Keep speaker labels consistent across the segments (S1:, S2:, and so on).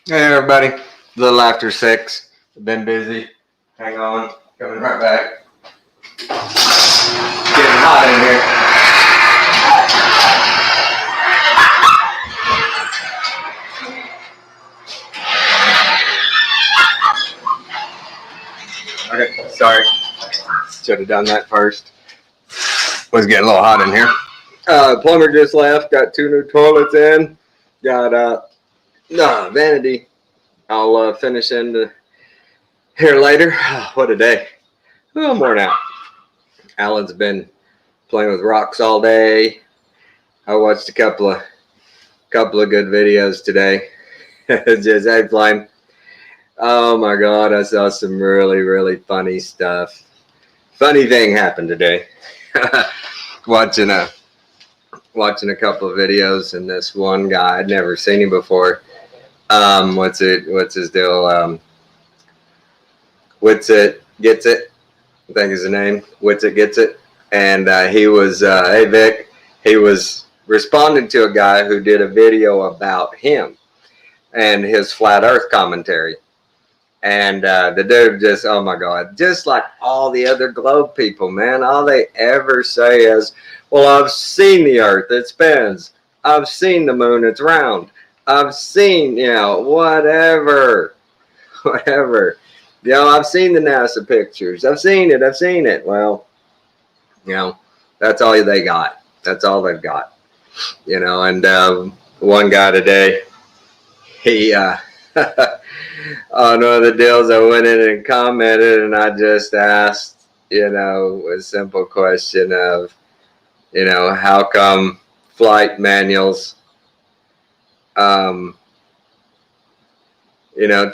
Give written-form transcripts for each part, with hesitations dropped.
S1: Hey everybody, a little after 6. I've been busy. Hang on, coming right back. Getting hot in here. Okay, sorry. Should have done that first. Was getting a little hot in here. Plumber just left. Got 2 new toilets in. Got vanity. I'll finish in here later. What a day. Oh, more now. Alan's been playing with rocks all day. I watched a couple of good videos today. Just playing. Oh my God, I saw some really funny stuff. Funny thing happened today. watching a couple of videos, and this one guy, I'd never seen him before. What's his deal? What's it gets it? I think is the name. What's it gets it? And he was hey Vic. He was responding to a guy who did a video about him and his flat Earth commentary. And the dude just, oh my God, just like all the other globe people, man, all they ever say is, well, I've seen the Earth, it spins. I've seen the moon, it's round. I've seen, whatever. I've seen the NASA pictures. I've seen it. Well, that's all they got. That's all they've got. And one guy today, he, on one of the deals, I went in and commented, and I just asked, a simple question of, how come flight manuals,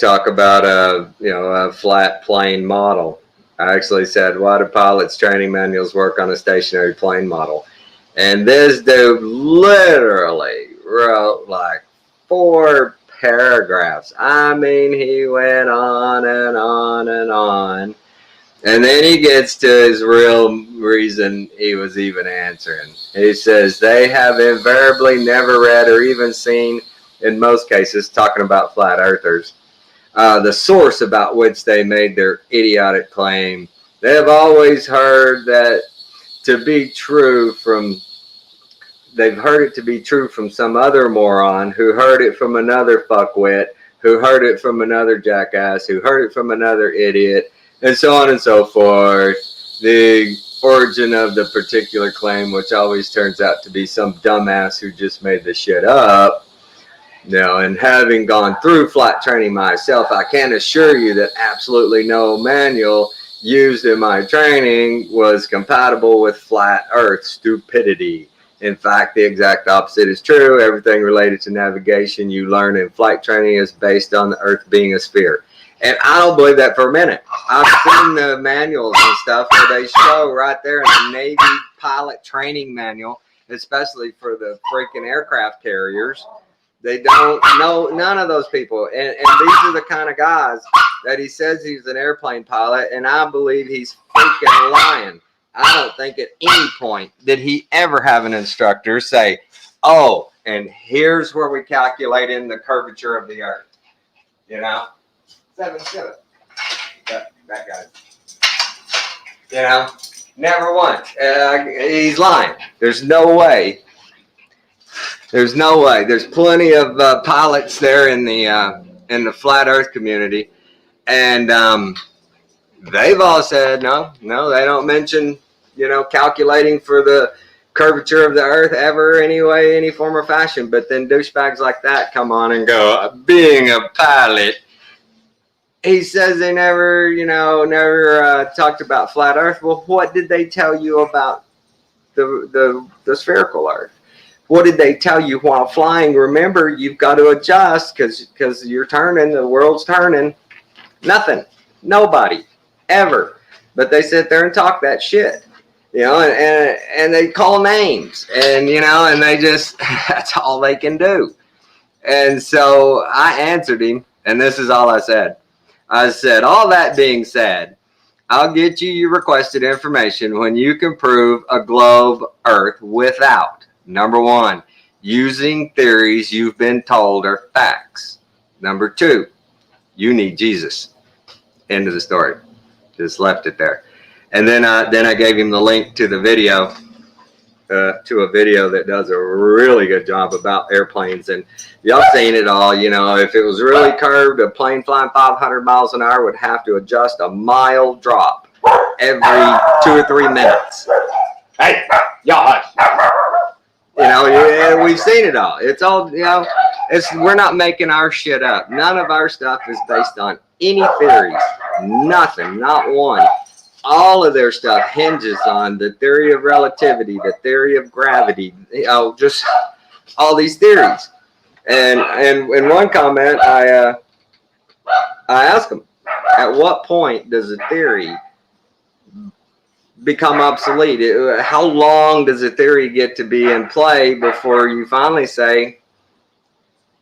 S1: talk about a flat plane model. I actually said, why do pilots' training manuals work on a stationary plane model? And this dude literally wrote like 4 paragraphs. I mean, he went on and on and on. And then he gets to his real reason he was even answering. He says they have invariably never read or even seen, in most cases, talking about flat earthers, the source about which they made their idiotic claim. They have always heard that to be true from, they've heard it to be true from some other moron who heard it from another fuckwit, who heard it from another jackass, who heard it from another idiot, and so on and so forth. The origin of the particular claim, which always turns out to be some dumbass who just made the shit up. And having gone through flight training myself, I can assure you that absolutely no manual used in my training was compatible with flat Earth stupidity. In fact, the exact opposite is true. Everything related to navigation you learn in flight training is based on the Earth being a sphere. And I don't believe that for a minute. I've seen the manuals and stuff where they show right there in the Navy pilot training manual, especially for the freaking aircraft carriers. They don't know, none of those people. And these are the kind of guys that he says he's an airplane pilot, and I believe he's freaking lying. I don't think at any point did he ever have an instructor say, oh, and here's where we calculate in the curvature of the Earth. 7. That guy. Never once. He's lying. There's no way. There's plenty of pilots there in the flat Earth community, and they've all said no. They don't mention calculating for the curvature of the Earth ever, anyway, any form or fashion. But then douchebags like that come on and go, being a pilot. He says they never talked about flat Earth. Well, what did they tell you about the spherical Earth? What did they tell you while flying? Remember, you've got to adjust because you're turning, the world's turning. Nothing. Nobody. Ever. But they sit there and talk that shit. And they call names. And they just, that's all they can do. And so I answered him, and this is all I said. I said, all that being said, I'll get you your requested information when you can prove a globe Earth without, number 1, using theories you've been told are facts. Number 2, you need Jesus. End of the story. Just left it there. And then I gave him the link to the video, to a video that does a really good job about airplanes. And y'all seen it all. You know, if it was really curved, a plane flying 500 miles an hour would have to adjust a mile drop every 2 or 3 minutes. Hey, y'all. You know, yeah, we've seen it all. It's all, you know, we're not making our shit up. None of our stuff is based on any theories. Nothing, not one. All of their stuff hinges on the theory of relativity, the theory of gravity, you know, just all these theories. And in one comment, I asked them, at what point does a theory become obsolete? How long does a theory get to be in play before you finally say,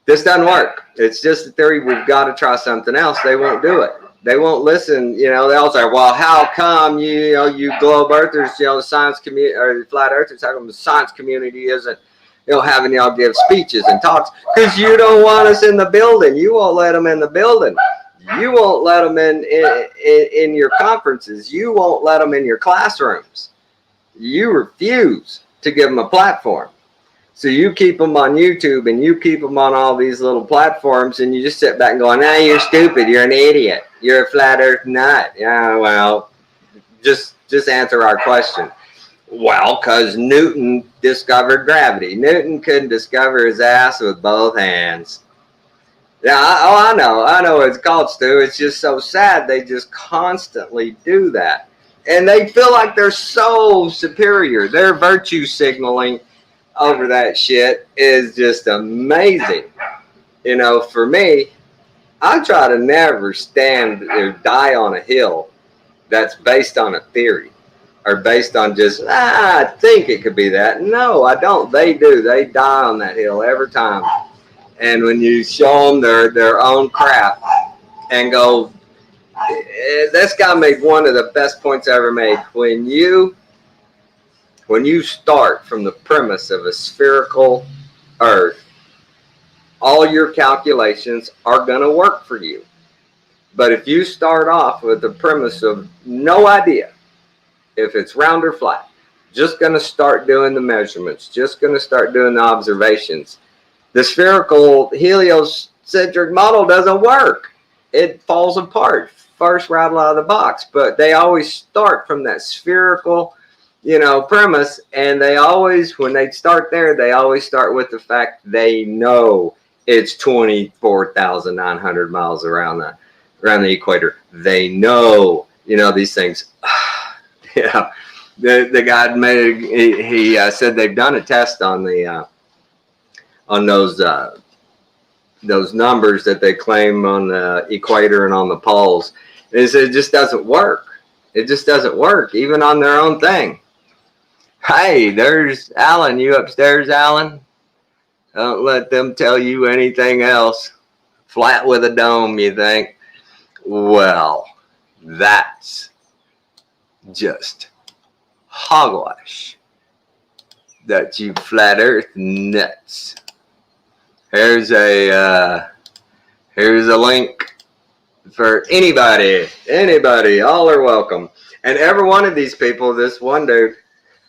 S1: this doesn't work? It's just a theory. We've got to try something else. They won't do it. They won't listen. You know, they'll say, well, how come you globe earthers, you know, the science community or the flat earthers, how come the science community isn't, you know, having y'all give speeches and talks? Because you don't want us in the building. You won't let them in the building. You won't let them in your conferences. You won't let them in your classrooms. You refuse to give them a platform. So you keep them on YouTube and you keep them on all these little platforms, and you just sit back and go, nah, you're stupid. You're an idiot. You're a flat earth nut. Yeah, well, just answer our question. Well, because Newton discovered gravity. Newton couldn't discover his ass with both hands. Yeah, I know what it's called, Stu. It's just so sad they just constantly do that. And they feel like they're so superior. Their virtue signaling over that shit is just amazing. You know, for me, I try to never stand or die on a hill that's based on a theory or based on just, I think it could be that. No, I don't. They do. They die on that hill every time. And when you show them their own crap and go, this guy made one of the best points I ever made. When you start from the premise of a spherical earth, all your calculations are going to work for you. But if you start off with the premise of no idea if it's round or flat, just going to start doing the measurements, just going to start doing the observations, the spherical heliocentric model doesn't work. It falls apart first right out of the box. But they always start from that spherical, you know, premise, and they always, when they start there, they always start with the fact they know it's 24,900 miles around the equator. They know, you know, these things. Yeah, the guy made he said they've done a test on the on those numbers that they claim on the equator and on the poles. And he said it just doesn't work. It just doesn't work, even on their own thing. Hey, there's Alan. You upstairs, Alan? Don't let them tell you anything else. Flat with a dome, you think? Well, that's just hogwash. That you flat earth nuts. Here's a link for anybody, all are welcome. And every one of these people, this one dude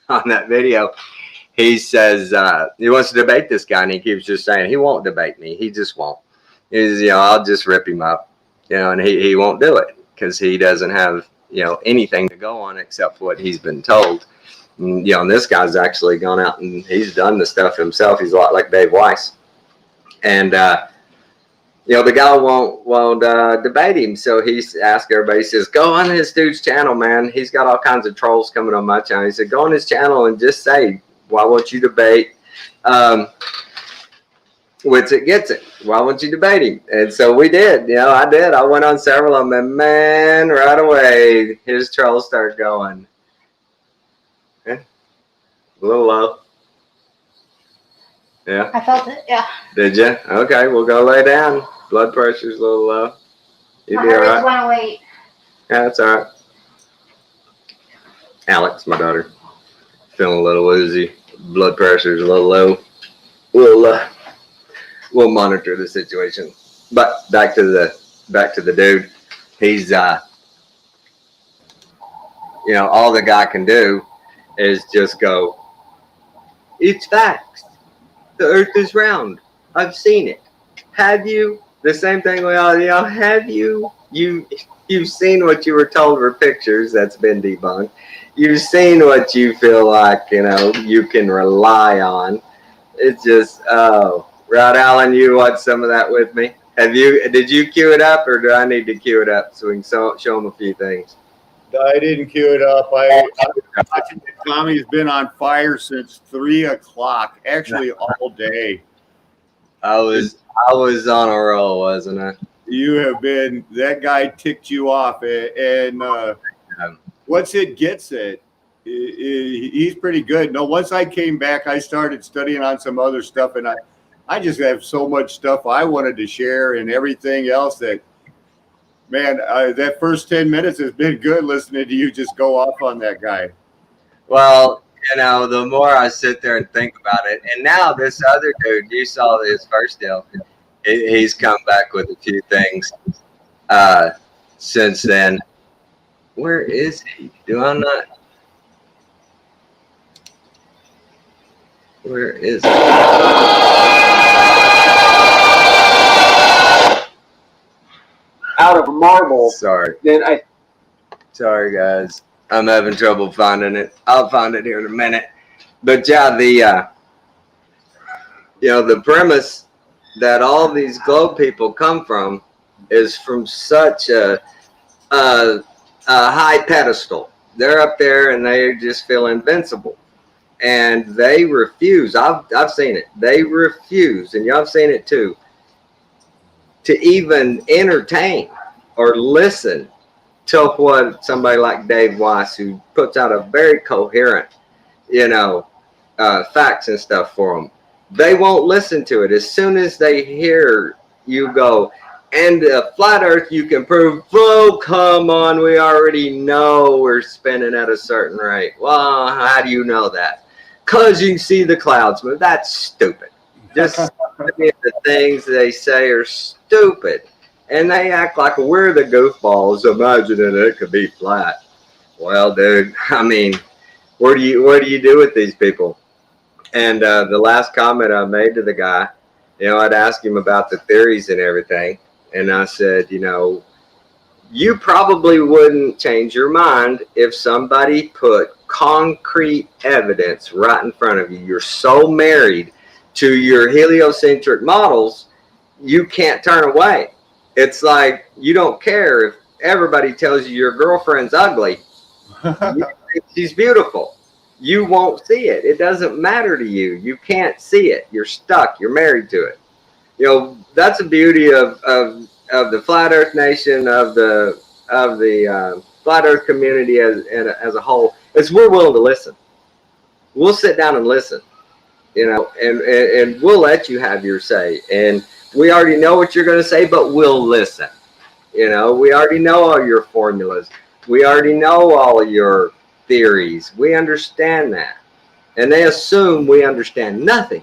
S1: on that video, he says he wants to debate this guy, and he keeps just saying he won't debate me. He just won't. He's, you know, I'll just rip him up, you know, and he won't do it because he doesn't have, you know, anything to go on except what he's been told. And, you know, and this guy's actually gone out and he's done the stuff himself. He's a lot like Dave Weiss. And, you know, the guy won't debate him. So he's asked everybody, he says, go on this dude's channel, man. He's got all kinds of trolls coming on my channel. He said, go on his channel and just say, why won't you debate? Wits it gets it. Why won't you debate him? And so we did. You know, I did. I went on several of them, and man, right away, his trolls started going. Yeah. A little low. Yeah.
S2: I felt it, yeah.
S1: Did you? Okay, we'll go lay down. Blood pressure's a little low. You'll be all right.
S2: 108.
S1: Yeah, that's all right. Alex, my daughter, feeling a little woozy. Blood pressure's a little low. We'll monitor the situation. But back to the dude. He's all the guy can do is just go, it's facts. The earth is round. I've seen it. Have you? The same thing we all, have you? You've seen what you were told were pictures that's been debunked. You've seen what you feel like, you can rely on. It's just, Rod Allen, you watched some of that with me. Did you cue it up, or do I need to cue it up so we can show them a few things?
S2: I didn't cue it up. I've been watching it. Tommy's been on fire since 3 o'clock, actually all day.
S1: I was on a roll, wasn't I?
S2: You have been. That guy ticked you off, and once it gets it, he's pretty good. No, once I came back, I started studying on some other stuff, and I just have so much stuff I wanted to share and everything else that, man, that first 10 minutes has been good listening to you just go off on that guy.
S1: Well, the more I sit there and think about it, and now this other dude, you saw his first deal, he's come back with a few things since then. Where is he? Do I not? Where is he?
S3: Out of marble.
S1: Sorry.
S3: Then
S1: Sorry, guys. I'm having trouble finding it. I'll find it here in a minute. But yeah, the premise that all these globe people come from is from such a high pedestal. They're up there and they just feel invincible. And they refuse. I've seen it. They refuse, and y'all have seen it too, to even entertain or listen to what somebody like Dave Weiss, who puts out a very coherent, facts and stuff for them. They won't listen to it. As soon as they hear you go, and flat Earth you can prove, oh, come on, we already know we're spinning at a certain rate. Well, how do you know that? Because you can see the clouds move. That's stupid. Just the things they say are stupid. And they act like we're the goofballs imagining it could be flat. Well, dude, I mean, what do you do with these people? And the last comment I made to the guy, I'd ask him about the theories and everything. And I said, you probably wouldn't change your mind if somebody put concrete evidence right in front of you. You're so married to your heliocentric models, you can't turn away. It's like you don't care if everybody tells you your girlfriend's ugly. She's beautiful. You won't see it. It doesn't matter to you. You can't see it. You're stuck. You're married to it. That's the beauty of the Flat Earth Nation, of the Flat Earth community as a whole. Is we're willing to listen. We'll sit down and listen, and we'll let you have your say. And we already know what you're going to say, but we'll listen. We already know all your formulas. We already know all your theories. We understand that. And they assume we understand nothing.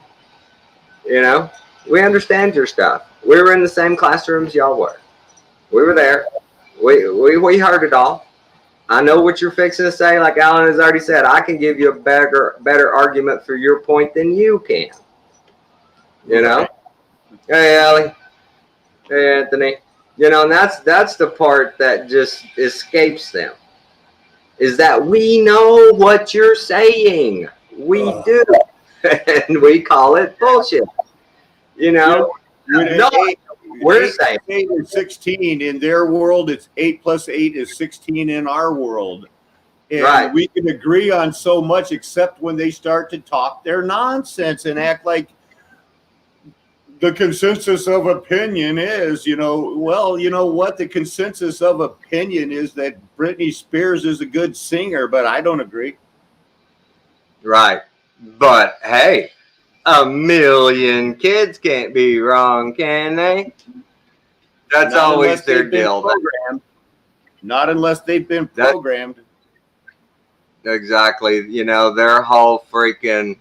S1: We understand your stuff. We were in the same classrooms y'all were. We were there. We heard it all. I know what you're fixing to say. Like Alan has already said, I can give you a better argument for your point than you can. Hey, Allie. Hey, Anthony. And that's the part that just escapes them. Is that we know what you're saying. We do. And we call it bullshit. No, we're saying
S2: 8 is 16 in their world. It's 8 plus 8 is 16 in our world. And
S1: right.
S2: We can agree on so much, except when they start to talk their nonsense and act like the consensus of opinion is, what? The consensus of opinion is that Britney Spears is a good singer, but I don't agree.
S1: Right. But hey, 1 million kids can't be wrong, can they? That's
S2: Not
S1: always their deal.
S2: Not unless they've been programmed.
S1: Exactly. Their whole freaking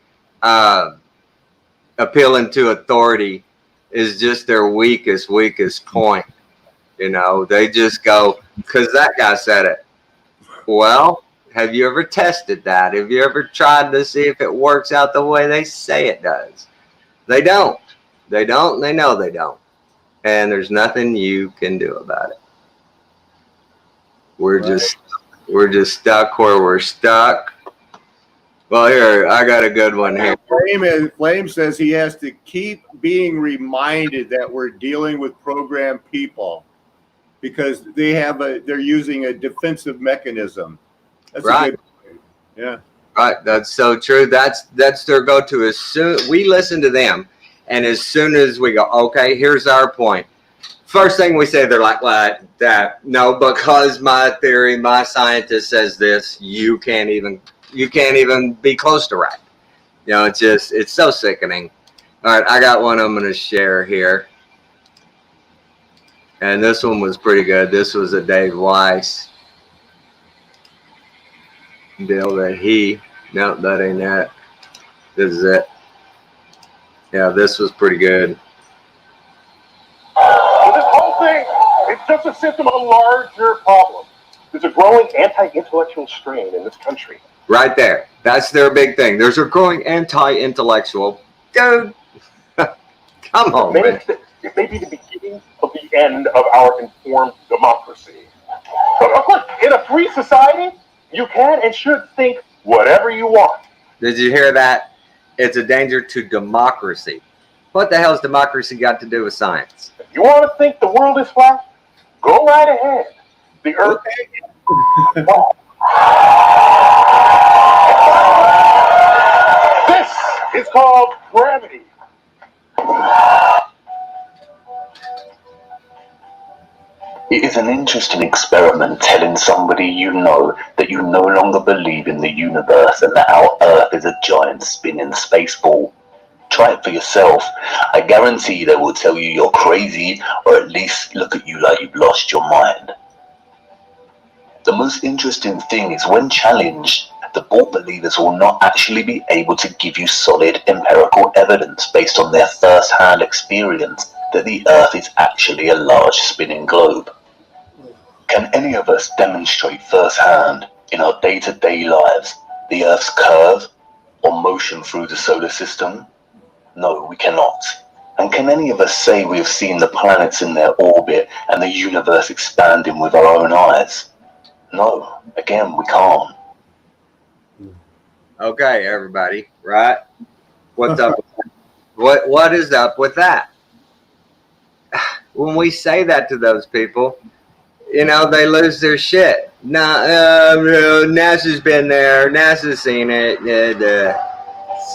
S1: appealing to authority is just their weakest point. You know, they just go, because that guy said it. Well, have you ever tested that? Have you ever tried to see if it works out the way they say it does? They don't. They don't. They know they don't. And there's nothing you can do about it. We're just stuck where we're stuck. Well, here, I got a good one here.
S2: Flame says he has to keep being reminded that we're dealing with programmed people because they're using a defensive mechanism. That's right. A good point. Yeah.
S1: Right. That's so true. That's their go-to. As soon we listen to them, and as soon as we go, okay, here's our point. First thing we say, they're like, that no, because my theory, my scientist says this, you can't even be close to right. You know, it's so sickening. All right, I got one I'm going to share here. And this one was pretty good. This was a Dave Weiss deal that no, that ain't that. This is it. Yeah, this was pretty good.
S3: So this whole thing, it's just a symptom of a larger problem. There's a growing anti-intellectual strain in this country.
S1: Right there. That's their big thing. There's a growing anti-intellectual. Dude, come on, man.
S3: It may be the beginning of the end of our informed democracy. But of course, in a free society, you can and should think whatever you want.
S1: Did you hear that? It's a danger to democracy. What the hell's democracy got to do with science?
S3: If you want to think the world is flat, go right ahead. The earth is flat. This is called gravity.
S4: It is an interesting experiment telling somebody you know that you no longer believe in the universe and that our Earth is a giant spinning space ball. Try it for yourself. I guarantee they will tell you you're crazy, or at least look at you like you've lost your mind. The most interesting thing is when challenged, the ball believers will not actually be able to give you solid empirical evidence based on their first-hand experience that the Earth is actually a large spinning globe. Can any of us demonstrate firsthand in our day-to-day lives the Earth's curve or motion through the solar system? No, we cannot. And can any of us say we have seen the planets in their orbit and the universe expanding with our own eyes? No, again, we can't.
S1: Okay, everybody, right? What's up? What is up with that? When we say that to those people, you know, they lose their shit. NASA's been there. NASA's seen it.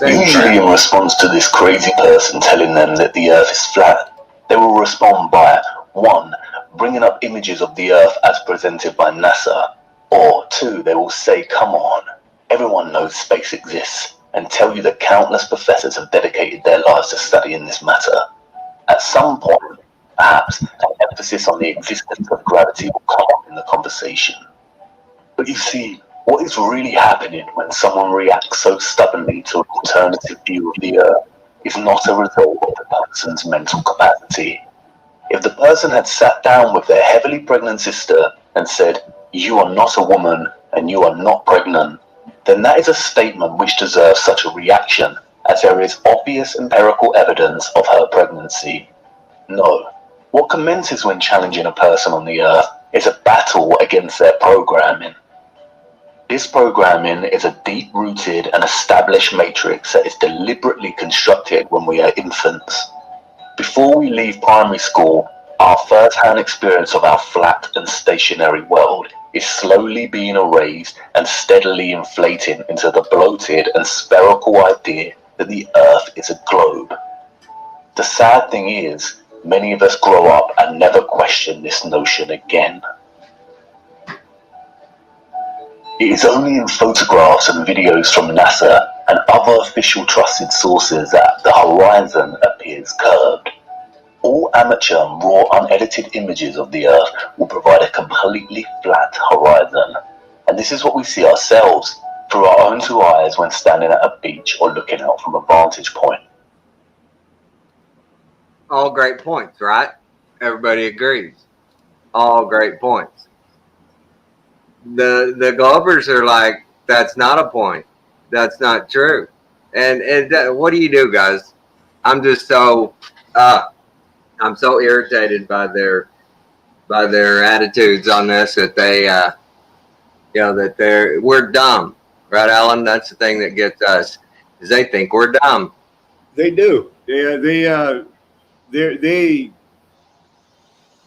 S4: Usually in response to this crazy person telling them that the Earth is flat, they will respond by 1. Bringing up images of the Earth as presented by NASA, or 2. They will say, come on, everyone knows space exists, and tell you that countless professors have dedicated their lives to studying this matter. At some point, perhaps an emphasis on the existence of gravity will come up in the conversation. But you see, what is really happening when someone reacts so stubbornly to an alternative view of the Earth is not a result of the person's mental capacity. If the person had sat down with their heavily pregnant sister and said, "You are not a woman and you are not pregnant," then that is a statement which deserves such a reaction, as there is obvious empirical evidence of her pregnancy. No. What commences when challenging a person on the Earth is a battle against their programming. This programming is a deep-rooted and established matrix that is deliberately constructed when we are infants. Before we leave primary school, our first-hand experience of our flat and stationary world is slowly being erased and steadily inflating into the bloated and spherical idea that the Earth is a globe. The sad thing is, many of us grow up and never question this notion again. It is only in photographs and videos from NASA and other official trusted sources that the horizon appears curved. All amateur and raw unedited images of the Earth will provide a completely flat horizon. And this is what we see ourselves through our own two eyes when standing at a beach or looking out from a vantage point.
S1: All great points, right? Everybody agrees. All great points. The Glovers are like, that's not a point. That's not true. And what do you do, guys? I'm just so I'm so irritated by their attitudes on this that they we're dumb, right, Alan? That's the thing that gets us, is they think we're dumb.
S2: They do.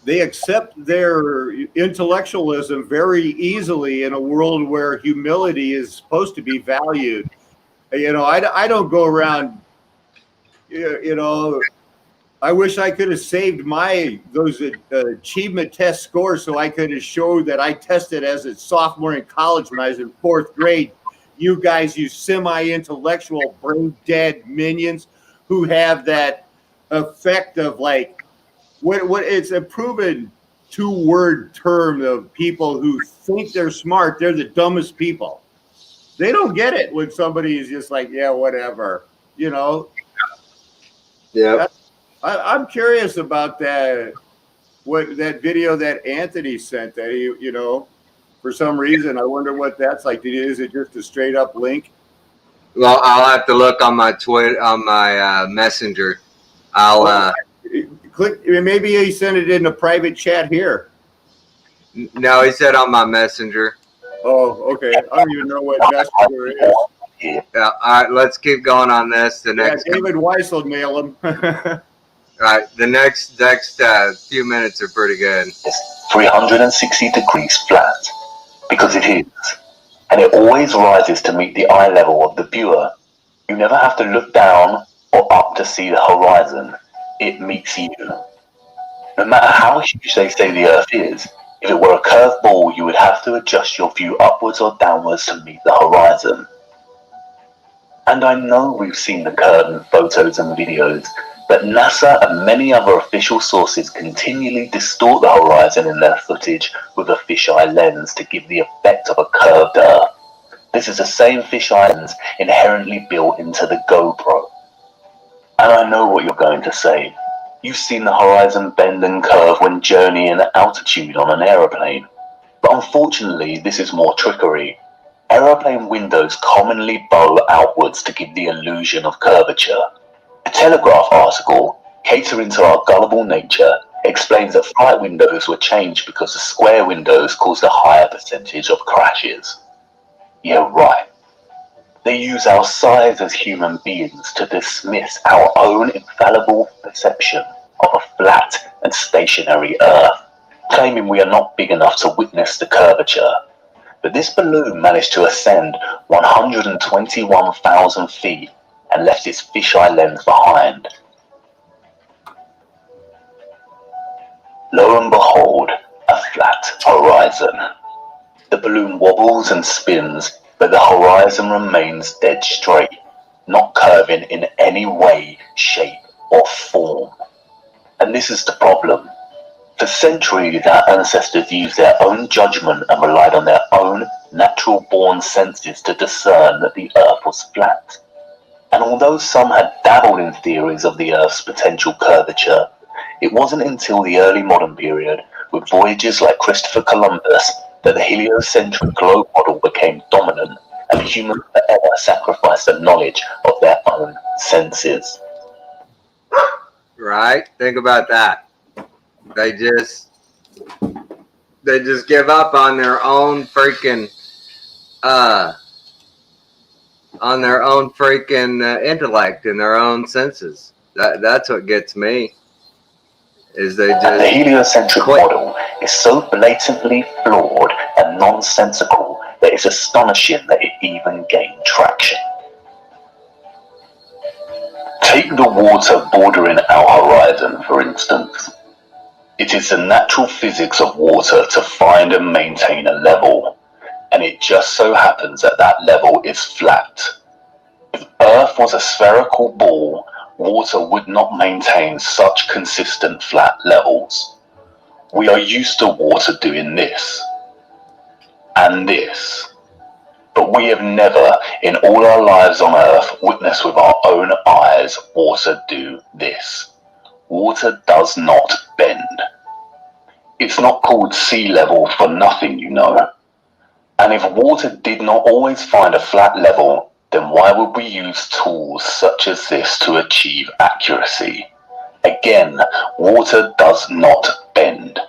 S2: They accept their intellectualism very easily in a world where humility is supposed to be valued. I don't go around, I wish I could have saved those achievement test scores so I could have showed that I tested as a sophomore in college when I was in 4th grade. You guys, you semi-intellectual, brain-dead minions who have that effect of like, what it's a proven 2-word term of people who think they're smart. They're the dumbest people. They don't get it when somebody is just like, yeah, whatever,
S1: Yeah.
S2: I'm curious about that video that Anthony sent that he, for some reason, I wonder what that's like. Is it just a straight up link?
S1: Well, I'll have to look on my messenger. I'll
S2: click. Maybe he sent it in a private chat here.
S1: No, he said on my messenger.
S2: Oh, okay. I don't even know what messenger is.
S1: Yeah. All right, let's keep going on this.
S2: David Weiss will nail him.
S1: All right, the next few minutes are pretty good.
S4: It's 360 degrees flat, because it is, and it always rises to meet the eye level of the viewer. You never have to look down or up to see the horizon. It meets you. No matter how huge they say the Earth is, if it were a curved ball, you would have to adjust your view upwards or downwards to meet the horizon. And I know we've seen the curve in photos and videos, but NASA and many other official sources continually distort the horizon in their footage with a fisheye lens to give the effect of a curved Earth. This is the same fisheye lens inherently built into the GoPro. And I know what you're going to say. You've seen the horizon bend and curve when journeying at altitude on an aeroplane. But unfortunately, this is more trickery. Aeroplane windows commonly bow outwards to give the illusion of curvature. A Telegraph article, catering to our gullible nature, explains that flight windows were changed because the square windows caused a higher percentage of crashes. Yeah, right. They use our size as human beings to dismiss our own infallible perception of a flat and stationary Earth, claiming we are not big enough to witness the curvature. But this balloon managed to ascend 121,000 feet and left its fisheye lens behind. Lo and behold, a flat horizon. The balloon wobbles and spins, but the horizon remains dead straight, not curving in any way, shape, or form. And this is the problem. For centuries, our ancestors used their own judgment and relied on their own natural-born senses to discern that the Earth was flat. And although some had dabbled in theories of the Earth's potential curvature, it wasn't until the early modern period, with voyages like Christopher Columbus, that the heliocentric globe model became dominant, and humans forever sacrificed the knowledge of their own senses.
S1: Right? Think about that. They just give up on their own freaking intellect and their own senses. That's what gets me. Is they just
S4: the heliocentric model is so blatantly flawed and nonsensical that it's astonishing that it even gained traction. Take the water bordering our horizon, for instance. It is the natural physics of water to find and maintain a level, and it just so happens that that level is flat. If Earth was a spherical ball, water would not maintain such consistent flat levels. We are used to water doing this and this, but we have never in all our lives on Earth witnessed with our own eyes water do this water does not bend. It's not called sea level for nothing, you know. And if water did not always find a flat level, then why would we use tools such as this to achieve accuracy? Again, water does not bend.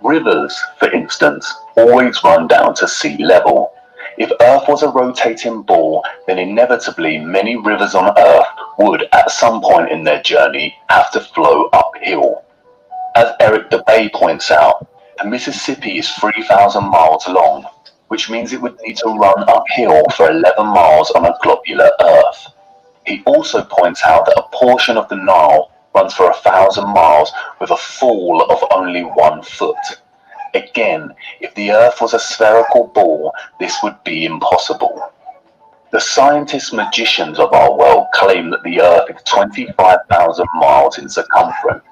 S4: Rivers, for instance, always run down to sea level. If Earth was a rotating ball, then inevitably many rivers on Earth would, at some point in their journey, have to flow uphill. As Eric Debay points out, the Mississippi is 3,000 miles long, which means it would need to run uphill for 11 miles on a globular Earth. He also points out that a portion of the Nile runs for 1,000 miles with a fall of only 1 foot. Again, if the Earth was a spherical ball, this would be impossible. The scientist magicians of our world claim that the Earth is 25,000 miles in circumference.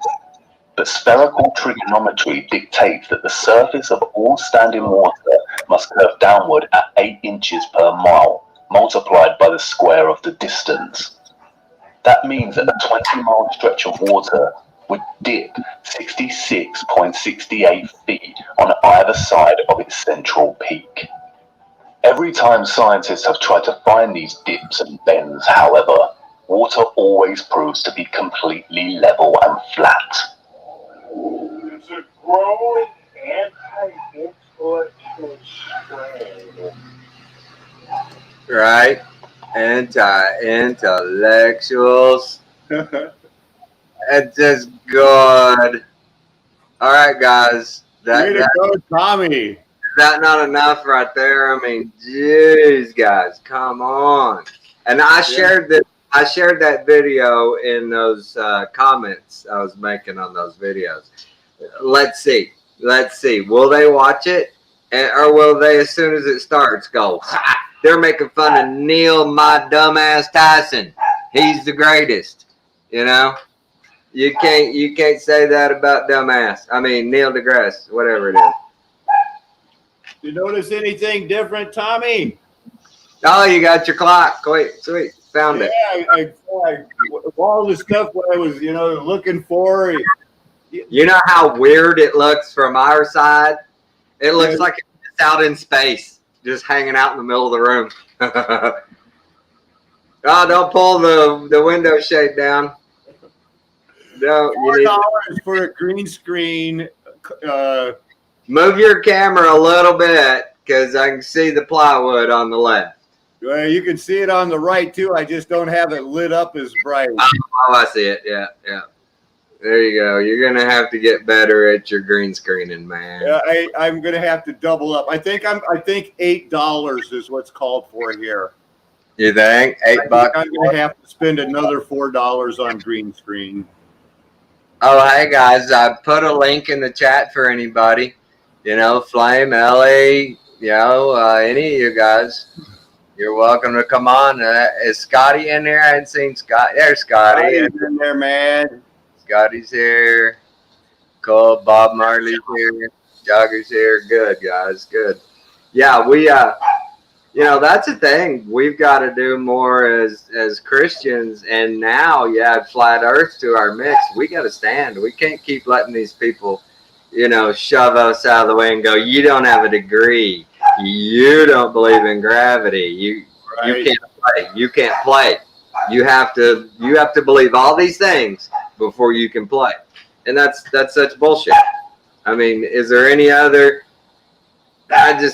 S4: But spherical trigonometry dictates that the surface of all standing water must curve downward at 8 inches per mile, multiplied by the square of the distance. That means that a 20-mile stretch of water would dip 66.68 feet on either side of its central peak. Every time scientists have tried to find these dips and bends, however, water always proves to be completely level and flat.
S3: It's a growing anti-intellectual strain.
S1: Right? Anti-intellectuals. It's just good. All right, guys.
S2: Way to go, Tommy.
S1: Is that not enough right there? I mean, jeez, guys, come on. And I shared that video in those comments I was making on those videos. Let's see. Will they watch it? Or will they, as soon as it starts, go, they're making fun of Neil, my dumbass Tyson. He's the greatest. You know? You can't say that about dumbass. I mean, Neil deGrasse, whatever it is.
S2: You notice anything different, Tommy?
S1: Oh, you got your clock. Sweet. Found it.
S2: Yeah, all the stuff what I was, looking for.
S1: You know how weird it looks from our side? It looks like it's out in space, just hanging out in the middle of the room. Oh, don't pull the window shade down. No,
S2: $4 for a green screen.
S1: Move your camera a little bit because I can see the plywood on the left.
S2: Well, you can see it on the right too. I just don't have it lit up as bright.
S1: Oh, I see it. Yeah. There you go. You're gonna have to get better at your green screening, man.
S2: Yeah, I'm gonna have to double up. I think $8 is what's called for here.
S1: You think $8?
S2: I'm gonna have to spend another $4 on green screen.
S1: Oh, hey guys, I put a link in the chat for anybody. Flame, Ellie, any of you guys. You're welcome to come on. Is Scotty in there? I hadn't seen Scott. There's Scotty.
S2: Scotty's in there, man.
S1: Scotty's here. Cole, Bob Marley's here. Jogger's here. Good, guys. Good. Yeah, we, that's the thing. We've got to do more as Christians. And now you add flat earth to our mix. We got to stand. We can't keep letting these people, shove us out of the way and go, you don't have a degree. You don't believe in gravity. You can't play. You can't play. You have to believe all these things before you can play. And that's such bullshit. I mean, is there any other? They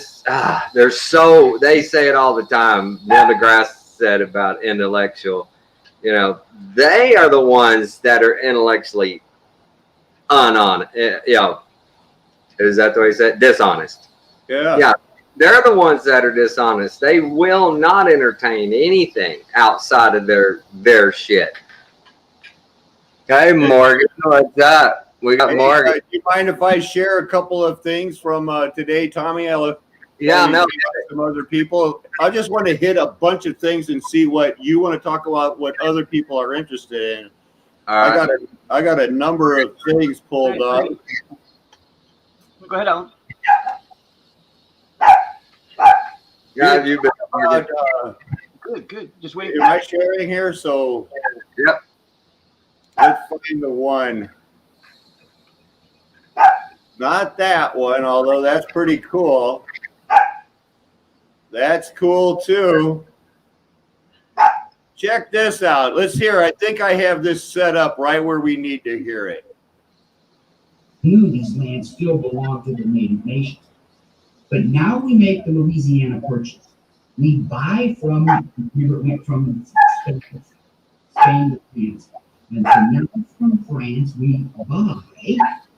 S1: say it all the time. Neil deGrasse said about intellectual, they are the ones that are intellectually is that the way he said? Dishonest. Yeah. They're the ones that are dishonest. They will not entertain anything outside of their shit. Okay, Morgan, what's up? We got Morgan.
S2: Do you mind if I share a couple of things from today, Tommy?
S1: No.
S2: Some other people. I just want to hit a bunch of things and see what you want to talk about, what other people are interested in. All right. I got a number of things pulled up.
S5: Go ahead, Alan.
S1: Yeah, you've been
S5: good. Just wait.
S2: Am I sharing here? So,
S1: yep.
S2: Let's find the one. Not that one, although that's pretty cool. That's cool too. Check this out. Let's hear. I think I have this set up right where we need to hear it.
S6: These lands still belong to the native nations. But now we make the Louisiana Purchase. We buy from Spain, France, and so now from France we buy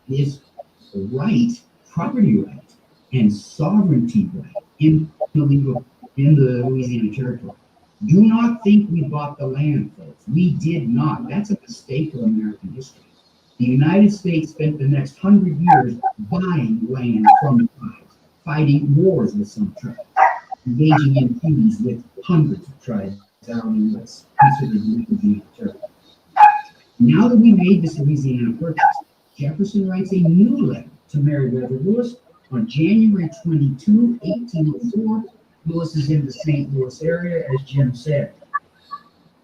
S6: this right, property right, and sovereignty right in the Louisiana Territory. Do not think we bought the land, folks. We did not. That's a mistake of American history. The United States spent the next 100 years buying land from the tribes, fighting wars with some tribes, engaging in treaties with hundreds of tribes out in what's considered Louisiana territory. Now that we made this Louisiana Purchase, Jefferson writes a new letter to Meriwether Lewis on January 22, 1804. Lewis is in the St. Louis area, as Jim said.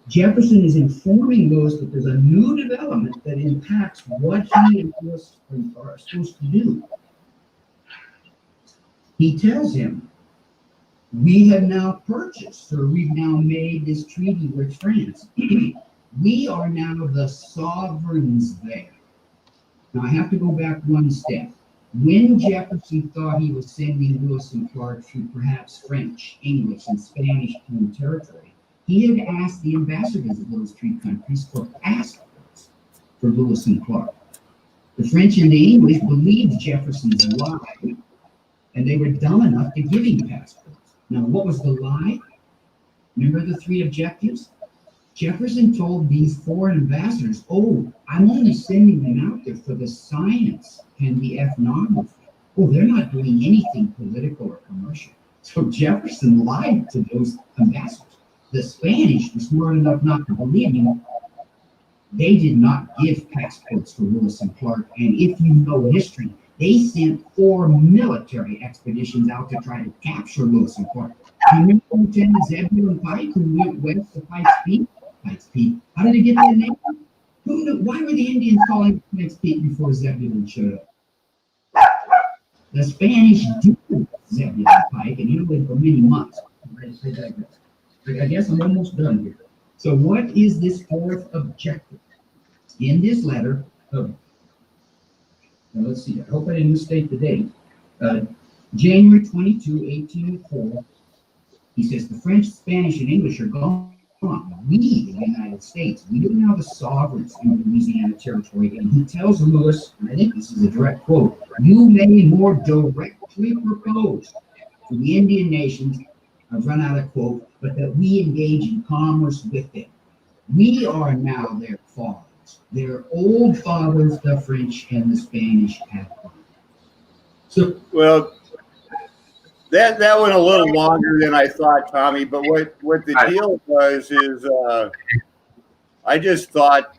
S6: Jefferson is informing Lewis that there's a new development that impacts what he and Lewis are supposed to do. He tells him, we have now purchased, or we've now made this treaty with France. We are now the sovereigns there. Now I have to go back one step. When Jefferson thought he was sending Lewis and Clark through perhaps French, English, and Spanish to territory, he had asked the ambassadors of those three countries for passports for Lewis and Clark. The French and the English believed Jefferson's lie, and they were dumb enough to give him passports. Now, what was the lie? Remember the three objectives? Jefferson told these foreign ambassadors, oh, I'm only sending them out there for the science and the ethnography. Oh, they're not doing anything political or commercial. So Jefferson lied to those ambassadors. The Spanish were smart enough not to believe him. They did not give passports to Lewis and Clark. And if you know history, they sent 4 military expeditions out to try to capture Lewis and Clark. You remember Lieutenant Zebulon Pike, who went west to Pikes Peak? Pikes Peak. How did he get that name? Who knew? Why were the Indians calling Pikes Peak before Zebulon showed up? The Spanish duped Zebulon Pike, and he lived for many months. I guess I'm almost done here. So what is this fourth objective? In this letter, now let's see, I hope I didn't mistake the date. January 22, 1804, he says, the French, Spanish, and English are gone. We, the United States, we are now the sovereigns in the Louisiana Territory. And he tells Lewis, and I think this is a direct quote, you may more directly propose to the Indian nations, I've run out of quote, but that we engage in commerce with them. We are now their fathers, their old fathers, the French and the Spanish have gone. So,
S2: well, that went a little longer than I thought, Tommy. But what the deal was is, I just thought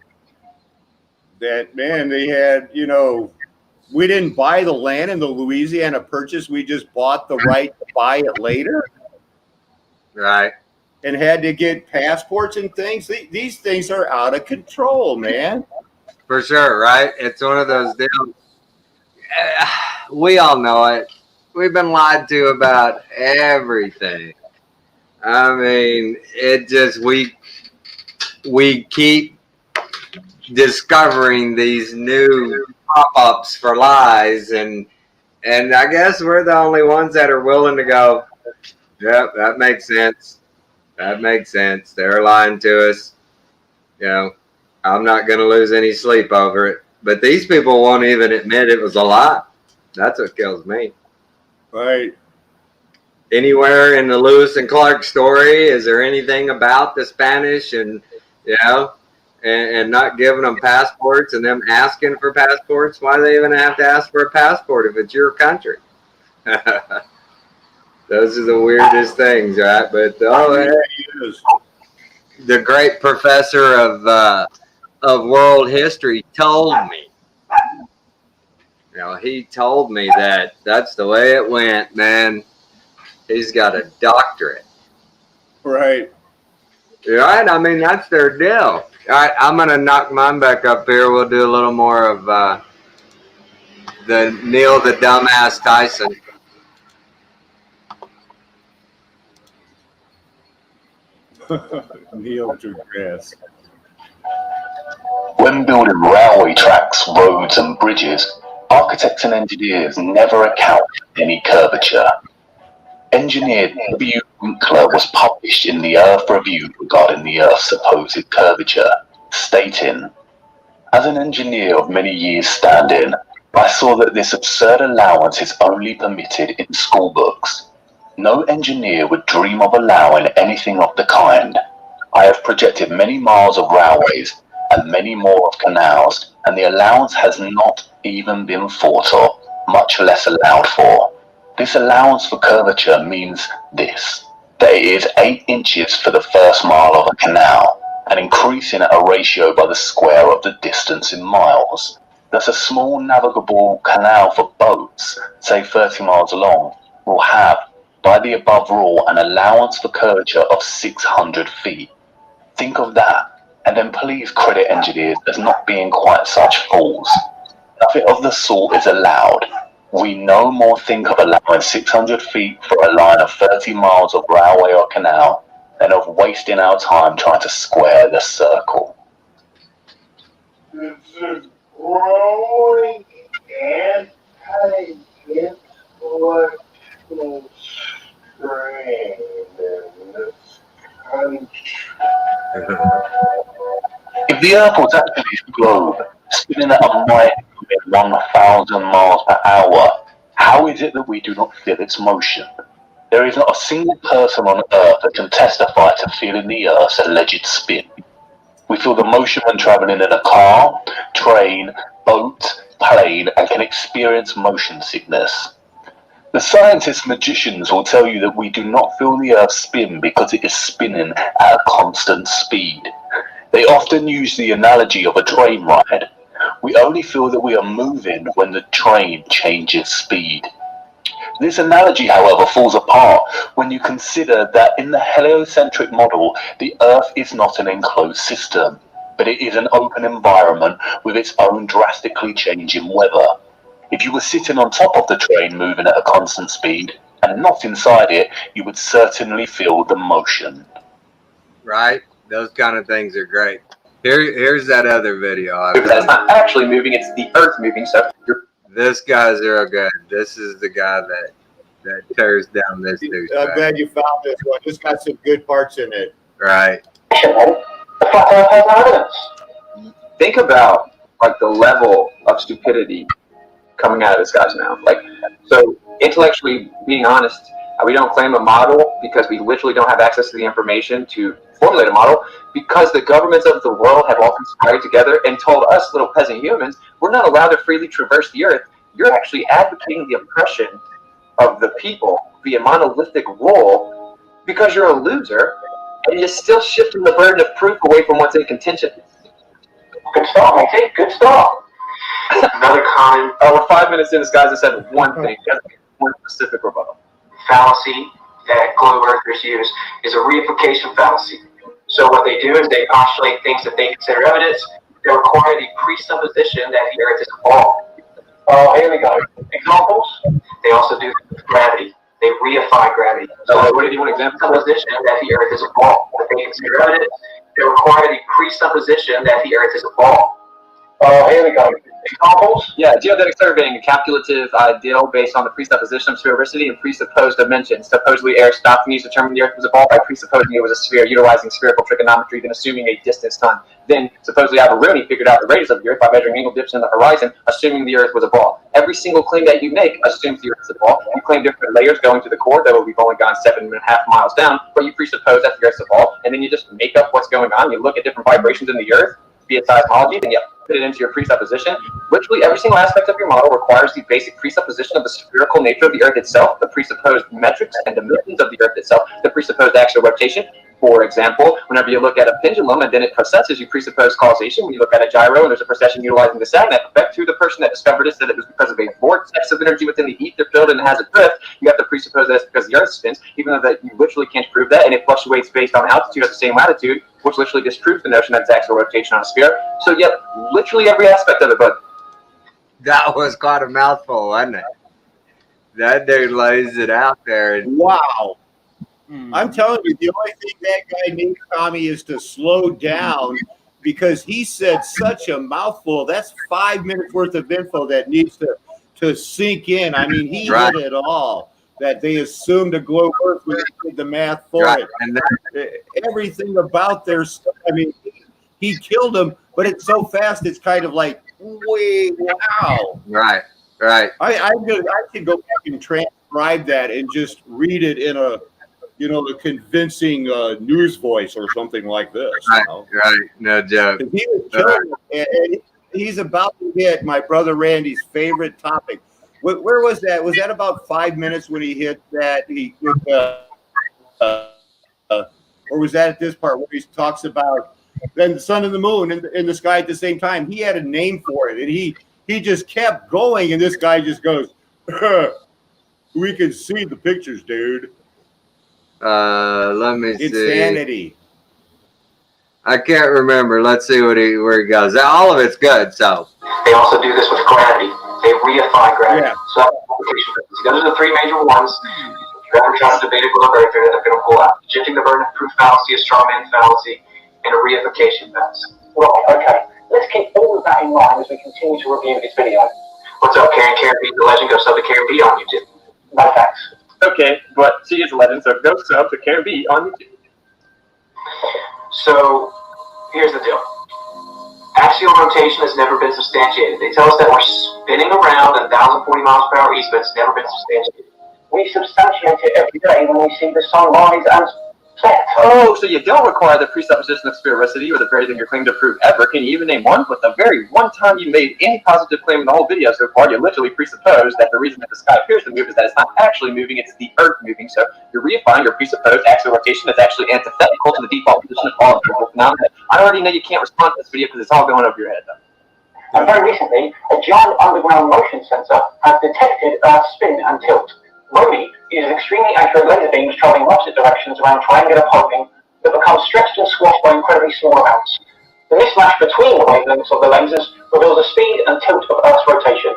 S2: that, man, they had, we didn't buy the land in the Louisiana Purchase. We just bought the right to buy it later.
S1: Right.
S2: And had to get passports and things. These things are out of control, man.
S1: For sure, right? It's one of those deals. We all know it. We've been lied to about everything. I mean, it just, we keep discovering these new pop-ups for lies, and I guess we're the only ones that are willing to go, yep, that makes sense. That makes sense. They're lying to us. I'm not going to lose any sleep over it. But these people won't even admit it was a lie. That's what kills me.
S2: Right.
S1: Anywhere in the Lewis and Clark story, is there anything about the Spanish and not giving them passports and them asking for passports? Why do they even have to ask for a passport if it's your country? Those are the weirdest things, right? But the great professor of world history told me. He told me that that's the way it went, man. He's got a doctorate.
S2: Right.
S1: Right? I mean, that's their deal. All right, I'm going to knock mine back up here. We'll do a little more of the Neil the Dumbass Tyson.
S2: Neil deGrasse.
S4: When building railway tracks, roads and bridges, architects and engineers never account for any curvature. Engineer W. Winkler was published in the Earth Review regarding the Earth's supposed curvature, stating, "As an engineer of many years' standing, I saw that this absurd allowance is only permitted in school books. No engineer would dream of allowing anything of the kind. I have projected many miles of railways and many more of canals, and the allowance has not even been thought of, much less allowed for. This allowance for curvature means this, that it is 8 inches for the first mile of a canal, and increasing at a ratio by the square of the distance in miles. Thus a small navigable canal for boats, say 30 miles long, will have, by the above rule, an allowance for curvature of 600 feet. Think of that, and then please credit engineers as not being quite such fools. Nothing of the sort is allowed. We no more think of allowing 600 feet for a line of 30 miles of railway or canal than of wasting our time trying to square the circle."
S3: It's a growing anti-intellectual strain in this country.
S4: If the Earth was actually a globe, spinning at a mighty 1,000 miles per hour, how is it that we do not feel its motion? There is not a single person on Earth that can testify to feeling the Earth's alleged spin. We feel the motion when traveling in a car, train, boat, plane, and can experience motion sickness. The scientists magicians will tell you that we do not feel the Earth spin because it is spinning at a constant speed. They often use the analogy of a train ride. We only feel that we are moving when the train changes speed. This analogy, however, falls apart when you consider that in the heliocentric model, the Earth is not an enclosed system, but it is an open environment with its own drastically changing weather. If you were sitting on top of the train moving at a constant speed and not inside it, you would certainly feel the motion.
S1: Right? Those kind of things are great. Here's that other video.
S7: That's not actually moving, it's the Earth moving. So
S1: this guy's real good. This is the guy that tears down this dude.
S2: I'm glad you found this one. It's got some good parts in it.
S1: Right.
S7: think about like the level of stupidity coming out of this guy's mouth. Like, so intellectually being honest, we don't claim a model because we literally don't have access to the information to formulate a model, because the governments of the world have all conspired together and told us little peasant humans, we're not allowed to freely traverse the earth. You're actually advocating the oppression of the people via monolithic rule because you're a loser, and you're still shifting the burden of proof away from what's in contention.
S3: Good stuff, okay, good stuff. Another common
S7: We're 5 minutes in, this guy's just said one thing, one specific rebuttal.
S3: fallacy that globe earthers use is a reification fallacy. So what they do is they postulate things that they consider evidence. They require the presupposition that the earth is a ball. Oh, here we go. Examples? They also do gravity. They reify gravity. So
S7: What did you want example?
S3: Presupposition that the earth is a ball. What they consider evidence. They require the presupposition that the earth is a ball. Oh, here we go. Examples?
S7: Yeah, geodetic surveying, a calculative ideal based on the presupposition of sphericity and presupposed dimensions. Supposedly Aristophanes determined the earth was a ball by presupposing it was a sphere, utilizing spherical trigonometry, then assuming a distance time. Then supposedly Alberuni figured out the radius of the earth by measuring angle dips in the horizon, assuming the earth was a ball. Every single claim that you make assumes the earth is a ball. You claim different layers going to the core, though we've only gone 7.5 miles down, but you presuppose that the earth's a ball, and then you just make up what's going on. You look at different vibrations in the earth, be it seismology, then you put it into your presupposition. Literally every single aspect of your model requires the basic presupposition of the spherical nature of the earth itself, the presupposed metrics and dimensions of the earth itself, the presupposed axial rotation, For example, whenever you look at a pendulum and then it processes, you presuppose causation. When you look at a gyro and there's a precession utilizing the Sagnac effect, who the person that discovered it said it was because of a vortex of energy within the ether field and it has a drift, you have to presuppose that it's because the Earth spins, even though that you literally can't prove that, and it fluctuates based on altitude at the same latitude, which literally disproves the notion that it's axial rotation on a sphere. So, yep, literally every aspect of it, but
S1: That was quite a mouthful, wasn't it? That dude lays it out there.
S2: Wow. I'm telling you, the only thing that guy needs, Tommy, is to slow down because he said such a mouthful. That's 5 minutes worth of info that needs to sink in. I mean, he hit it all. That they assumed a globe Earth when they did the math for it. And everything about their stuff. I mean, he killed him, but it's so fast. It's kind of like, wait, wow.
S1: Right.
S2: I could go back and transcribe that and just read it in a, a convincing news voice or something like this.
S1: Right. No joke.
S2: He was killing it, and he's about to hit my brother Randy's favorite topic. Where was that? Was that about 5 minutes when he hit that? Or was that at this part where he talks about then the sun and the moon in the sky at the same time? He had a name for it, and he just kept going, and this guy just goes, "We can see the pictures, dude."
S1: Let me see.
S2: Insanity.
S1: I can't remember. Let's see where he goes. All of it's good. So
S3: They also do this with gravity. They reify gravity.
S2: Yeah.
S3: So those are the three major ones. If you ever try to debate a globe Earth, they're going to pull out. Shifting the burden of proof fallacy, a straw man fallacy, and a reification fallacy.
S7: Right, okay. Let's keep all of that in mind as we continue to review this video.
S3: What's up, Karen? Karen B, the legend. Go sub to Karen B on YouTube.
S7: No thanks. Okay, but she is a legend, so go sub to Karen B on YouTube.
S3: So, here's the deal. Axial rotation has never been substantiated. They tell us that we're spinning around at 1,040 miles per hour east, but it's never been substantiated.
S7: We substantiate it every day when we see the sun rise and set. Oh, so you don't require the presupposition of sphericity or the very thing you're claiming to prove ever. Can you even name one? But the very one time you made any positive claim in the whole video so far, you literally presuppose that the reason that the sky appears to move is that it's not actually moving, it's the Earth moving. So you're reifying your presupposed axial rotation is actually antithetical to the default position of all observable phenomena. I already know you can't respond to this video because it's all going over your head, though. And very recently, a giant underground motion sensor has detected Earth's spin and tilt. ROMI uses extremely accurate laser beams traveling opposite directions around triangular pulping that become stretched and squashed by incredibly small amounts. The mismatch between the wavelengths of the lasers reveals the speed and tilt of Earth's rotation.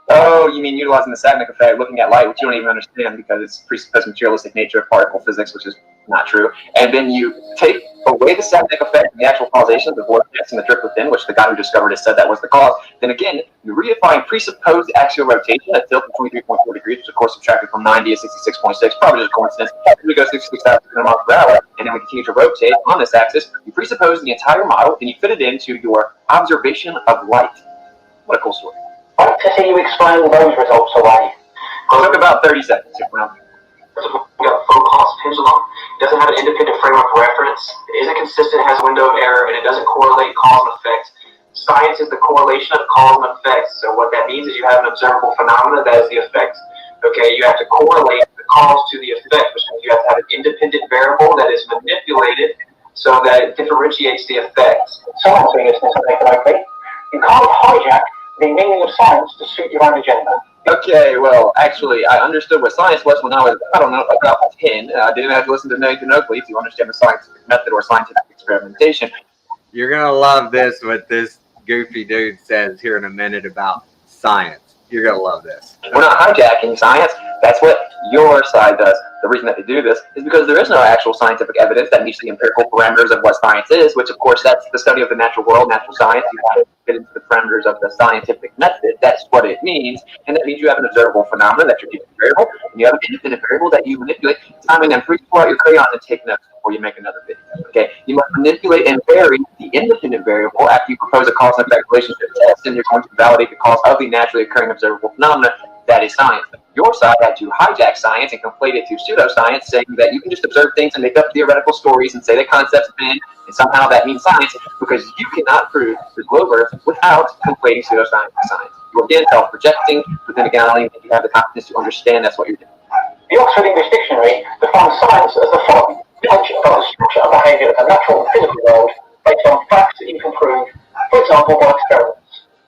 S7: Oh, you mean utilizing the Sagnac effect, looking at light, which you don't even understand because it's presupposed materialistic nature of particle physics, which is not true. And then you take away the Septic effect and the actual causation of the vortex and the drift within, which the guy who discovered it said that was the cause. Then again, you reify presupposed axial rotation at tilt of 23.4 degrees, which of course subtracted from 90 to 66.6, probably just a coincidence. We go 66,000 miles per hour, and then we continue to rotate on this axis. You presuppose the entire model, then you fit it into your observation of light. What a cool story. I'd like to see you explain those results away. It took about 30 seconds.
S3: We got a Foucault's pendulum. It doesn't have an independent frame of reference. It isn't consistent, it has a window of error, and it doesn't correlate cause and effect. Science is the correlation of cause and effect. So what that means is you have an observable phenomena that is the effect. Okay, you have to correlate the cause to the effect, which means you have to have an independent variable that is manipulated so that it differentiates the effect.
S7: Science being you can't hijack the meaning of science to suit your own agenda. Okay, well, actually, I understood what science was when I was, I don't know, about 10. I didn't have to listen to Nathan Oakley to understand the scientific method or scientific experimentation.
S1: You're going to love this, what this goofy dude says here in a minute about science. You're going to love this.
S7: We're not hijacking science. That's what your side does. The reason that they do this is because there is no actual scientific evidence that meets the empirical parameters of what science is, which, of course, that's the study of the natural world, natural science. You have to fit into the parameters of the scientific method. That's what it means. And that means you have an observable phenomenon that you're keeping variable, and you have an independent variable that you manipulate. Timing and free pull out your crayon and take notes before you make another video. Okay? You must manipulate and vary the independent variable after you propose a cause and effect relationship test, and you're going to validate the cause of the naturally occurring observable phenomena. That is science. Your side had to hijack science and conflate it to pseudoscience, saying that you can just observe things and make up theoretical stories and say that concepts been, and somehow that means science, because you cannot prove the globe Earth without conflating pseudoscience with science. You're again self-projecting, but then again, I don't even think you have the confidence to understand that's what you're doing. The Oxford English Dictionary defines science as the following:
S3: Culture follows structure and behaviour of the natural and physical world based on facts that you can prove, for example, by experiments.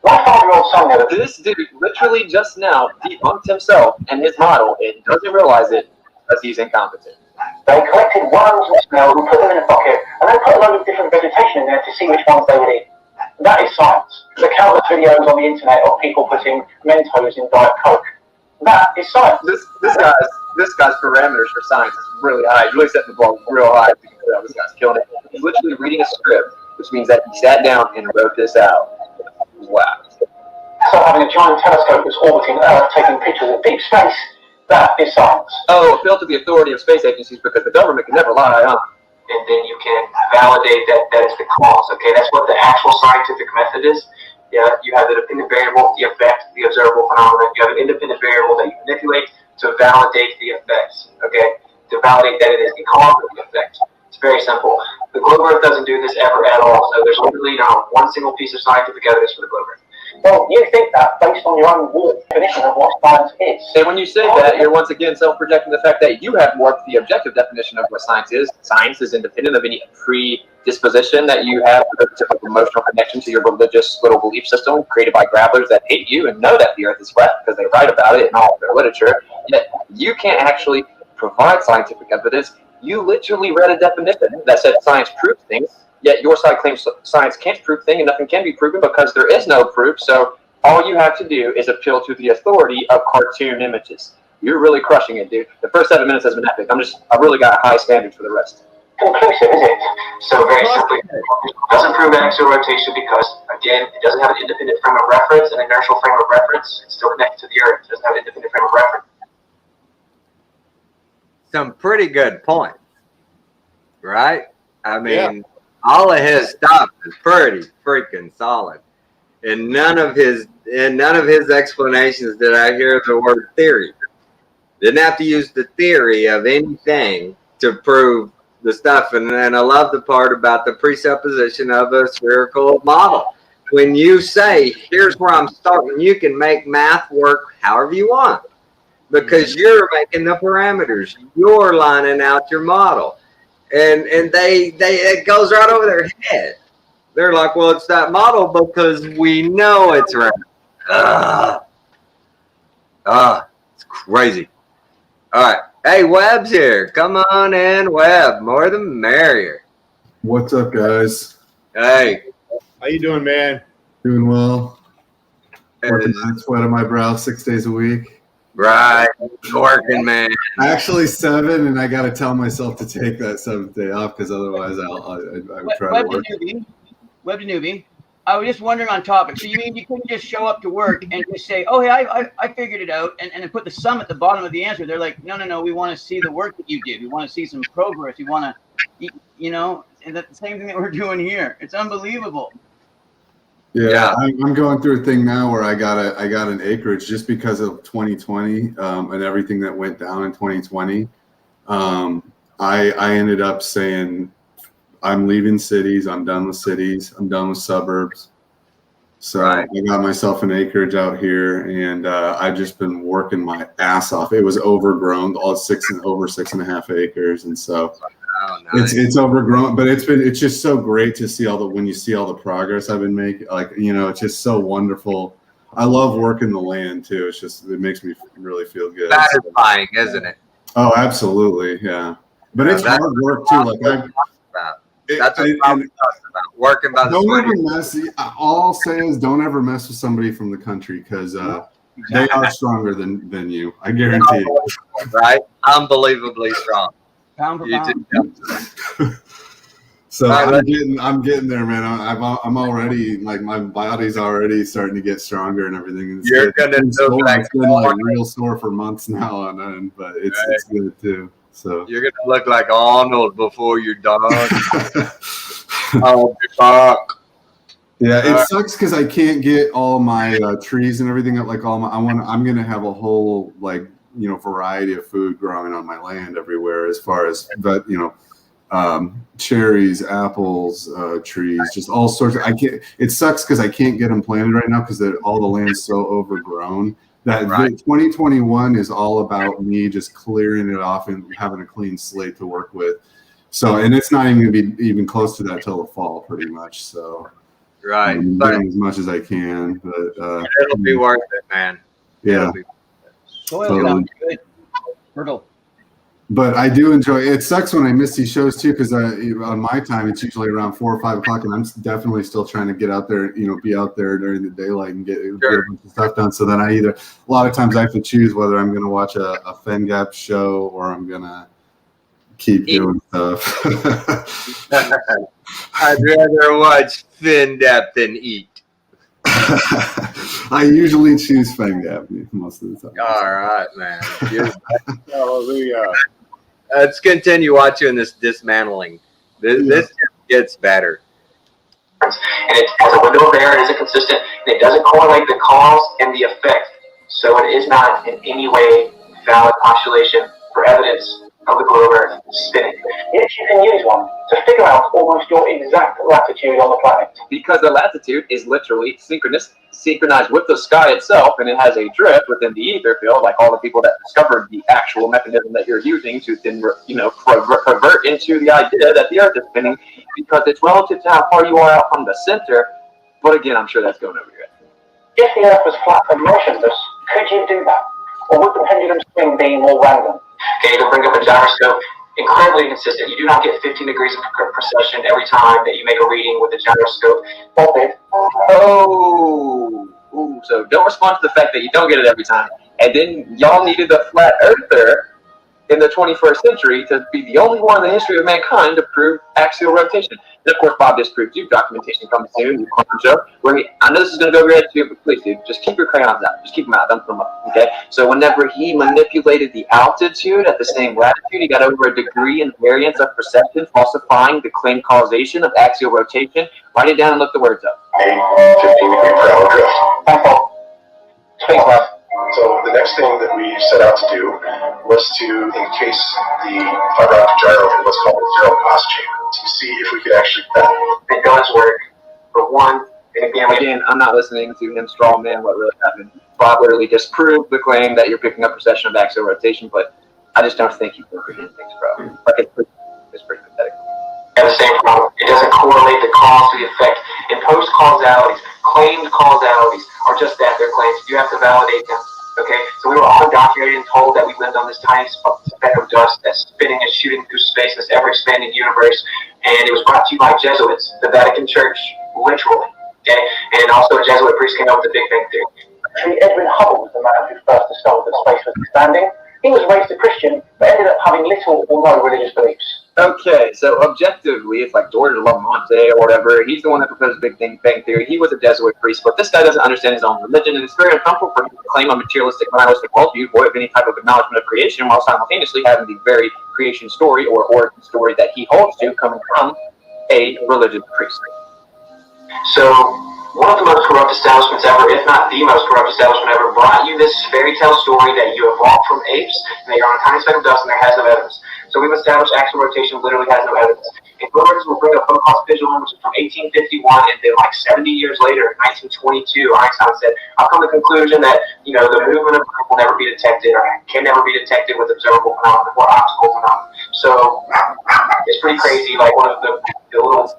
S3: My 5-year-old son never.
S7: This dude literally just now debunked himself and his model and doesn't realize it because he's incompetent.
S3: They collected worms and snails and put them in a bucket and then put a load of different vegetation in there to see which ones they would eat. That is science. The countless videos on the internet of people putting Mentos in Diet Coke. That is science.
S7: This guy's parameters for science is really high. He's really setting the bar real high. This guy's killing it. He's literally reading a script, which means that he sat down and wrote this out. Wow.
S3: So having a giant telescope that's orbiting Earth, taking pictures of deep space, that is science.
S7: Oh, appeal to the authority of space agencies because the government can never lie, huh?
S3: And then you can validate that is the cause. Okay, that's what the actual scientific method is. Yeah, you have the dependent variable, the effect, the observable phenomenon. You have an independent variable that you manipulate to validate the effects. Okay, to validate that it is the cause of the effect. It's very simple. The globe Earth doesn't do this ever at all. So there's literally not one single piece of scientific evidence for the globe Earth. Well, you think that based on your own definition of what science is.
S7: And when you say that, you're once again self-projecting the fact that you have warped the objective definition of what science is. Science is independent of any predisposition that you have with a typical emotional connection to your religious little belief system created by grabblers that hate you and know that the earth is flat because they write about it in all of their literature. Yet you can't actually provide scientific evidence. You literally read a definition that said science proves things. Yet your side claims science can't prove things and nothing can be proven because there is no proof. So all you have to do is appeal to the authority of cartoon images. You're really crushing it, dude. The first 7 minutes has been epic. I really got high standards for the rest.
S3: Conclusive, is it? So very simply, it doesn't prove axial rotation because, again, it doesn't have an independent frame of reference, an inertial frame of reference. It's still connected to the Earth. It doesn't have an independent frame of reference.
S1: Some pretty good points, right? I mean, all of his stuff is pretty freaking solid. And none of his explanations did I hear the word theory. Didn't have to use the theory of anything to prove the stuff. And I love the part about the presupposition of a spherical model. When you say, here's where I'm starting, you can make math work however you want because you're making the parameters. You're lining out your model. And they it goes right over their head. They're like, well, it's that model because we know it's right. It's crazy. All right. Hey, Webb's here. Come on in, Webb. More the merrier.
S8: What's up, guys?
S1: Hey.
S2: How you doing, man?
S8: Doing well. Working that sweat on my brow 6 days a week.
S1: Right. Working, man.
S8: Actually 7, and I got to tell myself to take that 7th day off because otherwise I would try to work.
S5: Web to newbie. I was just wondering on topic. So you mean you couldn't just show up to work and just say, oh, hey, I figured it out, and then put the sum at the bottom of the answer. They're like, no, we want to see the work that you did. We want to see some progress. We want to, and that's the same thing that we're doing here. It's unbelievable.
S8: Yeah. I'm going through a thing now where I got an acreage just because of 2020 and everything that went down in 2020. I ended up saying, I'm leaving cities. I'm done with cities. I'm done with suburbs. So I got myself an acreage out here, and I've just been working my ass off. It was overgrown, over 6.5 acres, and so it's overgrown. But it's just so great to see when you see all the progress I've been making. Like, it's just so wonderful. I love working the land too. It makes me really feel good.
S1: Satisfying, isn't it?
S8: Oh, absolutely, yeah. But it's hard work too.
S1: That's what I'm talking about. Working by the
S8: don't ever mess. All I'll say is don't ever mess with somebody from the country because they are stronger than you. I guarantee you.
S1: Right? Unbelievably strong.
S5: Pound for pound.
S8: So I'm getting there, man. I'm already like my body's already starting to get stronger and everything.
S1: You're gonna look like
S8: it's been like real sore for months now on end, but it's good too. So
S1: you're gonna look like Arnold before you're done. I'll be back.
S8: Yeah, it sucks because I can't get all my trees and everything up. Like I'm gonna have a whole variety of food growing on my land everywhere. As far as cherries, apples, trees, just all sorts of. It sucks because I can't get them planted right now because all the land's so overgrown. That 2021 is all about me just clearing it off and having a clean slate to work with. So, and it's not even going to be even close to that till the fall, pretty much. So,
S1: Right.
S8: I'm
S1: But
S8: doing as much as I can, but
S1: it'll be worth it, man.
S8: yeah.
S5: Soil
S8: Totally.
S5: sounds good. Fertile.
S8: But I do enjoy it. It sucks when I miss these shows too, because on my time it's usually around 4 or 5 o'clock, and I'm definitely still trying to get out there, be out there during the daylight and get a bunch of stuff done. So then a lot of times I have to choose whether I'm going to watch a FenGap show or I'm going to keep doing stuff.
S1: I'd rather watch FinDep than eat.
S8: I usually choose FenGap most of the time.
S1: All right, man.
S2: Hallelujah.
S1: Let's continue watching this dismantling. This gets better.
S3: And it has a window of error, it isn't consistent, and it doesn't correlate the cause and the effect. So it is not in any way valid postulation for evidence of the globe Earth spinning.
S7: Yet you can use one to figure out almost your exact latitude on the planet. Because the latitude is literally synchronized with the sky itself, and it has a drift within the ether field, like all the people that discovered the actual mechanism that you're using to then, pervert into the idea that the Earth is spinning, because it's relative to how far you are out from the center. But again, I'm sure that's going over your head. If the Earth was flat and motionless, could you do that? Or would the pendulum swing be more random?
S3: Okay, to bring up a gyroscope, incredibly inconsistent. You do not get 15 degrees of precession every time that you make a reading with a gyroscope.
S7: So don't respond to the fact that you don't get it every time. And then y'all needed a flat earther in the 21st century to be the only one in the history of mankind to prove axial rotation. And of course, Bob disproved you. Documentation coming soon. You clown show. I know this is going to go over your head too, but please, dude, just keep your crayons out. Just keep them out. Don't put them up. Okay. So whenever he manipulated the altitude at the same latitude, he got over a degree in variance of perception, falsifying the claimed causation of axial rotation. Write it down and look the words up.
S9: 15 degree per hour drift.
S7: Thank you. Space left.
S9: So the next thing that we set out to do was to encase the fiber optic gyro in what's called a zero cost chamber to see if we could actually
S3: It does work. For one, and
S7: again, I'm not listening to him straw man what really happened. Bob literally disproved the claim that you're picking up precession of axial rotation, but I just don't think you can predict things, bro. Like it's pretty pathetic.
S3: the same problem. It doesn't correlate the cause to the effect. Imposed causalities, claimed causalities are just that, they're claims. You have to validate them. Okay, so we were all indoctrinated and told that we lived on this tiny speck of dust that's spinning and shooting through space, this ever-expanding universe, and it was brought to you by Jesuits, the Vatican Church, literally. Okay, and also a Jesuit priest came up with the Big Bang Theory.
S7: Actually, Edwin Hubble was the man who first discovered that space was expanding. He was raised a Christian, but ended up having little or no religious beliefs. Okay, so objectively, it's like George Lamonte or whatever. He's the one that proposed Big Bang Theory. He was a Jesuit priest, but this guy doesn't understand his own religion, and it's very uncomfortable for him to claim a materialistic, nihilistic worldview, void of any type of acknowledgement of creation, while simultaneously having the very creation story or origin story that he holds to coming from a religious priest.
S3: So, one of the most corrupt establishments ever, if not the most corrupt establishment ever, brought you this fairy tale story that you evolved from apes, and that you're on a tiny speck of dust and there has no evidence. So we've established axial rotation literally has no evidence. And Hillary will bring up Holocaust Vigilum, which is from 1851, and then like 70 years later, in 1922, Einstein said, I've come to the conclusion that, the movement of light will never be detected, or can never be detected with observable phenomena, or optical phenomena. So, it's pretty crazy, like one of the little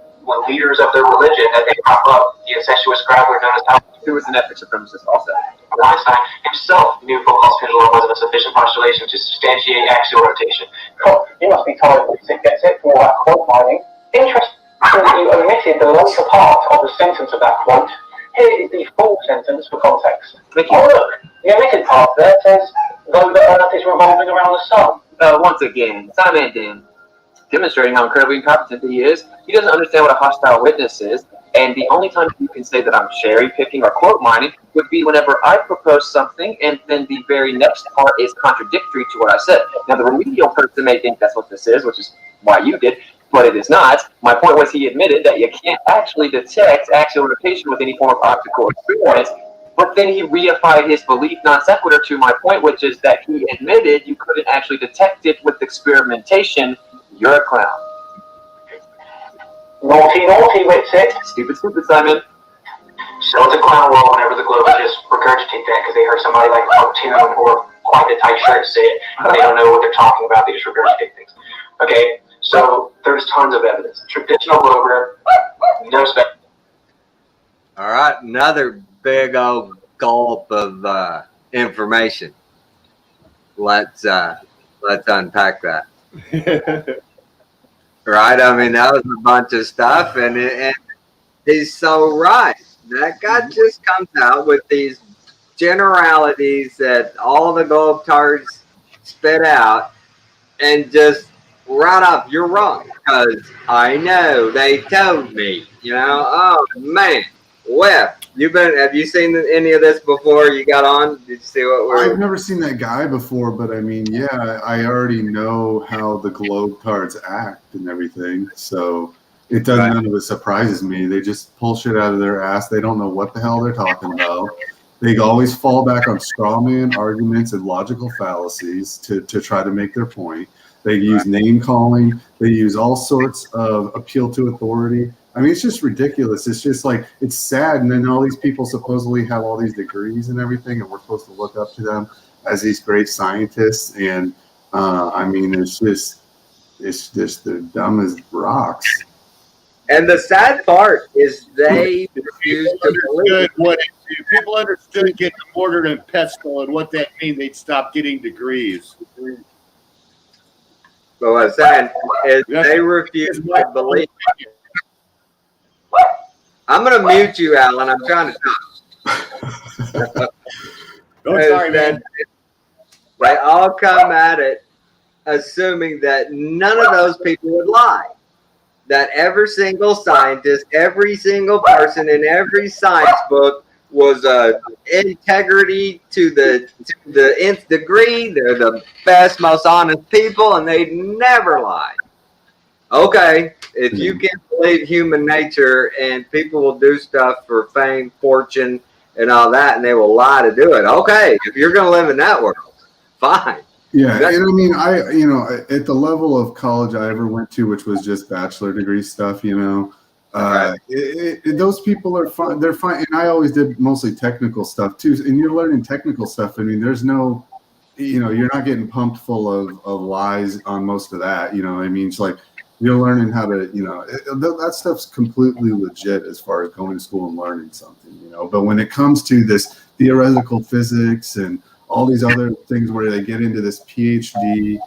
S3: leaders of their religion that they prop up, the incestuous scrabbler known as Albert,
S7: who was an ethnic supremacist also.
S3: Einstein himself knew Holocaust Vigilum wasn't a sufficient postulation to substantiate axial rotation.
S7: Oh, you must be tired of it gets it from all that quote mining. Interesting that you omitted the later part of the sentence of that quote. Here is the full sentence for context. Oh look, the omitted part there says, though the Earth is revolving around the sun. Once again, Simon Dan, demonstrating how incredibly incompetent he is. He doesn't understand what a hostile witness is, and the only time you can say that I'm cherry picking or quote mining would be whenever I propose something and then the very next part is contradictory to what I said. Now the remedial person may think that's what this is, which is why you did, but it is not. My point was he admitted that you can't actually detect axial rotation with any form of optical experience, but then he reified his belief non sequitur to my point, which is that he admitted you couldn't actually detect it with experimentation. You're a clown. Naughty, naughty, Whitsitt. Stupid, stupid, Simon.
S3: So it's a clown world whenever the globalists regurgitate that because they heard somebody like cartoon or quite the tight shirt say it. They don't know what they're talking about. They just regurgitate things. Okay, So there's tons of evidence. Traditional rover, no spec.
S1: All right, another big old gulp of information. Let's unpack that. Right? I mean, that was a bunch of stuff, and he's so right. That guy just comes out with these generalities that all the globetrotters spit out, and just right off, you're wrong, because I know they told me. You know, oh man, Webb, have you seen any of this before you got on? Did you see what we're?
S8: I've never seen that guy before, but I mean, yeah, I already know how the globetrotters act and everything, so it doesn't. None of it surprises me. They just pull shit out of their ass. They don't know what the hell they're talking about. They always fall back on straw man arguments and logical fallacies to try to make their point. They use name calling. They use all sorts of appeal to authority. I mean, it's just ridiculous. It's just like, it's sad. And then all these people supposedly have all these degrees and everything, and we're supposed to look up to them as these great scientists. And I mean, it's just they're dumb as rocks.
S1: And the sad part is they refuse to believe
S2: if people understood getting mortar and pestle and what that means, they'd stop getting degrees.
S1: So what I'm saying is they refuse to believe. I'm going to mute you, Alan. I'm trying to talk.
S2: Sorry, man.
S1: They all come at it assuming that none of those people would lie. That every single scientist, every single person in every science book was integrity to the nth degree. They're the best, most honest people, and they never lie. Okay, if you can't believe human nature and people will do stuff for fame, fortune, and all that, and they will lie to do it. Okay, if you're going to live in that world, fine.
S8: Yeah, and I mean, at the level of college I ever went to, which was just bachelor degree stuff, those people are fine. They're fine, and I always did mostly technical stuff too. And you're learning technical stuff. I mean, there's no, you're not getting pumped full of lies on most of that. You know, I mean, it's like you're learning how to, that stuff's completely legit as far as going to school and learning something. But when it comes to this theoretical physics and all these other things where they get into this PhD,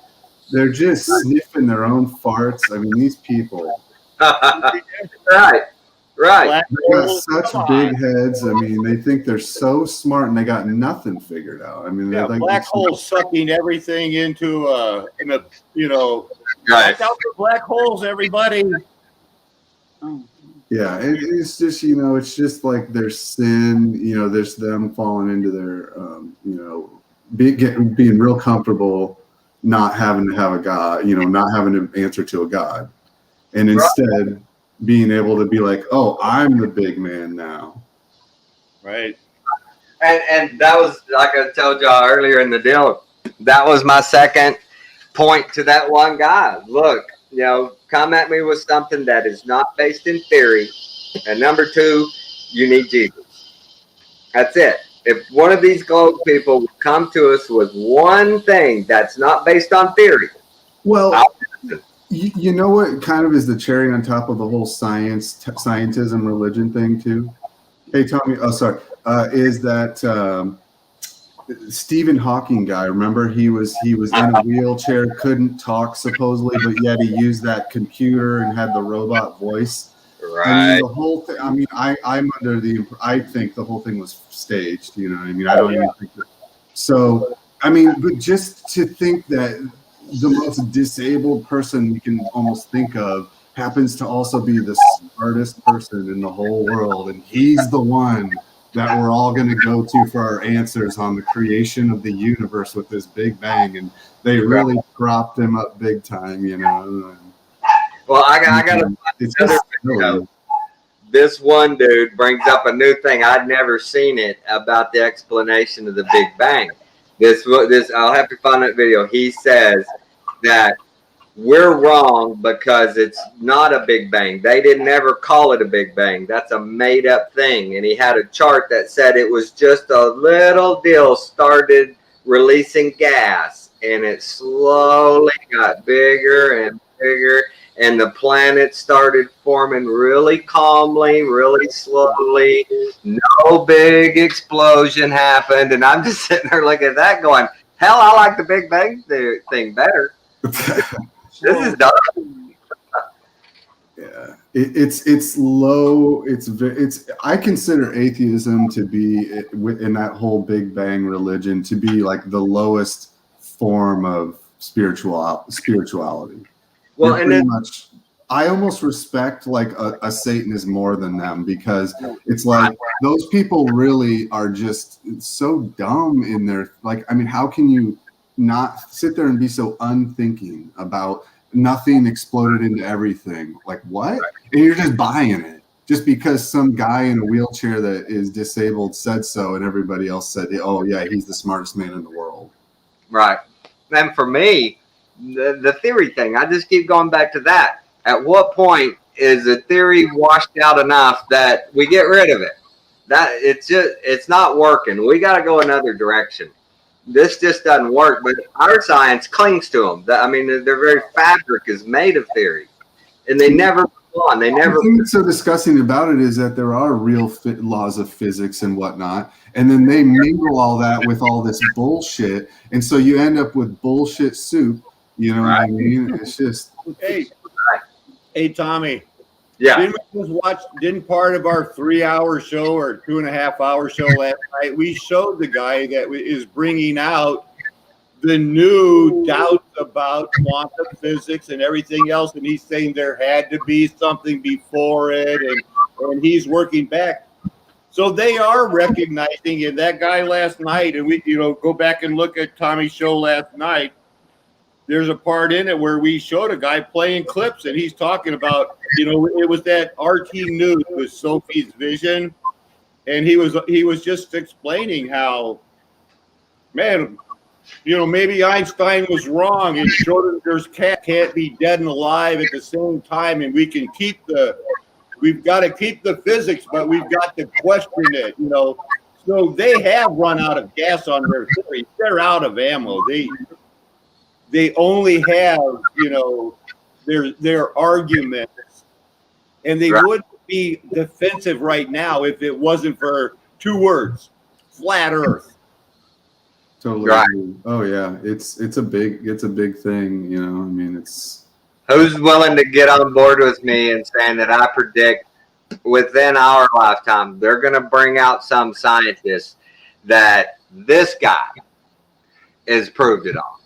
S8: they're just sniffing their own farts. I mean, these people.
S1: Right.
S8: They got such big heads. I mean, they think they're so smart and they got nothing figured out. I mean,
S2: black holes sucking everything into,
S1: right.
S2: Watch out for black holes, everybody.
S8: Yeah, it's just, it's just like their sin, there's them falling into their, being real comfortable not having to have a God, not having to answer to a God. And instead being able to be like, oh, I'm the big man now.
S2: Right.
S1: And that was, like I told y'all earlier in the deal, that was my second point to that one guy. Look, come at me with something that is not based in theory. And number two, you need Jesus. That's it. If one of these globe people would come to us with one thing that's not based on theory.
S8: Well, you know what kind of is the cherry on top of the whole scientism religion thing too? Hey, Tommy, is that Stephen Hawking guy? Remember, he was in a wheelchair, couldn't talk supposedly, but yet he used that computer and had the robot voice.
S1: Right.
S8: I mean, the whole thing. I mean, I think the whole thing was staged. You know what I mean? I don't even think that. So, I mean, but just to think that the most disabled person we can almost think of happens to also be the smartest person in the whole world, and he's the one that we're all going to go to for our answers on the creation of the universe with this Big Bang, and they really propped him up big time,
S1: Well, I got another video. This one dude brings up a new thing. I'd never seen it about the explanation of the Big Bang. This I'll have to find that video. He says that we're wrong because it's not a Big Bang. They didn't ever call it a Big Bang. That's a made up thing. And he had a chart that said it was just a little deal started releasing gas, and it slowly got bigger and bigger, and the planet started forming really calmly, really slowly. No big explosion happened, and I'm just sitting there looking at that going, hell, I like the Big Bang thing better. This is dumb.
S8: Yeah, it's low. It's I consider atheism to be in that whole Big Bang religion to be like the lowest form of spirituality.
S1: Well, and
S8: pretty much, I almost respect like a Satanist more than them, because it's like those people really are just so dumb in their, like, I mean, how can you not sit there and be so unthinking about nothing exploded into everything? Like, what? And you're just buying it just because some guy in a wheelchair that is disabled said so, and everybody else said, oh yeah, he's the smartest man in the world.
S1: Right. And for me, the theory thing, I just keep going back to that. At what point is the theory washed out enough that we get rid of it? That it's not working. We got to go another direction. This just doesn't work, but our science clings to them. I mean, their very fabric is made of theory, and they never move on. They never.
S8: The thing that's so disgusting about it is that there are real laws of physics and whatnot, and then they mingle all that with all this bullshit, and so you end up with bullshit soup. You know what I mean? It's just.
S2: Hey, Tommy.
S1: Yeah.
S2: Didn't part of our 3-hour show or 2.5-hour show last night, we showed the guy that is bringing out the new doubts about quantum physics and everything else, and he's saying there had to be something before it, and he's working back. So they are recognizing, and that guy last night, and we go back and look at Tommy's show last night. There's a part in it where we showed a guy playing clips, and he's talking about, it was that RT News with Sophie's Vision, and he was just explaining how, man, maybe Einstein was wrong, and Schrodinger's cat can't be dead and alive at the same time, and we've got to keep the physics, but we've got to question it, So they have run out of gas on their theory. They're out of ammo. They only have, their arguments, and they wouldn't be defensive right now if it wasn't for 2 words: flat Earth.
S8: Totally. Right. Oh yeah, it's a big thing. I mean, it's.
S1: Who's willing to get on board with me and saying that I predict within our lifetime they're going to bring out some scientists that this guy is proved it all.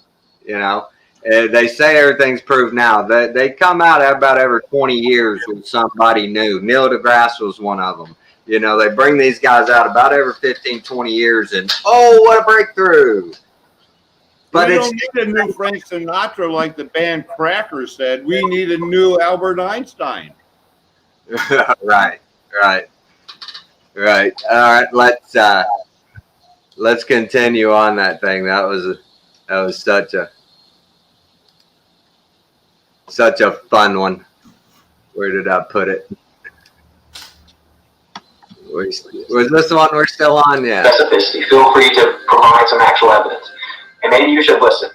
S1: They say everything's proved now. They come out about every 20 years with somebody new. Neil deGrasse was one of them. They bring these guys out about every 15, 20 years, and what a breakthrough. But
S2: we don't need a new Frank Sinatra like the band Cracker said. We need a new Albert Einstein.
S1: Right. All right, let's continue on that thing. That was such a fun one. Where did I put it? Was this the one we're still on? Yeah.
S3: Specificity. Feel free to provide some actual evidence, and maybe you should listen.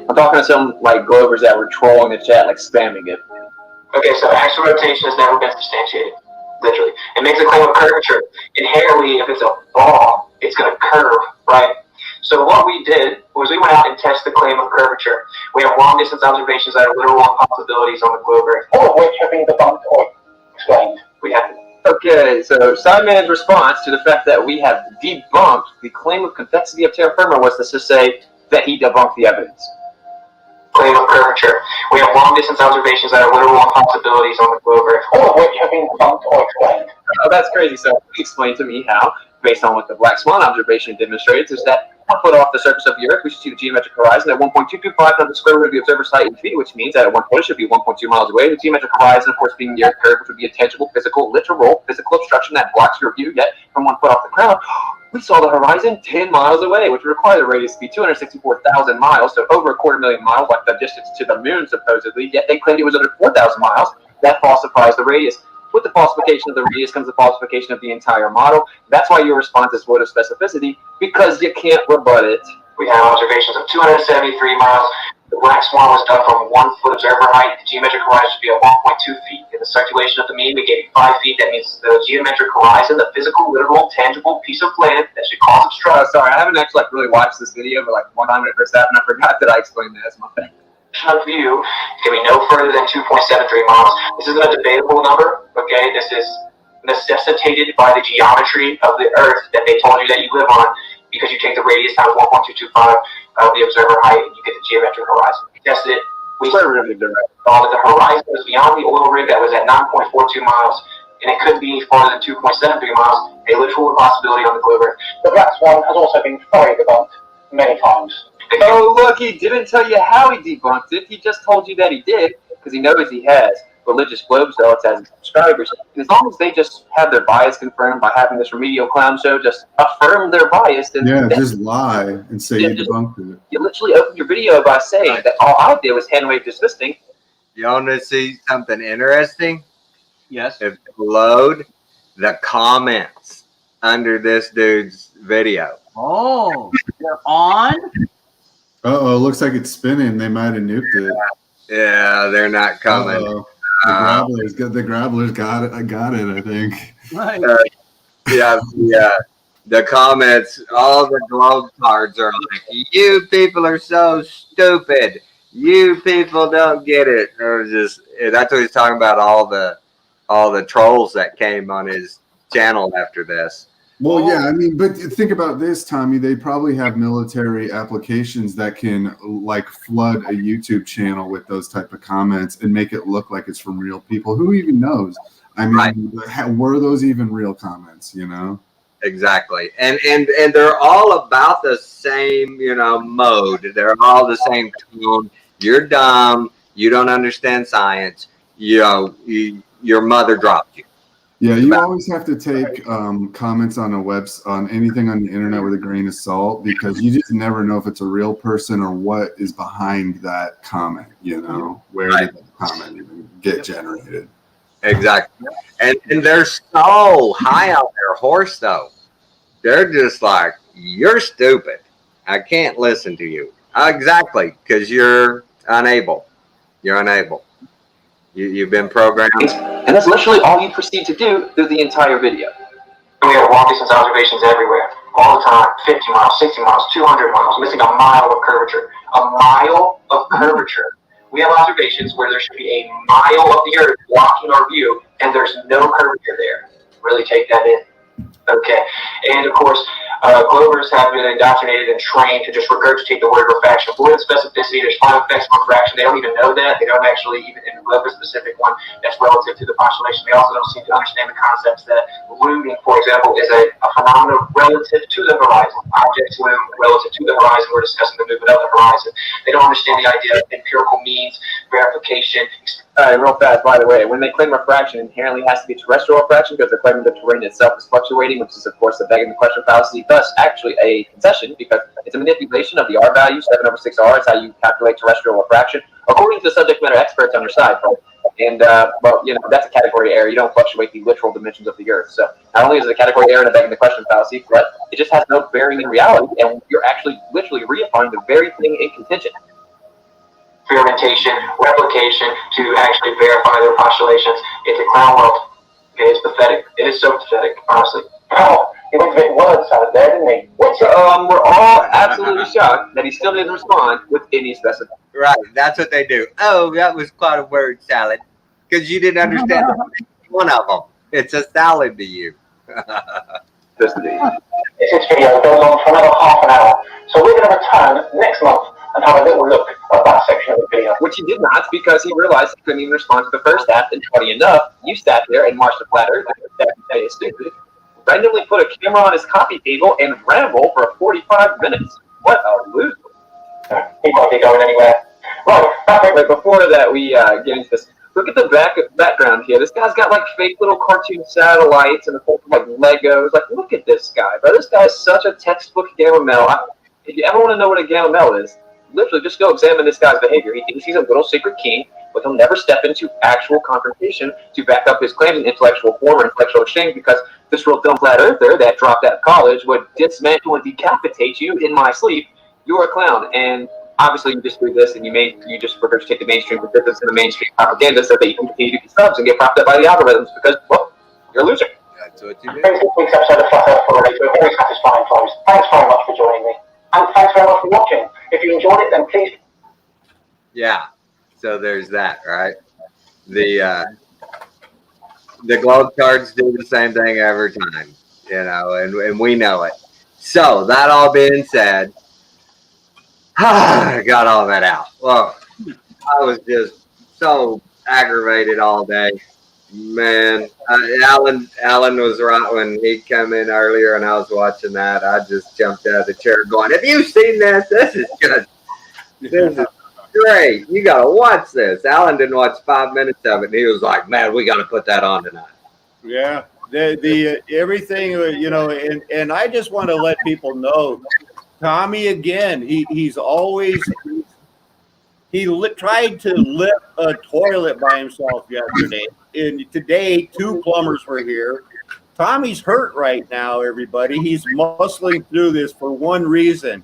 S7: I'm talking to some Glovers that were trolling the chat, spamming it.
S3: Okay, so axial rotation has never been substantiated. Literally, it makes a claim of curvature. Inherently, if it's a ball, it's going to curve, right? So what we did was we went out and tested the claim of curvature. We have long-distance observations that are literal impossibilities on the globe Earth.
S9: All of which have been debunked or explained.
S3: We have.
S7: Okay, so Sideman's response to the fact that we have debunked the claim of convexity of terra firma was to say that he debunked the evidence.
S3: Claim of curvature. We have long-distance observations that are literal impossibilities on the globe Earth.
S9: All of which have been debunked or explained.
S7: Oh, that's crazy. So explain to me how, based on what the Black Swan observation demonstrates, is that 1 foot off the surface of the Earth, we should see the geometric horizon at 1.225 times the square root of the observer's height in feet, which means that at 1 foot it should be 1.2 miles away. The geometric horizon, of course, being the Earth curve, which would be a tangible, literal physical obstruction that blocks your view. Yet, from 1 foot off the ground, we saw the horizon 10 miles away, which would require the radius to be 264,000 miles, so over 250,000 miles, like the distance to the moon, supposedly. Yet they claimed it was under 4,000 miles. That falsifies the radius. With the falsification of the radius comes the falsification of the entire model. That's why your response is void of specificity, because you can't rebut it.
S3: We have observations of 273 miles. The black swan was done from 1 foot observer height. The geometric horizon should be at 1.2 feet. In the circulation of the mean, we gave 5 feet. That means the geometric horizon, the physical, literal, tangible piece of land that should cause obstruction.
S7: Sorry, I haven't actually really watched this video, but one time when it first happened, I forgot that I explained that as my thing.
S3: Of view can be no further than 2.73 miles. This isn't a debatable number, okay? This is necessitated by the geometry of the Earth that they told you that you live on, because you take the radius times 1.225 of the observer height and you get the geometric horizon. We tested it. We saw that the horizon was beyond the oil rig that was at 9.42 miles, and it could be farther than 2.73 miles, a literal possibility on the globe Earth.
S10: The black swan has also been thoroughly debunked many times.
S7: Oh, look, he didn't tell you how he debunked it. He just told you that he did, because he knows he has religious globe zealots as subscribers. And as long as they just have their bias confirmed by having this remedial clown show, just affirm their bias. And
S8: just lie and say you debunked it.
S7: You literally opened your video by saying that all I did was hand wave dismissing.
S1: You want to see something interesting?
S5: Yes.
S1: If you load the comments under this dude's video.
S5: Oh, they're on?
S8: Uh-oh, looks like it's spinning. They might have nuked it.
S1: Yeah, they're not coming.
S8: The grabblers got it. I got it, I think.
S5: Right.
S1: Yeah. The comments, all the globe cards are like, you people are so stupid. You people don't get it. Or just that's what he's talking about, all the trolls that came on his channel after this.
S8: Well, yeah, I mean, but think about this, Tommy. They probably have military applications that can flood a YouTube channel with those type of comments and make it look like it's from real people. Who even knows? I mean, were those even real comments?
S1: Exactly, and they're all about the same, mode. They're all the same tone. You're dumb. You don't understand science. Your mother dropped you.
S8: Yeah, you always have to take comments on on anything on the internet with a grain of salt, because you just never know if it's a real person or what is behind that comment. Where did the comment even get generated?
S1: Exactly, and they're so high on their horse though. They're just like, you're stupid. I can't listen to you. Exactly, because you're unable. You're unable. You've been programmed.
S7: And that's literally all you proceed to do through the entire video.
S3: We have long distance observations everywhere, all the time, 50 miles, 60 miles, 200 miles, missing a mile of curvature. A mile of curvature. We have observations where there should be a mile of the Earth blocking our view, and there's no curvature there. Really take that in. Okay, and of course, Glovers have been indoctrinated and trained to just regurgitate the word refraction. Void of specificity, there's final effects of refraction. They don't even know that. They don't actually, even in the Glover specific one, that's relative to the postulation. They also don't seem to understand the concepts that looming, for example, is a phenomenon relative to the horizon. Objects loom relative to the horizon. We're discussing the movement of the horizon. They don't understand the idea of empirical means, verification.
S7: Real fast, by the way, when they claim refraction, inherently has to be terrestrial refraction because they're claiming the terrain itself is fluctuating, which is, of course, the begging the question fallacy. Thus, actually, a concession because it's a manipulation of the R value, 7/6R. It's how you calculate terrestrial refraction, according to the subject matter experts on your side, right? And, that's a category error. You don't fluctuate the literal dimensions of the Earth. So, not only is it a category error and a begging the question fallacy, but it just has no bearing in reality, and you're actually literally reaffirming the very thing in contention.
S3: Experimentation, replication to actually verify their postulations. It's a clown world. Okay, it's pathetic. It is so pathetic, honestly.
S10: Oh, he went to get words out of there, didn't he?
S7: We're all absolutely shocked that he still didn't respond with any specific.
S1: Right, that's what they do. Oh, that was quite a word salad, because you didn't understand one of them. It's a salad to you.
S10: This video goes on for another half an hour, so we're going to return next month and have a little look at that section of the video.
S7: Which he did not, because he realized he couldn't even respond to the first half. And funny enough, you sat there and marched a flat earth, stupid, randomly put a camera on his coffee table and ramble for 45 minutes. What a loser.
S10: He won't be going anywhere. Right,
S7: but before that, we get into this. Look at the background here. This guy's got fake little cartoon satellites and a whole Legos. Look at this guy, bro. This guy is such a textbook gamma male. If you ever want to know what a gamma male is, literally just go examine this guy's behavior. He thinks he's a little secret king, but he'll never step into actual confrontation to back up his claims in intellectual form or intellectual exchange, because this real dumb flat earther that dropped out of college would dismantle and decapitate you in my sleep. You're a clown, and obviously you just do this and you just regurgitate the mainstream resistance and the mainstream propaganda so that you can continue to get subs and get propped up by the algorithms because, well, you're a loser.
S1: That's what you do.
S10: Thanks for this week's episode of Flat Earth Correlator. A very satisfying close. Thanks very much for joining me. And thanks very much for watching. If you enjoyed it, then please.
S1: Yeah. So there's that, right? The globe cards do the same thing every time, you know, and we know it. So that all being said, I got all that out. Well, I was just so aggravated all day, man. Alan was right when he came in earlier, and I was watching that. I just jumped out of the chair, going, "Have you seen this? This is great. You got to watch this." Alan didn't watch 5 minutes of it, and he was like, "Man, we got to put that on tonight."
S2: Yeah, the everything, you know, and I just want to let people know, Tommy, again, he's always tried to lift a toilet by himself yesterday, and today 2 plumbers were here. Tommy's hurt right now, everybody. He's muscling through this for one reason,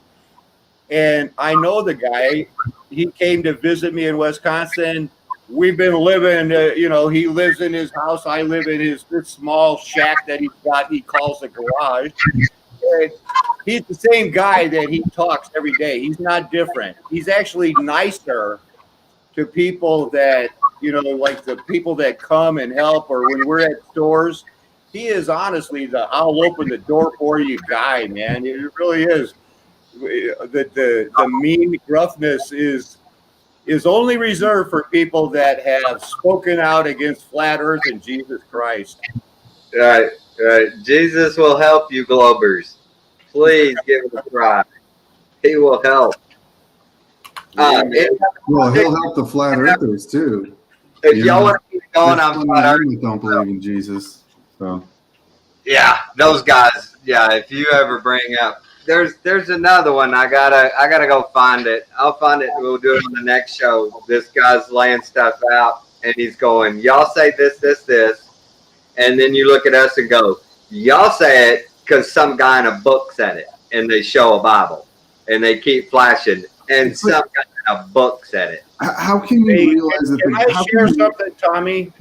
S2: and I know the guy. He came to visit me in Wisconsin. We've been living, you know, he lives in his house. I live in this small shack that he's got. He calls a garage. And he's the same guy that he talks every day. He's not different. He's actually nicer to people that, you know, like the people that come and help, or when we're at stores. He is honestly the I'll open the door for you guy, man. It really is. The mean gruffness is only reserved for people that have spoken out against flat Earth and Jesus Christ.
S1: Right. Jesus will help you, Globers. Please give it a try. He will help.
S8: Well, he'll help the flat earthers too.
S1: If y'all want to keep going on flat Earth,
S8: don't believe in Jesus. So
S1: yeah, those guys. Yeah, if you ever bring up, there's another one. I gotta go find it. I'll find it and we'll do it on the next show. This guy's laying stuff out and he's going, "Y'all say this, and then you look at us and go, "Y'all say it because some guy in a book said it," and they show a Bible and they keep flashing, and some guy in a book said it.
S8: How can you realize that?
S2: Can I share something, Tommy?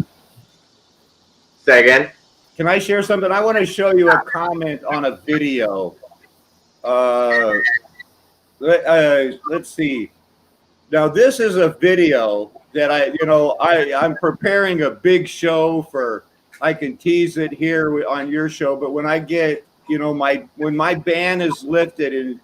S1: Say again.
S2: Can I share something? I want to show you a comment on a video. Let's see. Now, this is a video that I'm preparing a big show for. I can tease it here on your show, but when I get, when my ban is lifted, in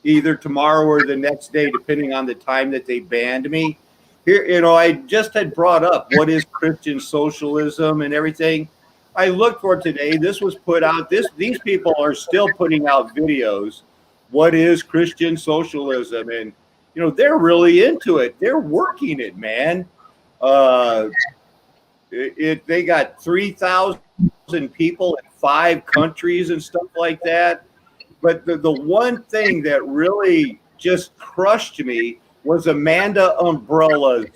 S2: either tomorrow or the next day, depending on the time that they banned me, here, I just had brought up what is Christian socialism and everything. I looked for today. This was put out. These people are still putting out videos. What is Christian socialism? And they're really into it. They're working it, man. They got 3,000 people in 5 countries and stuff like that. But the one thing that really just crushed me was Amanda Umbrella's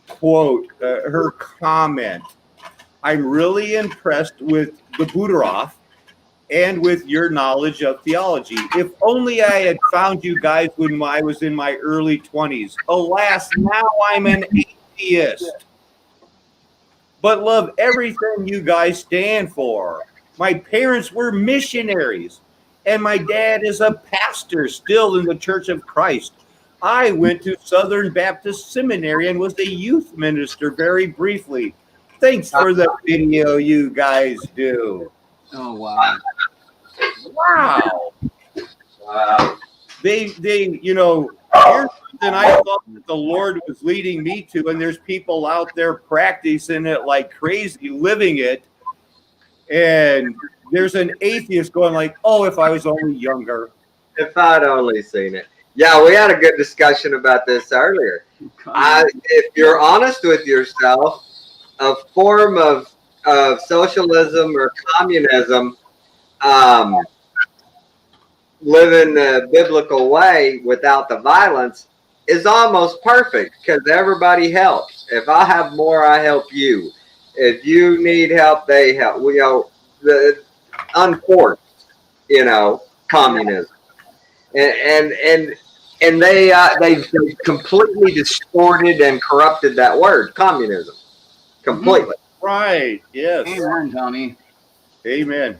S2: quote, her comment. "I'm really impressed with the Budaroff and with your knowledge of theology. If only I had found you guys when I was in my early 20s. Alas, now I'm an atheist. But love everything you guys stand for. My parents were missionaries, and my dad is a pastor still in the Church of Christ. I went to Southern Baptist Seminary and was a youth minister very briefly. Thanks for the video you guys do."
S5: Oh, wow.
S2: Wow. They here's something I thought that the Lord was leading me to, and there's people out there practicing it like crazy, living it. And there's an atheist going like, "Oh, if I was only younger."
S1: If I'd only seen it. Yeah, we had a good discussion about this earlier. If you're honest with yourself, a form of socialism or communism, living the biblical way without the violence, is almost perfect because everybody helps. If I have more, I help you. If you need help, they help. The unforced, communism. And And they've completely distorted and corrupted that word, communism, completely.
S2: Right. Yes.
S5: Amen, Tommy.
S2: Amen.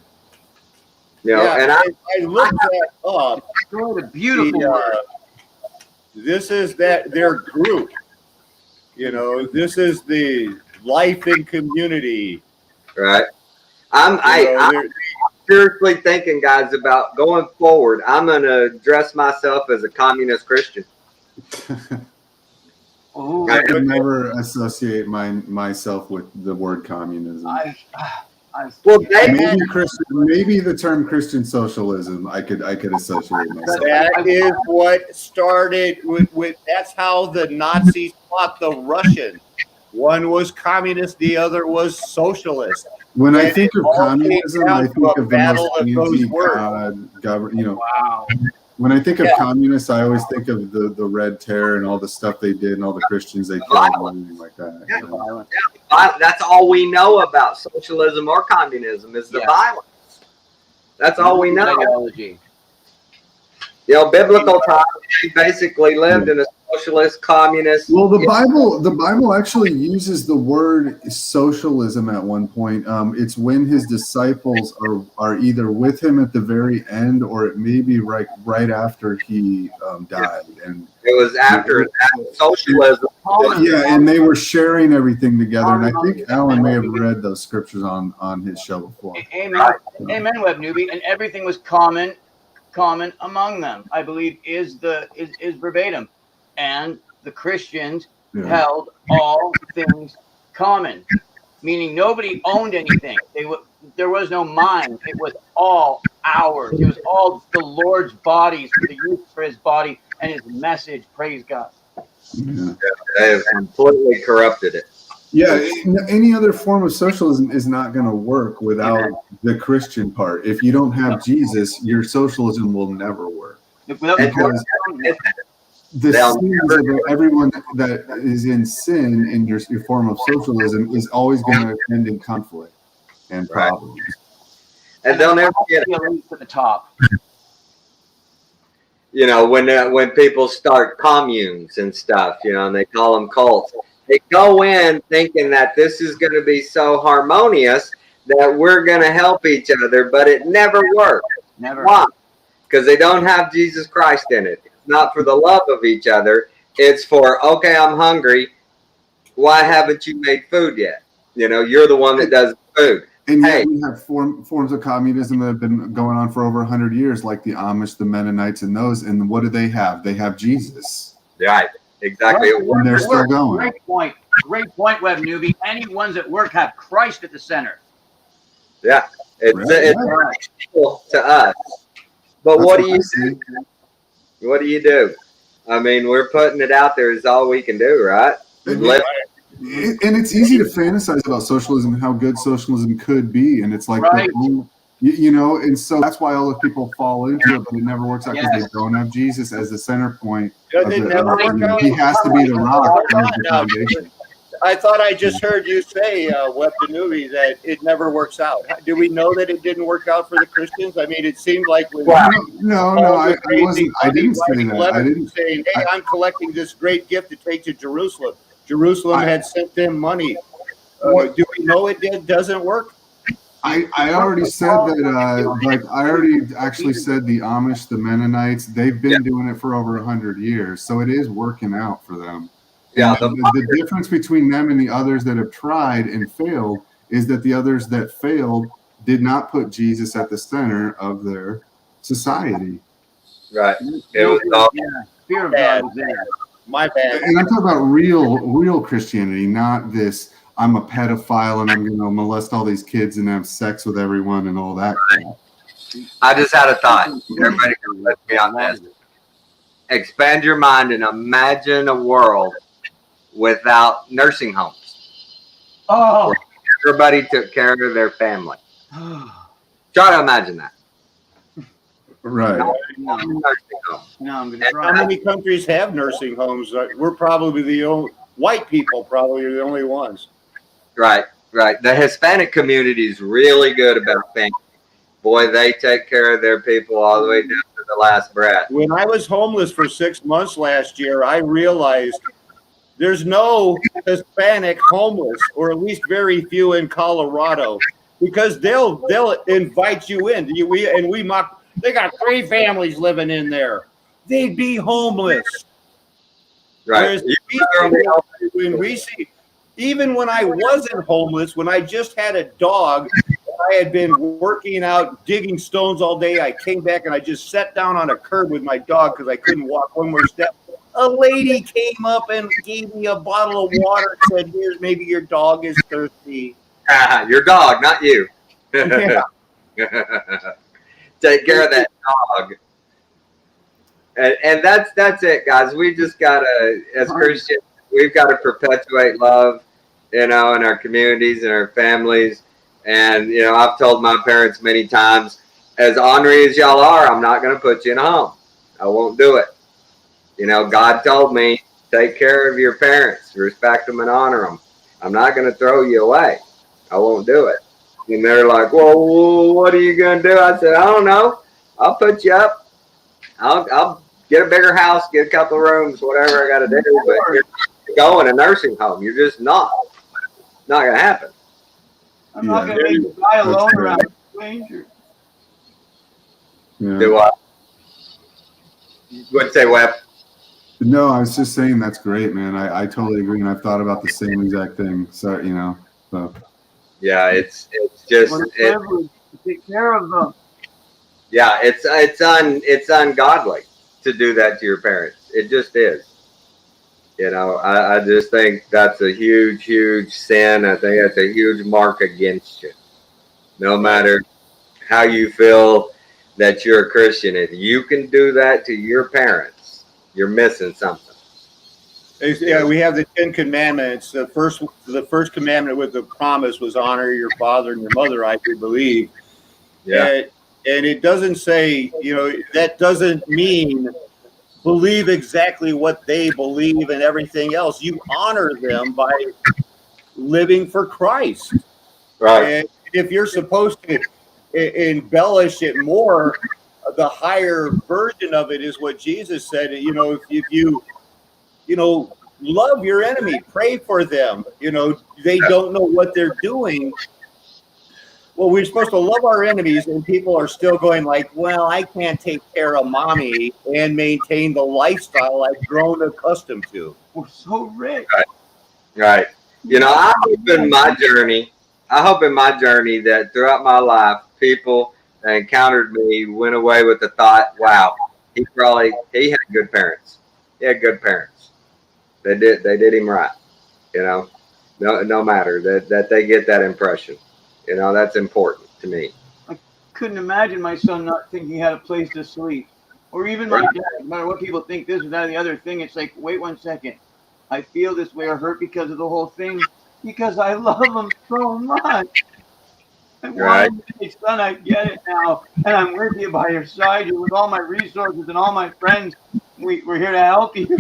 S1: You know, and
S2: I looked that up.
S5: What a beautiful word.
S2: This is their group. You know, this is the life in community.
S1: Right. I'm seriously thinking, guys, about going forward. I'm going to dress myself as a communist Christian.
S8: I would never associate myself with the word communism.
S1: Well,
S8: maybe the term Christian socialism I could associate myself.
S2: That is what started with that's how the Nazis fought the Russians. One was communist, the other was socialist.
S8: When I think of communism, I think of the most anti-God government. You know,
S5: wow.
S8: When I think of communists, I always think of the Red Terror and all the stuff they did and all the Christians they killed and everything like that.
S1: Yeah. You know? That's all we know about socialism or communism is the violence. That's all we know.
S5: Ideology.
S1: You know, biblical times, they basically lived in a socialist, communist.
S8: Well, the Bible actually uses the word socialism at one point. It's when his disciples are either with him at the very end, or it may be right after he died. And
S1: it was after socialism.
S8: Yeah, and they were sharing everything together. And I think Alan may have read those scriptures on his show before.
S5: Amen. Amen, Web Newbie. And everything was common among them, I believe, is verbatim. And the Christians held all things common, meaning nobody owned anything. There was no mine. It was all ours. It was all the Lord's bodies for the use for his body and his message. Praise God.
S8: Yeah.
S1: They have completely corrupted it.
S8: Yeah, any other form of socialism is not going to work without the Christian part. If you don't have Jesus, your socialism will never work. Because the sins of everyone that is in sin in your form of socialism is always going to end in conflict and problems.
S1: And they'll never get
S5: it to the top.
S1: You know, when people start communes and stuff, you know, and they call them cults, they go in thinking that this is going to be so harmonious that we're going to help each other, but it never works.
S5: Never.
S1: Why? Because they don't have Jesus Christ in it. It's not for the love of each other. It's for, okay, I'm hungry. Why haven't you made food yet? You know, you're the one that does food.
S8: And yet we have forms of communism that have been going on for over 100 years, like the Amish, the Mennonites, and those. And what do they have? They have Jesus.
S1: Right. Exactly.
S8: And they're still going.
S5: Great point, Web Newbie. Any ones at work have Christ at the center.
S1: Yeah. It's cool to us. But what do you do? What do you do? I mean, we're putting it out there is all we can do, right?
S8: And it's easy to fantasize about socialism and how good socialism could be. And it's like, you know, and so that's why all the people fall into it, but it never works out because they don't have Jesus as the center point. He has to be the rock of the foundation.
S2: I thought I just heard you say, Web the Newbie, that it never works out. Do we know that it didn't work out for the Christians? I mean, it seemed like
S8: no, I wasn't. I didn't say that. I didn't
S2: saying, "Hey, I'm collecting this great gift to take to Jerusalem." Jerusalem had sent them money. Do we know it doesn't work?
S8: I already said that. I already actually said the Amish, the Mennonites, they've been doing it for over 100 years, so it is working out for them. Yeah, the difference between them and the others that have tried and failed is that the others that failed did not put Jesus at the center of their society.
S1: Right.
S5: Fear of God was there.
S2: My bad.
S8: And I'm talking about real Christianity, not this. I'm a pedophile and I'm going to molest all these kids and have sex with everyone and all that.
S1: I just had a thought. Everybody can let me on this. Expand your mind and imagine a world without nursing homes.
S5: Oh.
S1: Everybody took care of their family. Try to imagine that.
S8: Right.
S2: How many countries have nursing homes? We're probably the only white people. Probably are the only ones.
S1: Right. The Hispanic community is really good about family. Boy, they take care of their people all the way down to the last breath.
S2: When I was homeless for 6 months last year, I realized there's no Hispanic homeless, or at least very few in Colorado, because they'll invite you in. We mock. They got 3 families living in there. They'd be homeless.
S1: Right.
S2: When we see, even when I wasn't homeless, when I just had a dog, I had been working out, digging stones all day. I came back and I just sat down on a curb with my dog because I couldn't walk one more step. A lady came up and gave me a bottle of water and said, "Here's, maybe your dog is thirsty."
S1: Your dog, not you.
S2: Yeah.
S1: Take care of that dog. And that's it, guys. We just gotta, as Christians, we've got to perpetuate love, in our communities and our families. And I've told my parents many times, as ornery as y'all are, I'm not going to put you in a home. I won't do it. God told me, take care of your parents, respect them and honor them. I'm not going to throw you away. I won't do it. And they're like, well, what are you going to do? I said, I don't know. I'll put you up. I'll get a bigger house, get a couple of rooms, whatever I got to do. But you're going to a nursing home. You're just not. It's not going to happen.
S5: I'm not going to make you die alone around a stranger.
S8: Yeah.
S1: Do what? What'd you say, Webb?
S8: No, I was just saying that's great, man. I totally agree, and I've thought about the same exact thing. So so.
S1: Yeah, it's just
S5: to take care of them.
S1: Yeah, it's ungodly to do that to your parents. It just is. I just think that's a huge, huge sin. I think that's a huge mark against you. No matter how you feel that you're a Christian, if you can do that to your parents, you're missing something.
S2: Yeah, we have the 10 Commandments. The first commandment with the promise was honor your father and your mother, I do believe.
S1: Yeah.
S2: And it doesn't say, that doesn't mean believe exactly what they believe and everything else. You honor them by living for Christ.
S1: Right.
S2: And if you're supposed to embellish it more, the higher version of it is what Jesus said. If you love your enemy, pray for them. They don't know what they're doing. Well, we're supposed to love our enemies, and people are still going like, well, I can't take care of mommy and maintain the lifestyle I've grown accustomed to.
S5: We're so rich.
S1: Right. I hope in my journey that throughout my life, people that encountered me went away with the thought, wow, he had good parents. He had good parents. They did him right. No matter that they get that impression. That's important to me.
S5: I couldn't imagine my son not thinking he had a place to sleep. Or even my dad, no matter what people think this or that or the other thing, it's like, wait 1 second. I feel this way or hurt because of the whole thing, because I love him so much. I want to say, son, I get it now, and I'm with you by your side. You're with all my resources and all my friends. We're here to help you.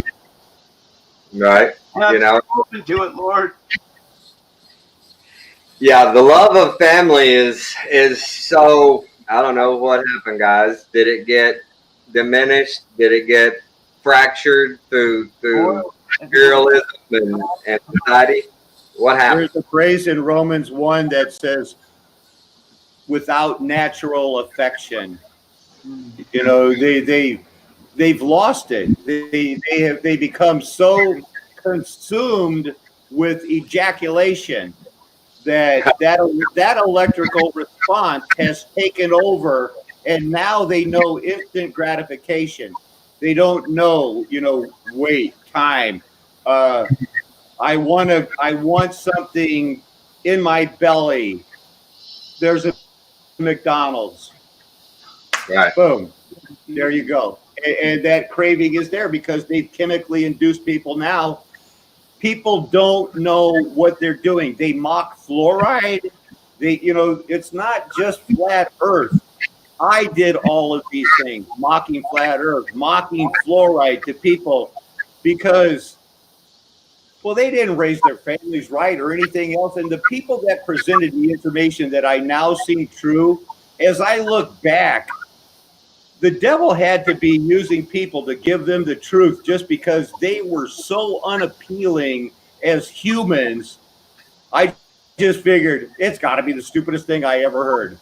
S1: Right.
S5: And I'm open to it, Lord.
S1: Yeah, the love of family is so, I don't know what happened, guys. Did it get diminished? Did it get fractured through imperialism and society? What happened?
S2: There's a phrase in Romans 1 that says, without natural affection. They've lost it. They become so consumed with ejaculation that electrical response has taken over, and now they know instant gratification. They don't know, wait, time. I want something in my belly. There's a McDonald's.
S1: Right.
S2: Boom. There you go. And that craving is there because they've chemically induced people now. People don't know what they're doing. They mock fluoride. It's not just flat earth. I did all of these things, mocking flat earth, mocking fluoride to people because, well, they didn't raise their families right or anything else. And the people that presented the information that I now see true, as I look back, the devil had to be using people to give them the truth just because they were so unappealing as humans. I just figured it's got to be the stupidest thing I ever heard.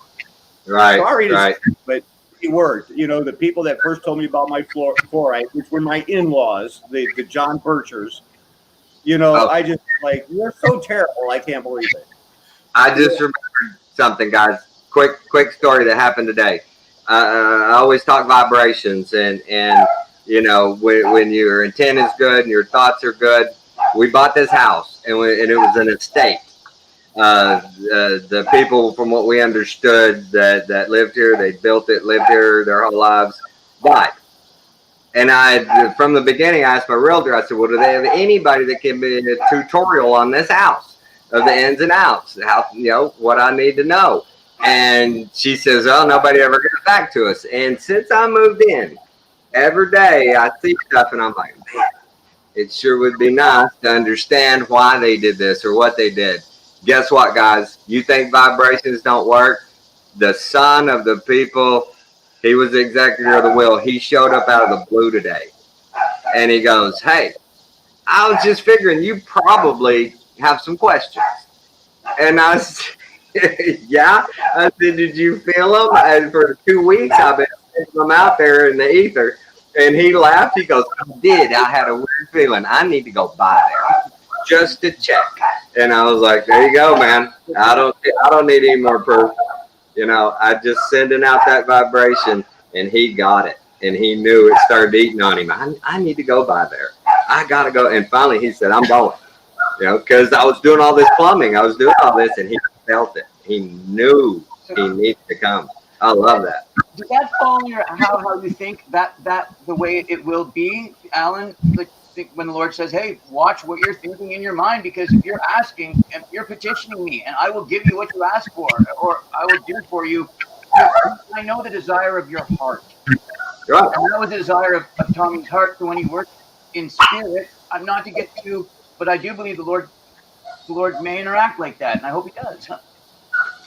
S1: Right.
S2: Sorry to
S1: right.
S2: say, but it worked. You know, the people that first told me about my fluoride, which were my in-laws, the John Birchers, you know,
S1: Oh.
S2: I just like, you're so terrible. I can't believe it.
S1: I just remembered something, guys. Quick story that happened today. I always talk vibrations, and you know, when your intent is good and your thoughts are good. We bought this house, and it was an estate. The people, from what we understood, that lived here, they built it, lived here their whole lives, died. And from the beginning, I asked my realtor, I said, well, do they have anybody that can be a tutorial on this house of the ins and outs, how, you know, what I need to know? And she says, oh, nobody ever got back to us. And since I moved in, every day I see stuff and I'm like, man, it sure would be nice to understand why they did this or what they did. Guess what, guys? You think vibrations don't work? The son of the people, he was the executor of the will. He showed up out of the blue today. And he goes, hey, I was just figuring you probably have some questions. And I said, yeah. I said, did you feel them? And for 2 weeks, I've been sending them out there in the ether. And he laughed. He goes, I did. I had a weird feeling. I need to go by there just to check. And I was like, there you go, man. I don't need any more proof. You know, I just sending out that vibration, and he got it. And he knew it started eating on him. I need to go by there. I got to go. And finally he said, I'm going. You know, because I was doing all this plumbing. I was doing all this, and he felt it. He knew he needed to come. I love that.
S5: Does that fall in how you think that the way it will be, Alan? Like, when the Lord says, hey, watch what you're thinking in your mind, because if you're asking, if you're petitioning me, and I will give you what you ask for, or I will do for you, I know the desire of your heart.
S1: Right.
S5: And that was the desire of Tommy's heart. So when he worked in spirit, I'm not to get too, but I do believe the Lord may interact like that, and I hope he does.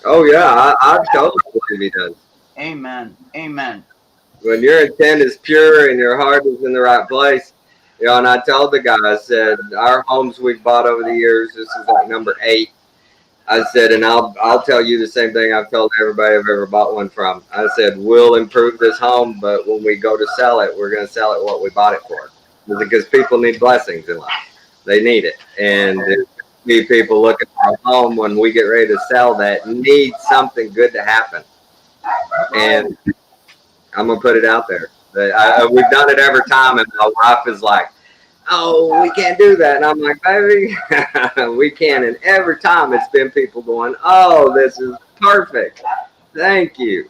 S1: Oh yeah, I totally believe he does.
S5: Amen. Amen.
S1: When your intent is pure and your heart is in the right place, you know. And I told the guy, I said, our homes we've bought over the years, this is like number 8. I said, and I'll tell you the same thing I've told everybody I've ever bought one from. I said, we'll improve this home, but when we go to sell it, we're going to sell it what we bought it for, because people need blessings in life. They need it, and need people looking for a home when we get ready to sell that need something good to happen. And I'm gonna put it out there. We've done it every time, and my wife is like, oh, we can't do that. And I'm like, baby, we can. And every time it's been people going, oh, this is perfect. Thank you.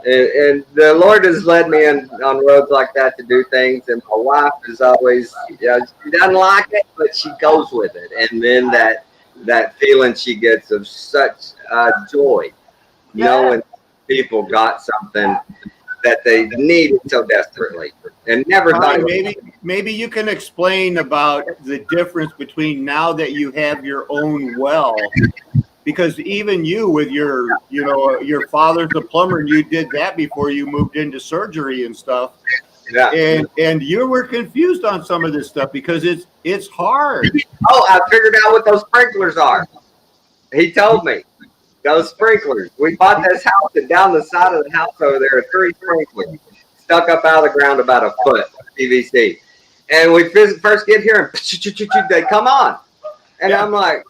S1: And the Lord has led me on roads like that to do things. And my wife is always, you know, she doesn't like it, but she goes with it. And then that feeling she gets of such joy, knowing people got something that they needed so desperately and never thought.
S2: Maybe you can explain about the difference between now that you have your own well, because even you with your father's a plumber, and you did that before you moved into surgery and stuff. Yeah. And you were confused on some of this stuff because it's hard.
S1: Oh, I figured out what those sprinklers are. He told me. Those sprinklers. We bought this house, and down the side of the house over there are 3 sprinklers stuck up out of the ground about a foot, PVC. And we first get here, and they come on. And I'm like,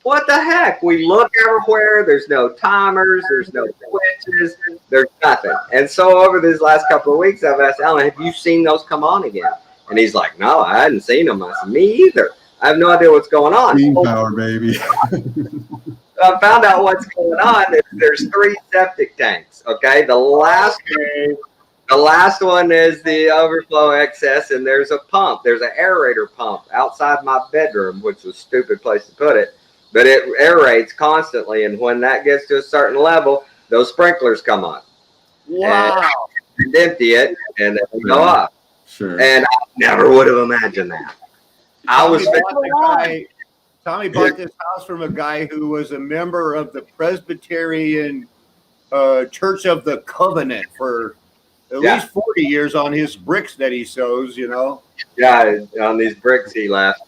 S1: what the heck? We look everywhere. There's no timers. There's no switches. There's nothing. And so over these last couple of weeks, I've asked Alan, have you seen those come on again? And he's like, no, I hadn't seen them. I said, me either. I have no idea what's going on.
S8: Steam power, baby.
S1: I found out what's going on. There's 3 septic tanks. Okay, the last one is the overflow excess, and there's a pump. There's an aerator pump outside my bedroom, which was a stupid place to put it, but it aerates constantly. And when that gets to a certain level, those sprinklers come on.
S2: Wow!
S1: And empty it, and they go off.
S8: Sure.
S1: And I never would have imagined that.
S2: Tommy bought this house from a guy who was a member of the Presbyterian Church of the Covenant for at least 40 years on his bricks that he sows, you know.
S1: Yeah, on these bricks he left.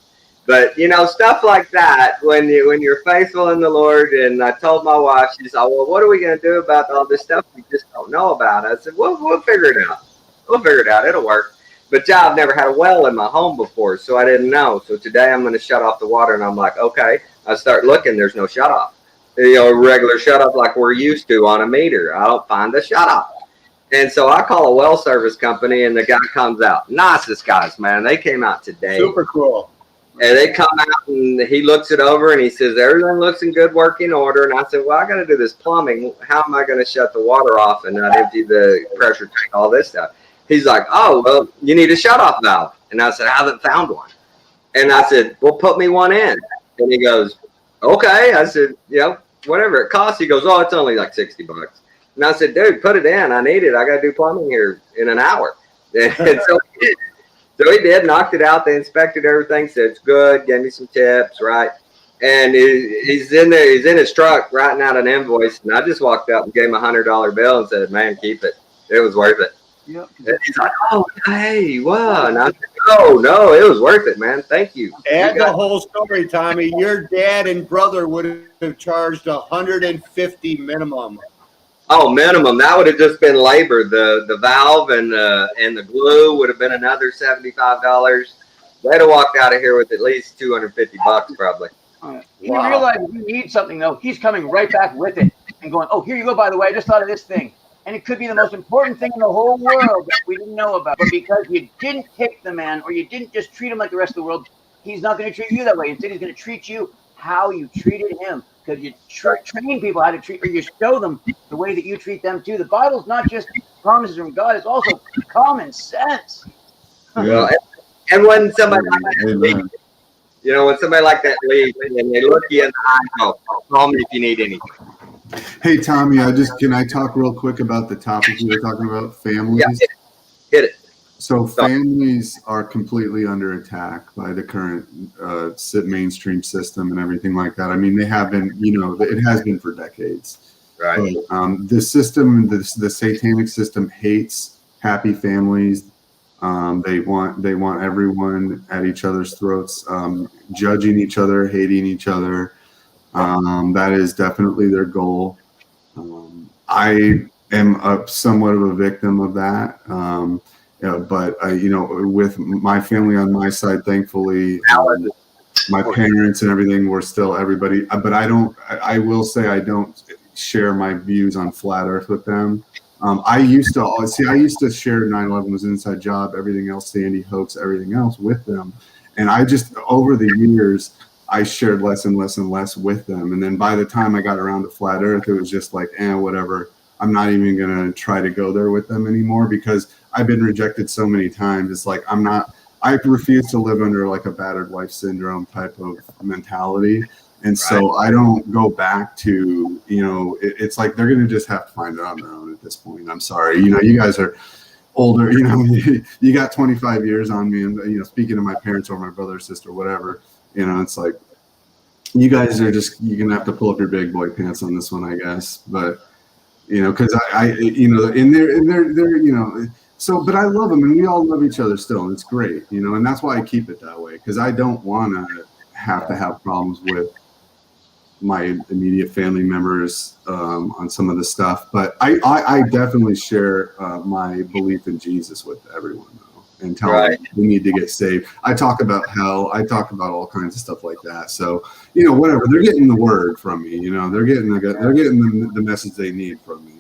S1: But you know, stuff like that, when you're faithful in the Lord. And I told my wife, she said, well, what are we going to do about all this stuff we just don't know about? I said, we'll figure it out. We'll figure it out. It'll work. But yeah, I've never had a well in my home before, so I didn't know. So today I'm going to shut off the water, and I'm like, okay. I start looking. There's no shut off. You know, regular shut off like we're used to on a meter. I don't find the shut off. And so I call a well service company, and the guy comes out. Nicest guys, man. They came out today.
S2: Super cool.
S1: And they come out, and he looks it over, and he says, everything looks in good working order. And I said, well, I got to do this plumbing. How am I going to shut the water off and not empty the pressure tank, all this stuff? He's like, oh, well, you need a shut-off valve. And I said, I haven't found one. And I said, well, put me one in. And he goes, okay. I said, you know, whatever it costs. He goes, oh, it's only like $60. And I said, dude, put it in. I need it. I got to do plumbing here in an hour. And so he did. So he did, knocked it out. They inspected everything, said it's good, gave me some tips, right? And he's in there, he's in his truck writing out an invoice. And I just walked up and gave him a $100 bill and said, man, keep it. It was worth it. Yep. And he's like, oh, hey, wow. And I said, no, it was worth it, man. Thank you.
S2: Add the whole story, Tommy. Your dad and brother would have charged $150 minimum.
S1: Oh, minimum. That would have just been labor. The valve and the glue would have been another $75. They'd have walked out of here with at least $250 probably.
S5: You realize if you need something, though, he's coming right back with it and going, oh, here you go, by the way, I just thought of this thing. And it could be the most important thing in the whole world that we didn't know about. But because you didn't pick the man, or you didn't just treat him like the rest of the world, he's not going to treat you that way. Instead, he's going to treat you how you treated him. Because you train people how to treat, or you show them the way that you treat them too. The Bible's not just promises from God; it's also common sense.
S1: Yeah, and when somebody like that leaves, you know, when somebody like that leaves, and they look you in the eye, and go, call me if you need anything.
S8: Hey Tommy, can I talk real quick about the topic we were talking about, families?
S1: Yeah, hit it.
S8: So families are completely under attack by the current mainstream system and everything like that. I mean, they have been, you know, it has been for decades.
S1: Right.
S8: But, the system, the satanic system hates happy families. They want everyone at each other's throats, judging each other, hating each other. That is definitely their goal. I am somewhat of a victim of that. But you know, with my family on my side, thankfully, my parents and everything were still everybody. But I will say I don't share my views on flat Earth with them. I used to share 9/11 was an inside job, everything else, Sandy hoax, everything else with them. And I just, over the years, I shared less and less and less with them. And then by the time I got around to flat Earth, it was just like, whatever. I'm not even going to try to go there with them anymore because I've been rejected so many times. It's like, I refuse to live under like a battered wife syndrome type of mentality. And so I don't go back to, you know, it's like they're going to just have to find it on their own at this point. I'm sorry. You know, you guys are older, you know, you got 25 years on me. And, you know, speaking of my parents or my brother or sister, whatever, you know, it's like, you guys are just, you're going to have to pull up your big boy pants on this one, I guess. But, you know, because I you know, and they're, you know, so, but I love them and we all love each other still. And it's great, you know, and that's why I keep it that way. Because I don't want to have problems with my immediate family members on some of the stuff. But I definitely share my belief in Jesus with everyone, though, and tell them we need to get saved. I talk about hell. I talk about all kinds of stuff like that. So, you know, whatever, they're getting the word from me. You know, they're getting the message they need from me.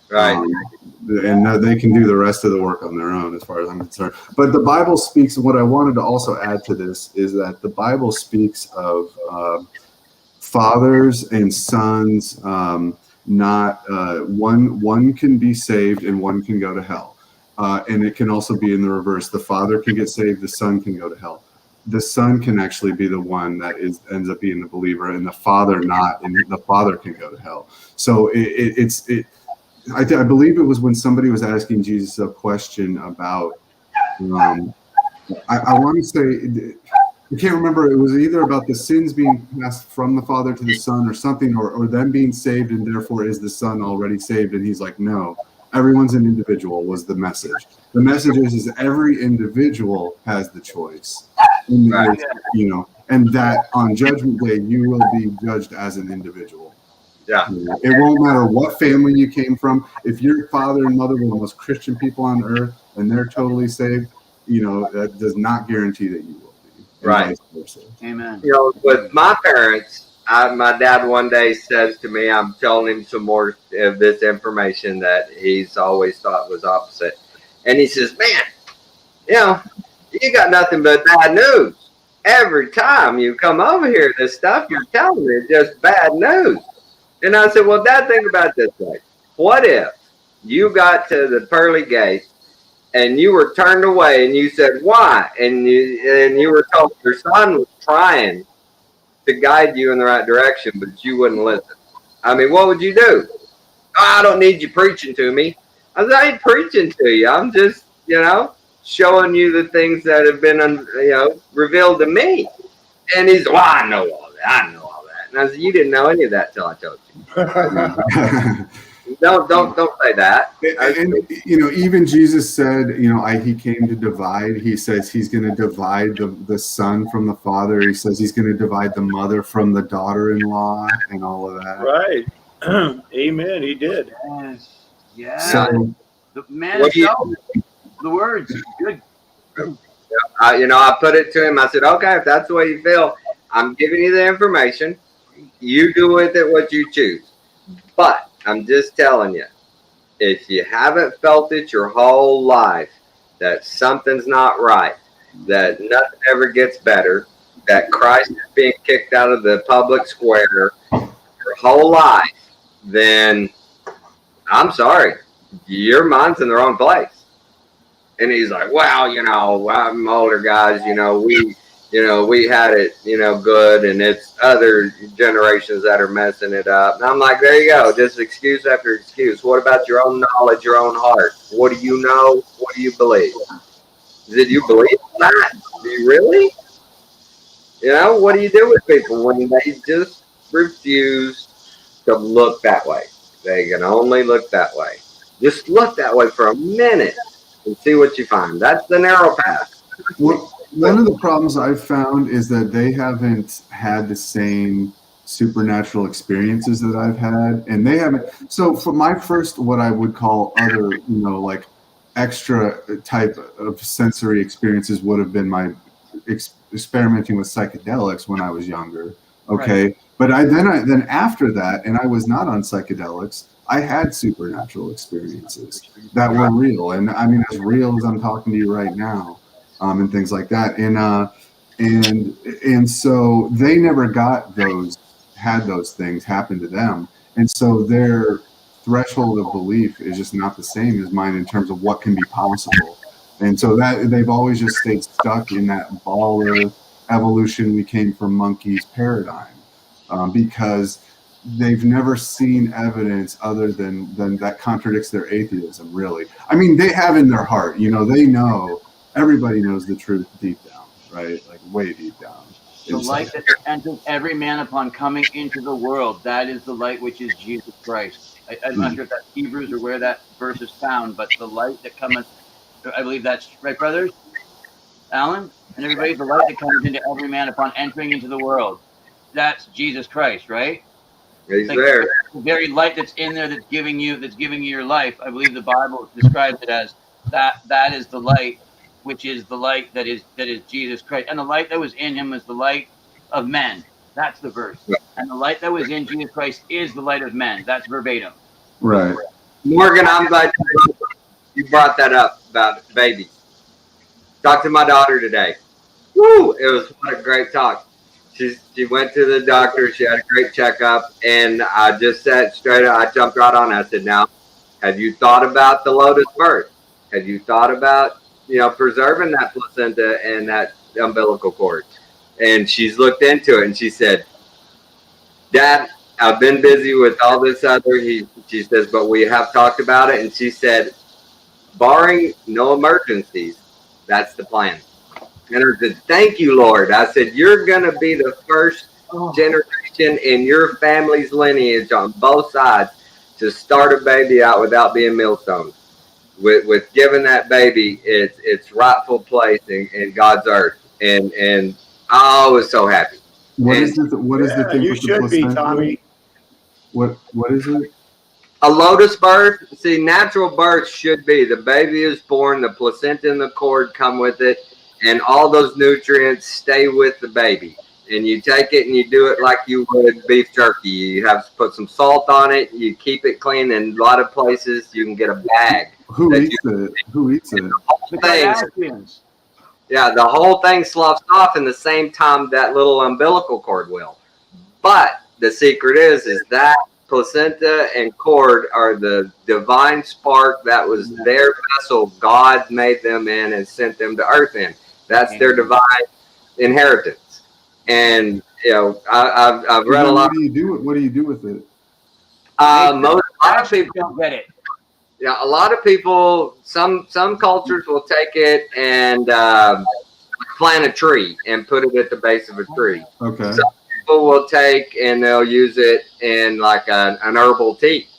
S1: Right.
S8: And they can do the rest of the work on their own, as far as I'm concerned. But the Bible speaks. What I wanted to also add to this is that the Bible speaks of fathers and sons. Not one can be saved and one can go to hell. And it can also be in the reverse. The father can get saved, the son can go to hell. The son can actually be the one that ends up being the believer, and the father not, and the father can go to hell. So I believe it was when somebody was asking Jesus a question about, I want to say, I can't remember, it was either about the sins being passed from the father to the son or something, or them being saved and therefore is the son already saved? And he's like, no, Everyone's an individual was the message. The message is every individual has the choice.
S1: Right.
S8: You know, and that on Judgment Day, you will be judged as an individual.
S1: Yeah.
S8: It won't matter what family you came from. If your father and mother were the most Christian people on earth and they're totally saved, you know, that does not guarantee that you will be.
S1: Right.
S5: Amen.
S1: You know, with my parents, my dad one day says to me, I'm telling him some more of this information that he's always thought was opposite. And he says, man, you know, you got nothing but bad news. Every time you come over here, the stuff you're telling me is just bad news. And I said, well, Dad, think about it this way. What if you got to the pearly gate and you were turned away and you said, why? And you were told your son was trying to guide you in the right direction, but you wouldn't listen. I mean, what would you do? Oh, I don't need you preaching to me. I said, I ain't preaching to you. I'm just, you know, showing you the things that have been, you know, revealed to me. And he's, well, I know all that. I know all that. And I said, you didn't know any of that till I told you. Don't say that.
S8: And you know, even Jesus said, you know, he came to divide. He says he's going to divide the son from the father. He says he's going to divide the mother from the daughter-in-law and all of that.
S2: Right. Amen. He did.
S5: Yes. Yeah.
S8: So,
S5: The man himself, the words, good.
S1: You know, I put it to him. I said, okay, if that's the way you feel, I'm giving you the information. You do with it what you choose. But I'm just telling you, if you haven't felt it your whole life, that something's not right, that nothing ever gets better, that Christ is being kicked out of the public square your whole life, then I'm sorry, your mind's in the wrong place. And he's like, well, you know, I'm older guys, you know, we had it, you know, good, and it's other generations that are messing it up. And I'm like, there you go, just excuse after excuse. What about your own knowledge, your own heart? What do you know? What do you believe? Did you believe that? Do you really? You know, what do you do with people when they just refuse to look that way? They can only look that way. Just look that way for a minute and see what you find. That's the narrow path.
S8: One of the problems I've found is that they haven't had the same supernatural experiences that I've had, and they haven't. So for my first, what I would call other, you know, like extra type of sensory experiences would have been my experimenting with psychedelics when I was younger. Okay. Right. But then after that, and I was not on psychedelics, I had supernatural experiences that were real. And I mean, as real as I'm talking to you right now. And things like that, and so they never had those things happen to them, and so their threshold of belief is just not the same as mine in terms of what can be possible, and so that they've always just stayed stuck in that baller evolution, we came from monkeys paradigm, because they've never seen evidence other than that contradicts their atheism. Really, I mean, they have in their heart, you know, they know. Everybody knows the truth deep down, right? Like way deep down.
S5: The light that enters every man upon coming into the world, that is the light which is Jesus Christ. I'm not sure if that's Hebrews or where that verse is found, but the light that cometh, I believe that's right, brothers? Alan? And everybody, the light that comes into every man upon entering into the world. That's Jesus Christ, right?
S1: He's like there.
S5: The very light that's in there that's giving you your life. I believe the Bible describes it as that is the light, which is the light that is Jesus Christ. And the light that was in him was the light of men. That's the verse. And the light that was in Jesus Christ is the light of men. That's verbatim.
S8: Right.
S1: Morgan, I'm glad you brought that up about babies. Talked to my daughter today. Woo! It was what a great talk. She went to the doctor. She had a great checkup. And I just said straight up, I jumped right on. I said, now, have you thought about the lotus birth? Have you thought about, you know, preserving that placenta and that umbilical cord? And she's looked into it, and she said, Dad, I've been busy with all this other, she says, but we have talked about it. And she said, barring no emergencies, that's the plan. And I said, thank you, Lord. I said, you're going to be the first generation in your family's lineage on both sides to start a baby out without being millstoned. With giving that baby its rightful place in God's earth. And I was so happy.
S8: What is the thing
S2: you
S8: with the
S2: should be,
S8: placenta?
S2: Tommy.
S8: What is it?
S1: A lotus birth, see, natural birth should be the baby is born, the placenta and the cord come with it, and all those nutrients stay with the baby. And you take it and you do it like you would beef jerky. You have to put some salt on it. You keep it clean. In a lot of places, you can get a bag.
S8: Who eats it? Who eats it?
S5: The Kardashians.
S1: Yeah, the whole thing sloughs off in the same time that little umbilical cord will. But the secret is that placenta and cord are the divine spark that was their vessel God made them in and sent them to earth in. That's their divine inheritance. And I've read a lot.
S8: What do you do? What do you do with it?
S1: A lot of people
S5: don't get it.
S1: Yeah, a lot of people. Some cultures will take it and plant a tree and put it at the base of a tree.
S8: Okay.
S1: Some people will take and they'll use it in like an herbal tea,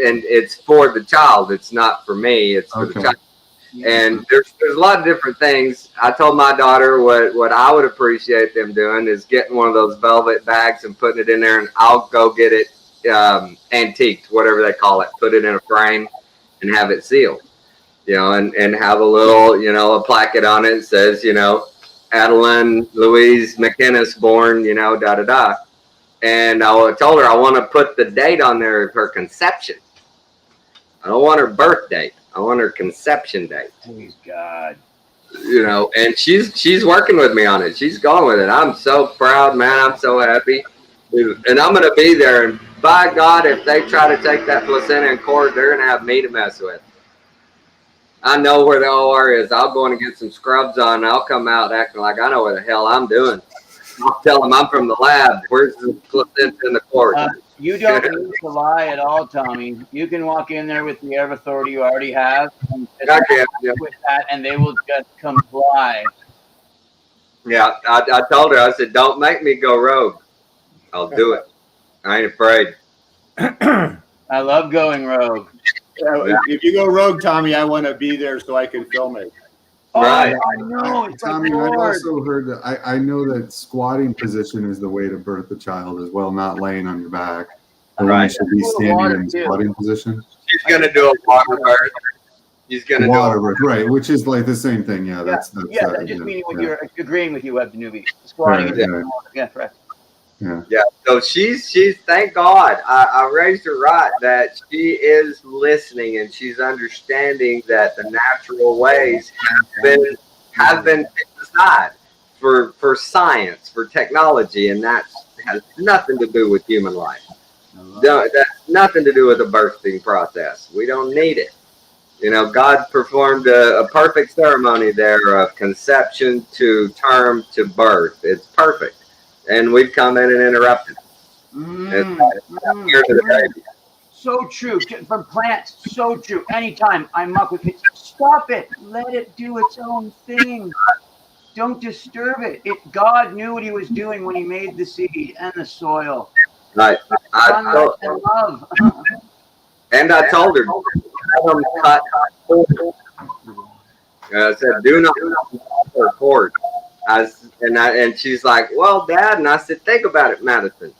S1: and it's for the child. It's not for me. It's for the child. And there's a lot of different things. I told my daughter what I would appreciate them doing is getting one of those velvet bags and putting it in there, and I'll go get it antiqued, whatever they call it, put it in a frame and have it sealed, and have a little, a placket on it that says, Adeline Louise McInnes born, da-da-da. And I told her I want to put the date on there of her conception. I don't want her birth date. I want her conception date.
S5: Please God.
S1: And she's working with me on it. She's going with it. I'm so proud, man. I'm so happy. And I'm going to be there. And by God, if they try to take that placenta and cord, they're going to have me to mess with. I know where the OR is. I'll go in and get some scrubs on, and I'll come out acting like I know what the hell I'm doing. I'll tell them I'm from the lab. Where's the placenta and the cord?
S5: You don't need to lie at all, Tommy. You can walk in there with the air of authority you already have, and with that, and they will just comply.
S1: Yeah, I told her, I said, don't make me go rogue. I'll do it. I ain't afraid.
S5: I love going rogue.
S2: If you go rogue, Tommy, I want to be there so I can film it.
S1: Right.
S5: I know. It's
S8: Tommy,
S5: like
S8: I've also heard that I know that squatting position is the way to birth the child as well, not laying on your back. Right. You should be standing in squatting position.
S1: She's going to do a water birth. He's going to do
S8: water birth, right? Which is like the same thing. Yeah, that's
S5: just meaning what you're agreeing with you, Web Newbie. Squatting. Yeah, correct.
S1: Yeah. So she's thank God I raised her right that she is listening and she's understanding that the natural ways have been picked aside for science, for technology, and that has nothing to do with human life. That's nothing to do with the birthing process. We don't need it. God performed a perfect ceremony there of conception to term to birth. It's perfect. And we've come in and interrupted.
S5: So true. From plants, so true. Anytime I muck with it, stop it. Let it do its own thing. Don't disturb it. God knew what he was doing when he made the seed and the soil.
S1: Right.
S5: Sunlight and love.
S1: And I told her, have them cut cord. I said, do not cut cord. And she's like, well, Dad, and I said, think about it, Madison.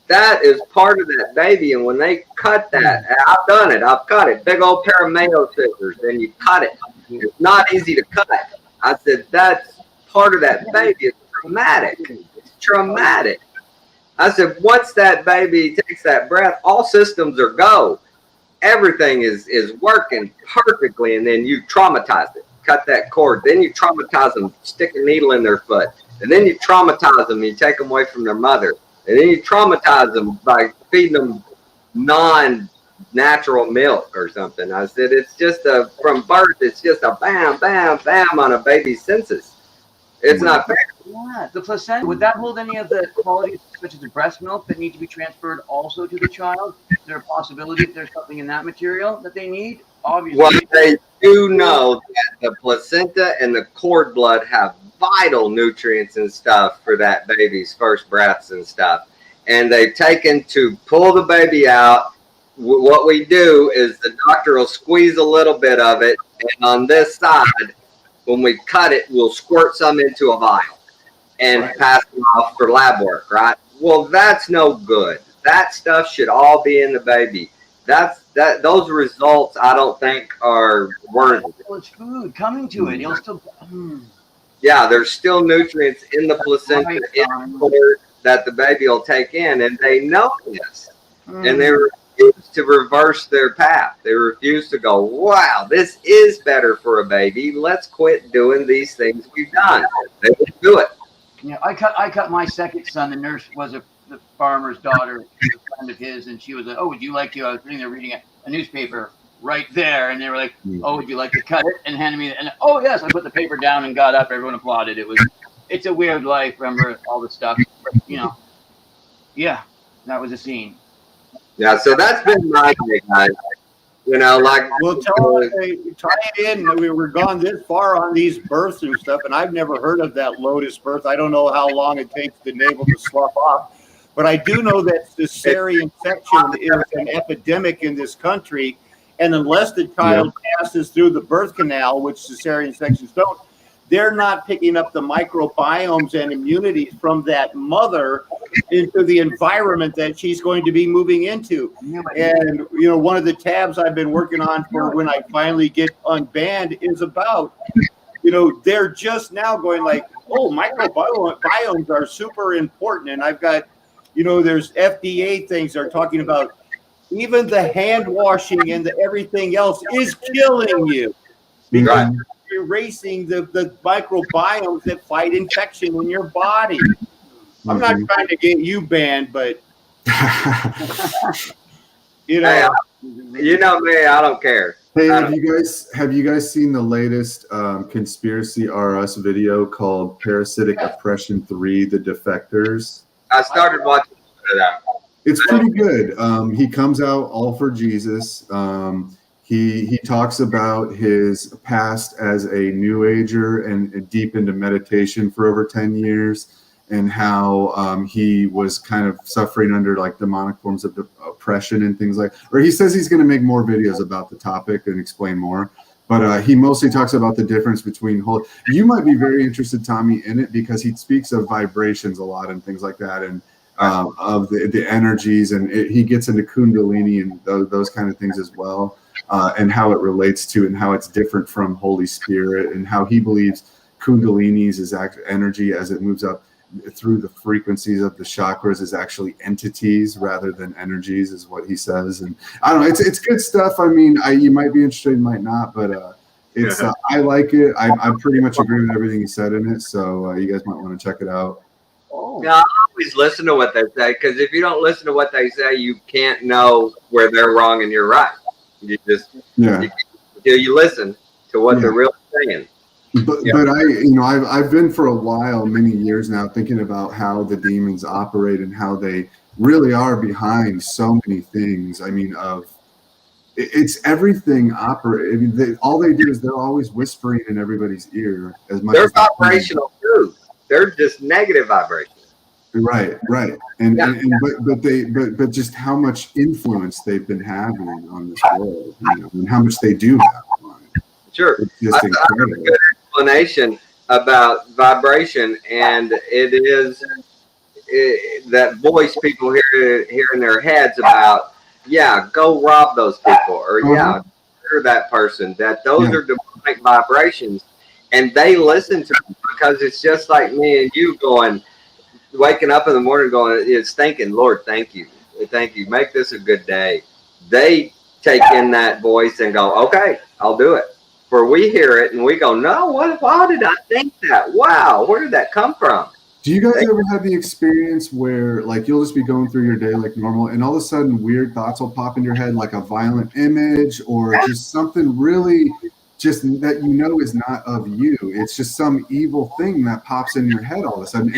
S1: That is part of that baby, and when they cut that, I've done it, I've cut it, big old pair of Mayo scissors, and you cut it. It's not easy to cut. I said, that's part of that baby. It's traumatic. It's traumatic. I said, once that baby takes that breath, all systems are go. Everything is working perfectly, and then you traumatize it. Cut that cord, then you traumatize them, stick a needle in their foot, and then you traumatize them, you take them away from their mother, and then you traumatize them by feeding them non-natural milk or something. I said, it's just from birth, it's just a bam, bam, bam on a baby's senses. It's not fair.
S5: Yeah, the placenta, would that hold any of the qualities such as the breast milk that need to be transferred also to the child? Is there a possibility if there's something in that material that they need? Obviously.
S1: Well, they do know that the placenta and the cord blood have vital nutrients and stuff for that baby's first breaths and stuff. And they've taken to pull the baby out, what we do is the doctor will squeeze a little bit of it, and on this side, when we cut it, we'll squirt some into a vial and pass it off for lab work, right? Well, that's no good. That stuff should all be in the baby. Those results I don't think are worthy.
S5: Well, it's food coming to it. You'll still.
S1: Yeah, there's still nutrients in the placenta in the cord that the baby will take in, and they know this, and they refuse to reverse their path. They refuse to go, wow, this is better for a baby. Let's quit doing these things we've done. They won't do it.
S5: Yeah, I cut my second son. The nurse was the farmer's daughter, a friend of his, and she was like, "Oh, would you like to?" I was sitting there reading a newspaper right there, and they were like, "Oh, would you like to cut it?" And handed me, and oh yes, I put the paper down and got up. Everyone applauded. It's a weird life. Remember all the stuff, you know? Yeah, that was a scene.
S1: Yeah, so that's been my thing, guys. You know, like,
S2: well, tie it in. We're gone this far on these births and stuff, and I've never heard of that lotus birth. I don't know how long it takes the navel to slough off, but I do know that cesarean section is an epidemic in this country, and unless the child passes through the birth canal, which cesarean sections don't, they're not picking up the microbiomes and immunities from that mother into the environment that she's going to be moving into. And, you know, one of the tabs I've been working on for when I finally get unbanned is about, you know, they're just now going like, oh, microbiomes are super important. And I've got, you know, there's FDA things that are talking about even the hand washing and the everything else is killing you. Because erasing the microbiomes that fight infection in your body. I'm not trying to get you banned, but you know,
S1: you know me, I don't care.
S8: Hey, have you guys seen the latest conspiracy RS video called Parasitic Oppression 3: The Defectors?
S1: I started watching that.
S8: It's pretty good. He comes out all for Jesus. He talks about his past as a New Ager and deep into meditation for over 10 years, and how he was kind of suffering under like demonic forms of oppression and things like. Or he says he's going to make more videos about the topic and explain more. But he mostly talks about the difference between whole. You might be very interested, Tommy, in it because he speaks of vibrations a lot and things like that, and of the energies, and he gets into Kundalini and those kind of things as well. And how it relates to and how it's different from Holy Spirit, and how he believes Kundalini's is energy as it moves up through the frequencies of the chakras is actually entities rather than energies, is what he says. And I don't know, it's good stuff. I mean, you might be interested, you might not, but it's I like it. I pretty much agree with everything he said in it, so you guys might want to check it out.
S1: Yeah, I always listen to what they say, because if you don't listen to what they say, you can't know where they're wrong and you're right. You just you listen to what they're really saying.
S8: But I've been for a while, many years now, thinking about how the demons operate and how they really are behind so many things. I mean, it's everything operate. I mean, all they do is they're always whispering in everybody's ear as much.
S1: They're vibrational too. They're just negative vibrations.
S8: Right, but just how much influence they've been having on this world, you know, and how much they do have on it.
S1: Sure,
S8: it's just incredible.
S1: I have a good explanation about vibration, and it is that voice people hear in their heads about, go rob those people, or murder that person. That those are demonic vibrations, and they listen to them because it's just like me and you waking up in the morning it's thinking, Lord, thank you, make this a good day. They take in that voice and go, okay, I'll do it. For we hear it and we go, no, why did I think that? Wow, where did that come from?
S8: Do you guys ever have the experience where, like, you'll just be going through your day like normal, and all of a sudden weird thoughts will pop in your head, like a violent image or just something really just that you know is not of you? It's just some evil thing that pops in your head all of a sudden.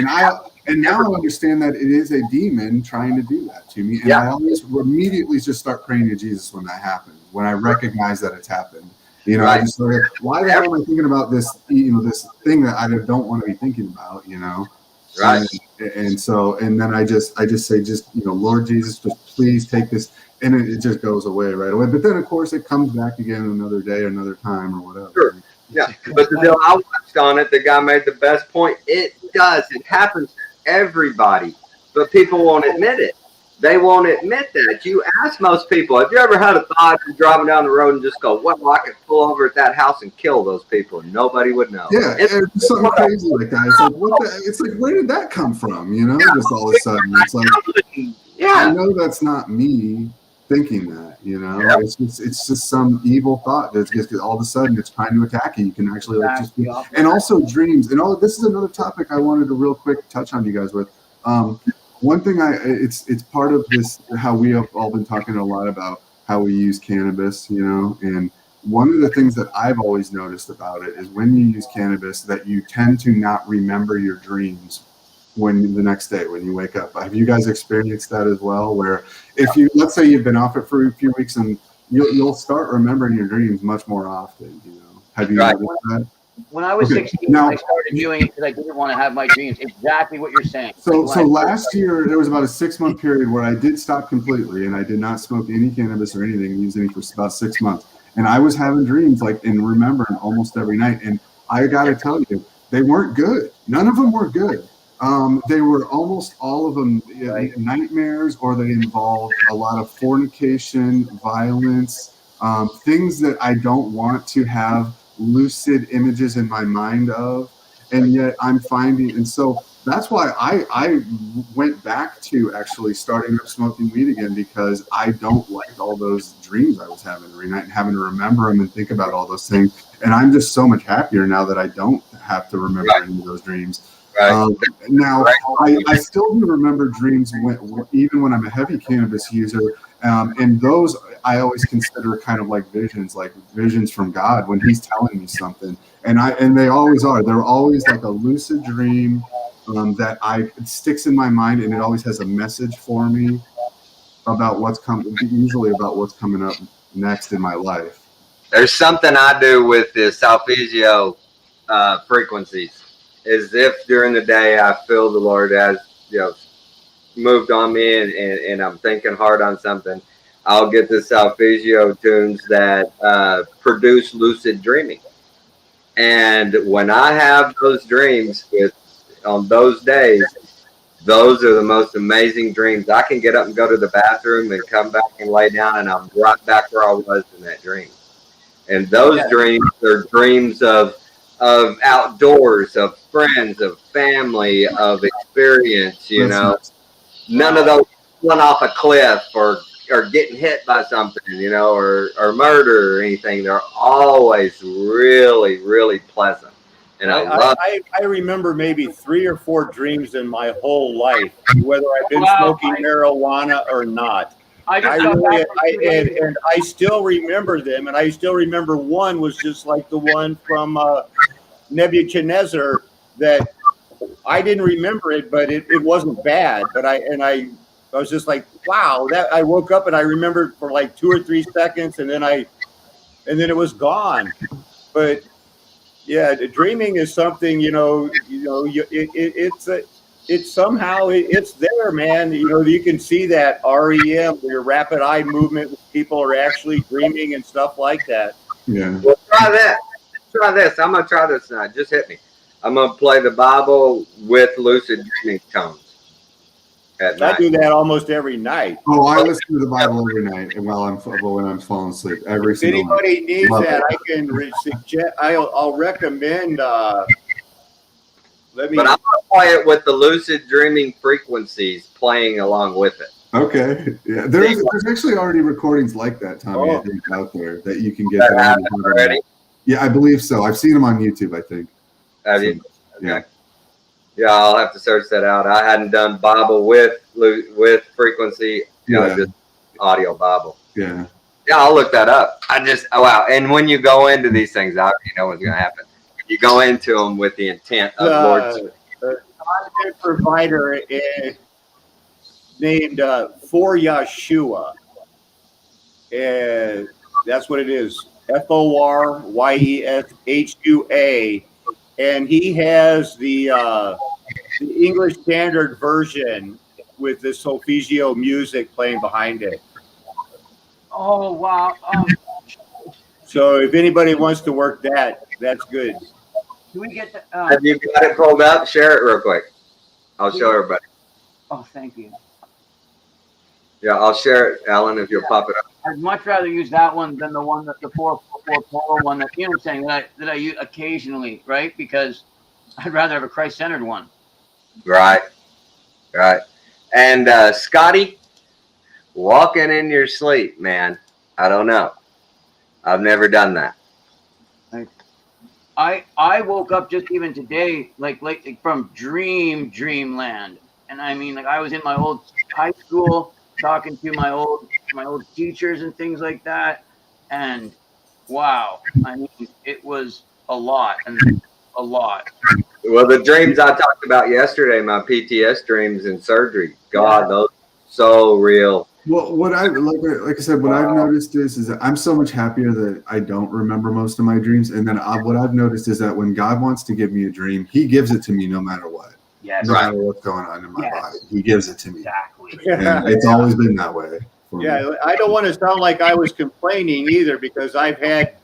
S8: And now I understand that it is a demon trying to do that to me. And I always immediately just start praying to Jesus when that happens, when I recognize that it's happened. You know, I just sort of, why the hell am I thinking about this, this thing that I don't want to be thinking about, Right. And then I just say, Lord Jesus, just please take this and it just goes away right away. But then, of course, it comes back again another day, another time, or whatever.
S1: Sure. Yeah, but the deal I watched on it, the guy made the best point. It does. It happens to everybody, but people won't admit it. They won't admit that. You ask most people, have you ever had a thought of driving down the road and just go, well, I could pull over at that house and kill those people, and nobody would know.
S8: Yeah, it's something crazy like that. It's like, what the? It's like, where did that come from? You know, just all of a sudden, it's like, I know that's not me thinking that. You know, it's just some evil thought that's just all of a sudden it's trying to attack you. You can actually like just be, and also dreams and all. This is another topic I wanted to real quick touch on you guys with. One thing it's part of this, how we have all been talking a lot about how we use cannabis, you know, and one of the things that I've always noticed about it is when you use cannabis that you tend to not remember your dreams when the next day when you wake up. Have you guys experienced that as well? Where if you, let's say you've been off it for a few weeks and you'll start remembering your dreams much more often, you know. Have you noticed that?
S5: When I was 16, I started doing it because I didn't want to have my dreams. Exactly what you're saying.
S8: So last year, there was about a 6-month period where I did stop completely and I did not smoke any cannabis or anything, use any for about 6 months. And I was having dreams like and remembering almost every night. And I got to tell you, they weren't good. None of them were good. They were almost all of them nightmares, or they involved a lot of fornication, violence, things that I don't want to have lucid images in my mind of, and yet I'm finding, and so that's why I went back to actually starting up smoking weed again, because I don't like all those dreams I was having every night and having to remember them and think about all those things. And I'm just so much happier now that I don't have to remember any of those dreams. Now I still do remember dreams even when I'm a heavy cannabis user, and those I always consider kind of like visions from God when He's telling me something, and they always are. They're always like a lucid dream that it sticks in my mind, and it always has a message for me about what's coming. Usually about what's coming up next in my life.
S1: There's something I do with the solfeggio frequencies. As if during the day I feel the Lord has, moved on me and I'm thinking hard on something, I'll get the solfeggio tunes that produce lucid dreaming. And when I have those dreams on those days, those are the most amazing dreams. I can get up and go to the bathroom and come back and lay down, and I'm right back where I was in that dream. And those dreams are dreams of outdoors, of friends, of family, of experience, None of those falling off a cliff or getting hit by something, or murder or anything. They're always really, really pleasant. And
S2: I remember maybe 3 or 4 dreams in my whole life, whether I've been smoking marijuana or not. And I still remember them, and I still remember one was just like the one from Nebuchadnezzar that I didn't remember it, but it wasn't bad. But I was just like, wow, that I woke up and I remembered for like 2 or 3 seconds, and then it was gone. But yeah, dreaming is something, it's somehow it's there, man. You can see that REM, your rapid eye movement. People are actually dreaming and stuff like that.
S8: Yeah.
S1: Well, try that. Try this. I'm gonna try this tonight. Just hit me. I'm gonna play the Bible with lucid dreaming tones at night.
S2: I do that almost every night.
S8: Oh, I listen to the Bible every night when I'm falling asleep. Every single night.
S2: If anybody needs that, I can suggest. I'll recommend.
S1: But I'm gonna play it with the lucid dreaming frequencies playing along with it.
S8: Okay. Yeah. There's actually already recordings like that, Tommy. I think out there that you can get
S1: already.
S8: Yeah, I believe so. I've seen them on YouTube, I think.
S1: Have you? Okay. Yeah, I'll have to search that out. I hadn't done Bible with frequency, just audio Bible.
S8: Yeah.
S1: Yeah, I'll look that up. Wow. And when you go into these things, I already know what's going to happen. You go into them with the intent of Lord's.
S2: The content provider is named For Yeshua. And that's what it is. FORYESHUA, and he has the English Standard Version with the solfeggio music playing behind it.
S5: Oh, wow.
S2: So if anybody wants to work that, that's good.
S5: Do we get the,
S1: Have you got it pulled up? Share it real quick. I'll show everybody.
S5: oh, thank you.
S1: Yeah, I'll share it, Alan, if you'll pop it up.
S5: I'd much rather use that one than the one that the 444 one that you know what I'm saying that I use occasionally, right? Because I'd rather have a Christ-centered one.
S1: Right. And Scotty, walking in your sleep, man. I don't know. I've never done that.
S5: I woke up just even today, like from dreamland, and I mean, like I was in my old high school talking to my old teachers and things like that, and wow, I mean, it was a lot.
S1: Well, the dreams I talked about yesterday, my PTS dreams and surgery, God, those are so real.
S8: Well, what I like I said, what I've noticed is that I'm so much happier that I don't remember most of my dreams, and then what I've noticed is that when God wants to give me a dream, He gives it to me no matter what.
S5: Yes.
S8: No matter what's going on in my body, He gives it to me.
S5: Exactly.
S8: And it's always been that way.
S2: Yeah, I don't want to sound like I was complaining either, because I've had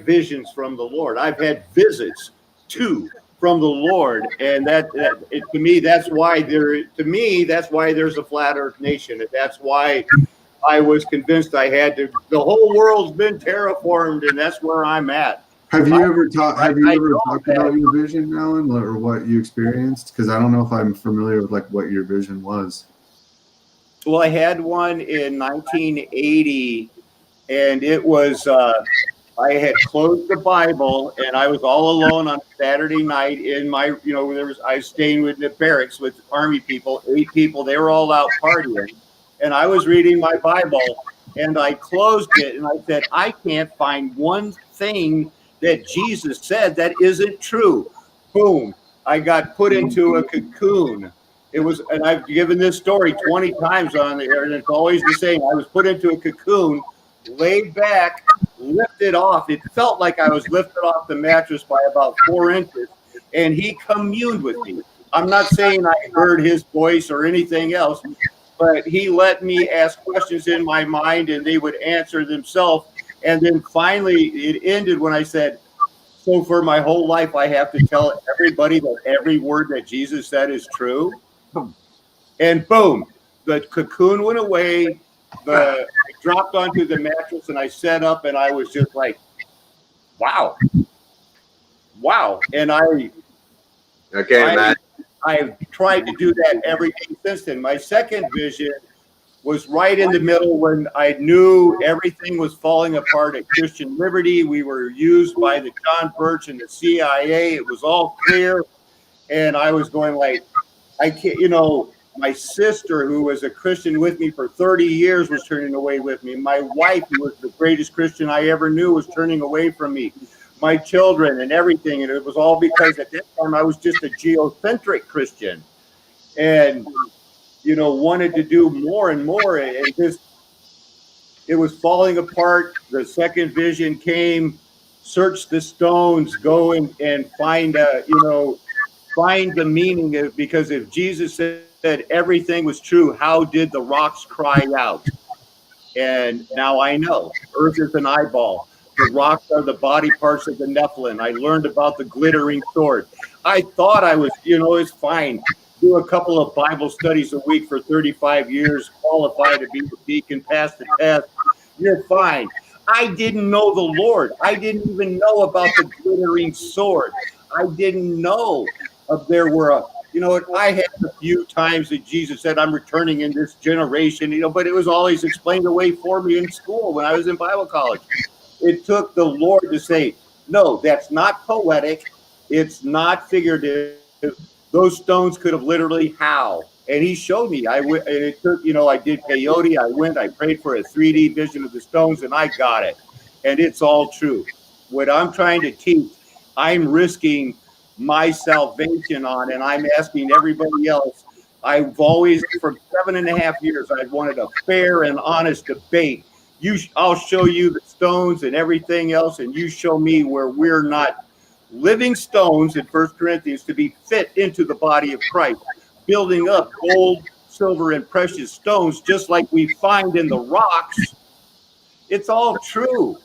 S2: visions from the Lord. I've had visits from the Lord, and to me that's why there's a flat Earth nation. That's why I was convinced I had to. The whole world's been terraformed, and that's where I'm at.
S8: Have you ever talked about your vision, Alan, or what you experienced? Because I don't know if I'm familiar with like what your vision was.
S2: Well, I had one in 1980, and it was I had closed the Bible, and I was all alone on Saturday night in my, I was staying with the barracks with Army people, 8 people. They were all out partying, and I was reading my Bible, and I closed it, and I said, I can't find one thing that Jesus said that isn't true. Boom. I got put into a cocoon. It was, and I've given this story 20 times on the air, and it's always the same. I was put into a cocoon, laid back, lifted off. It felt like I was lifted off the mattress by about 4 inches, and He communed with me. I'm not saying I heard His voice or anything else, but He let me ask questions in my mind, and they would answer themselves. And then finally, it ended when I said, so for my whole life, I have to tell everybody that every word that Jesus said is true. And boom, the cocoon went away. I dropped onto the mattress, and I sat up, and I was just like, wow. And I've tried to do that every day since then. My second vision was right in the middle when I knew everything was falling apart at Christian Liberty. We were used by the John Birch and the CIA. It was all clear. And I was going like, I can't, my sister, who was a Christian with me for 30 years, was turning away with me. My wife, who was the greatest Christian I ever knew, was turning away from me. My children and everything. And it was all because at that time I was just a geocentric Christian. And wanted to do more and more, and it was falling apart. The second vision came, search the stones, go and find find the meaning of, because if Jesus said everything was true, how did the rocks cry out? And now I know. Earth is an eyeball. The rocks are the body parts of the Nephilim. I learned about the glittering sword. I thought I was, it's fine. Do a couple of Bible studies a week for 35 years, qualify to be a deacon, pass the test. You're fine. I didn't know the Lord. I didn't even know about the glittering sword. I didn't know there were I had a few times that Jesus said, I'm returning in this generation, but it was always explained away for me in school when I was in Bible college. It took the Lord to say, no, that's not poetic. It's not figurative. Those stones could have literally howled. And He showed me. I went, and it took, I did peyote. I prayed for a 3D vision of the stones, and I got it. And it's all true. What I'm trying to teach, I'm risking my salvation on, and I'm asking everybody else. I've always, for 7.5 years, I've wanted a fair and honest debate. I'll show you the stones and everything else, and you show me where we're not living stones in 1 Corinthians to be fit into the body of Christ, building up gold, silver, and precious stones, just like we find in the rocks. It's all true.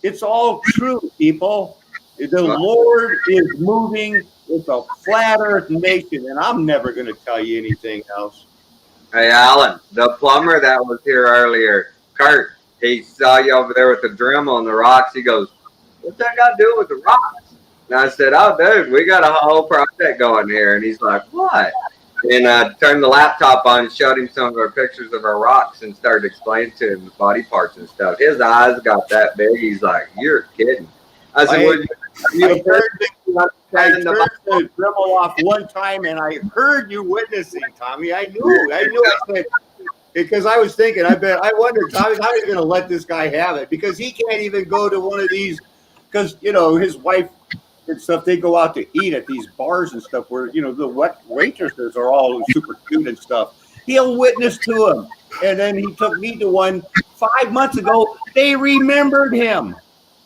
S2: It's all true, people. The Lord is moving with a flat earth nation, and I'm never going to tell you anything else.
S1: Hey, Alan, the plumber that was here earlier, Kurt, he saw you over there with the Dremel on the rocks. He goes, what's that got to do with the rocks? And I said, oh, dude, we got a whole project going here. And he's like, what? And I turned the laptop on and showed him some of our pictures of our rocks and started explaining to him the body parts and stuff. His eyes got that big. He's like, you're kidding. I said,
S2: I turned the Dremel off one time, and I heard you witnessing, Tommy. I knew. I said, because I was thinking, I wonder, Tommy's how he's going to let this guy have it, because he can't even go to one of these, because, you know, his wife and stuff, they go out to eat at these bars and stuff where, you know, the waitresses are all super cute and stuff. He'll witness to him. And then he took me to one 5 months ago. They remembered him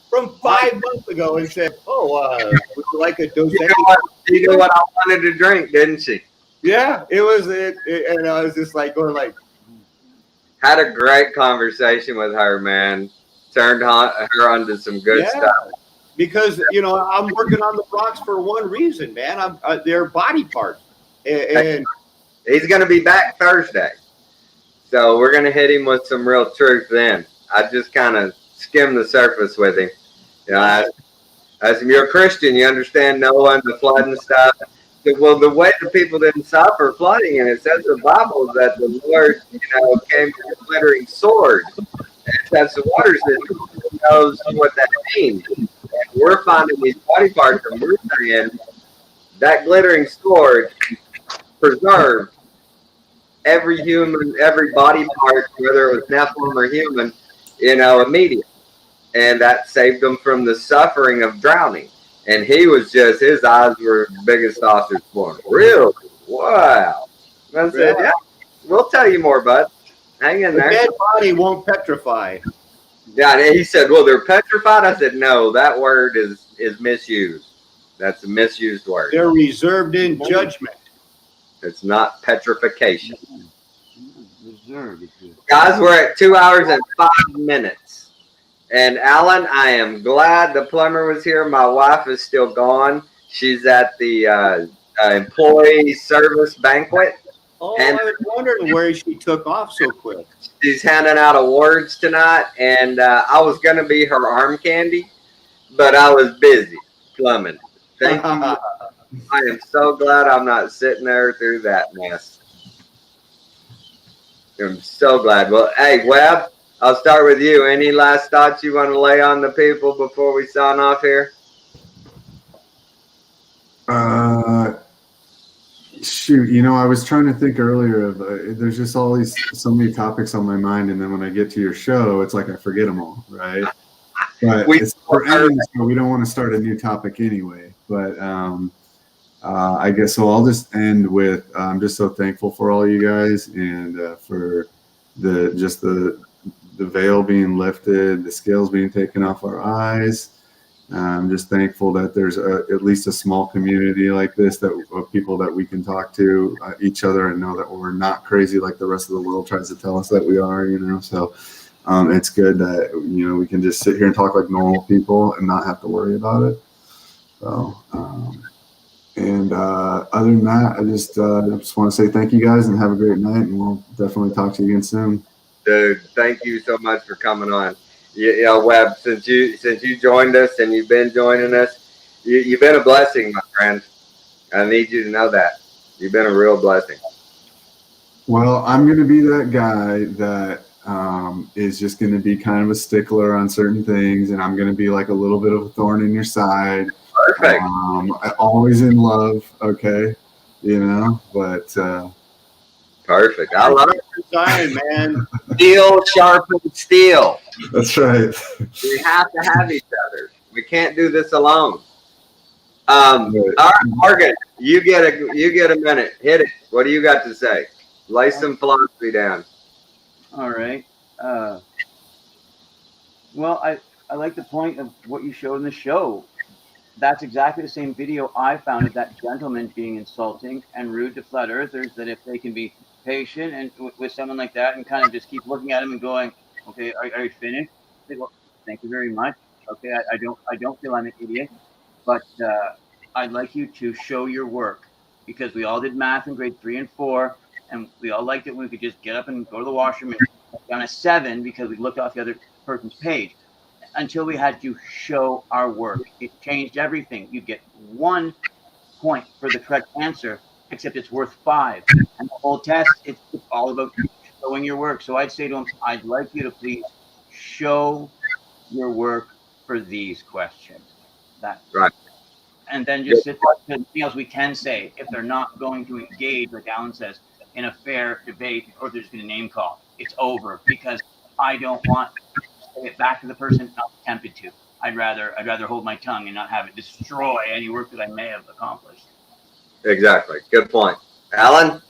S2: from 5 months ago and said, oh, would you like a Dos Equis?
S1: She knew what I wanted to drink, didn't she?
S2: Yeah, it was it. And I was just like going like.
S1: Had a great conversation with her, man. Turned her onto some good stuff.
S2: Because, you know, I'm working on the rocks for one reason, man. They're body parts. And
S1: he's going to be back Thursday. So we're going to hit him with some real truth then. I just kind of skimmed the surface with him. You know, I said, you're a Christian. You understand Noah and the flood and stuff. Said, well, the way the people didn't suffer flooding, and it says in the Bible that the Lord, you know, came with a glittering sword. And that's the water system. Who knows what that means? And we're finding these body parts, and we're saying that glittering sword preserved every human, every body part, whether it was Nephilim or human, you know, immediately. And that saved them from the suffering of drowning. And he was just, his eyes were big as sausage for him. Really? Wow. I said, yeah, we'll tell you more, bud. Hang in there.
S2: The dead body won't petrify.
S1: Yeah, and he said, well, they're petrified? I said, no, that word is misused. That's a misused word.
S2: They're reserved in judgment.
S1: It's not petrification. Guys, we're at 2 hours and 5 minutes. And Alan, I am glad the plumber was here. My wife is still gone. She's at the employee service banquet.
S2: Oh, I was wondering where she took off so quick.
S1: She's handing out awards tonight, and I was going to be her arm candy, but I was busy plumbing. Thank you. I am so glad I'm not sitting there through that mess. I'm so glad. Well, hey, Webb, I'll start with you. Any last thoughts you want to lay on the people before we sign off here?
S8: Shoot, you know, I was trying to think earlier of there's just so many topics on my mind, and then when I get to your show, it's like I forget them all, right? But we're ending, so we don't want to start a new topic anyway. But I guess so. I'll just end with I'm just so thankful for all you guys, and for the veil being lifted, the scales being taken off our eyes. I'm just thankful that there's at least a small community like this of people that we can talk to each other and know that we're not crazy like the rest of the world tries to tell us that we are, you know. So it's good that, you know, we can just sit here and talk like normal people and not have to worry about it. So and other than that, I just want to say thank you guys and have a great night, and we'll definitely talk to you again soon.
S1: Dude, thank you so much for coming on. You know, Webb, since you joined us and you've been joining us, you've been a blessing, my friend. I need you to know that. You've been a real blessing.
S8: Well, I'm going to be that guy that is just going to be kind of a stickler on certain things, and I'm going to be like a little bit of a thorn in your side.
S1: Perfect.
S8: Always in love, okay, you know, but...
S1: Perfect. I love it.
S2: Sign, man.
S1: Steel sharpens steel.
S8: That's right.
S1: We have to have each other. We can't do this alone. All right, Morgan, you get a minute. Hit it. What do you got to say? Lay some philosophy down.
S5: All right. Well, I like the point of what you showed in the show. That's exactly the same video I found of that gentleman being insulting and rude to flat earthers, that if they can be patient and with someone like that, and kind of just keep looking at him and going, okay, are you finished? I say, well, thank you very much. Okay, I don't feel I'm an idiot, but I'd like you to show your work, because we all did math in grade 3 and 4, and we all liked it when we could just get up and go to the washroom and get down a 7 because we looked off the other person's page, until we had to show our work. It changed everything. You get 1 point for the correct answer, except it's worth 5. And the whole test, it's all about showing your work. So I'd say to him, I'd like you to please show your work for these questions. That's
S1: right.
S5: And then just sit there. Anything else we can say, if they're not going to engage, like Alan says, in a fair debate, or they're just going to name call, it's over, because I don't want to say it back to the person not tempted to. I'd rather hold my tongue and not have it destroy any work that I may have accomplished.
S1: Exactly. Good point. Alan?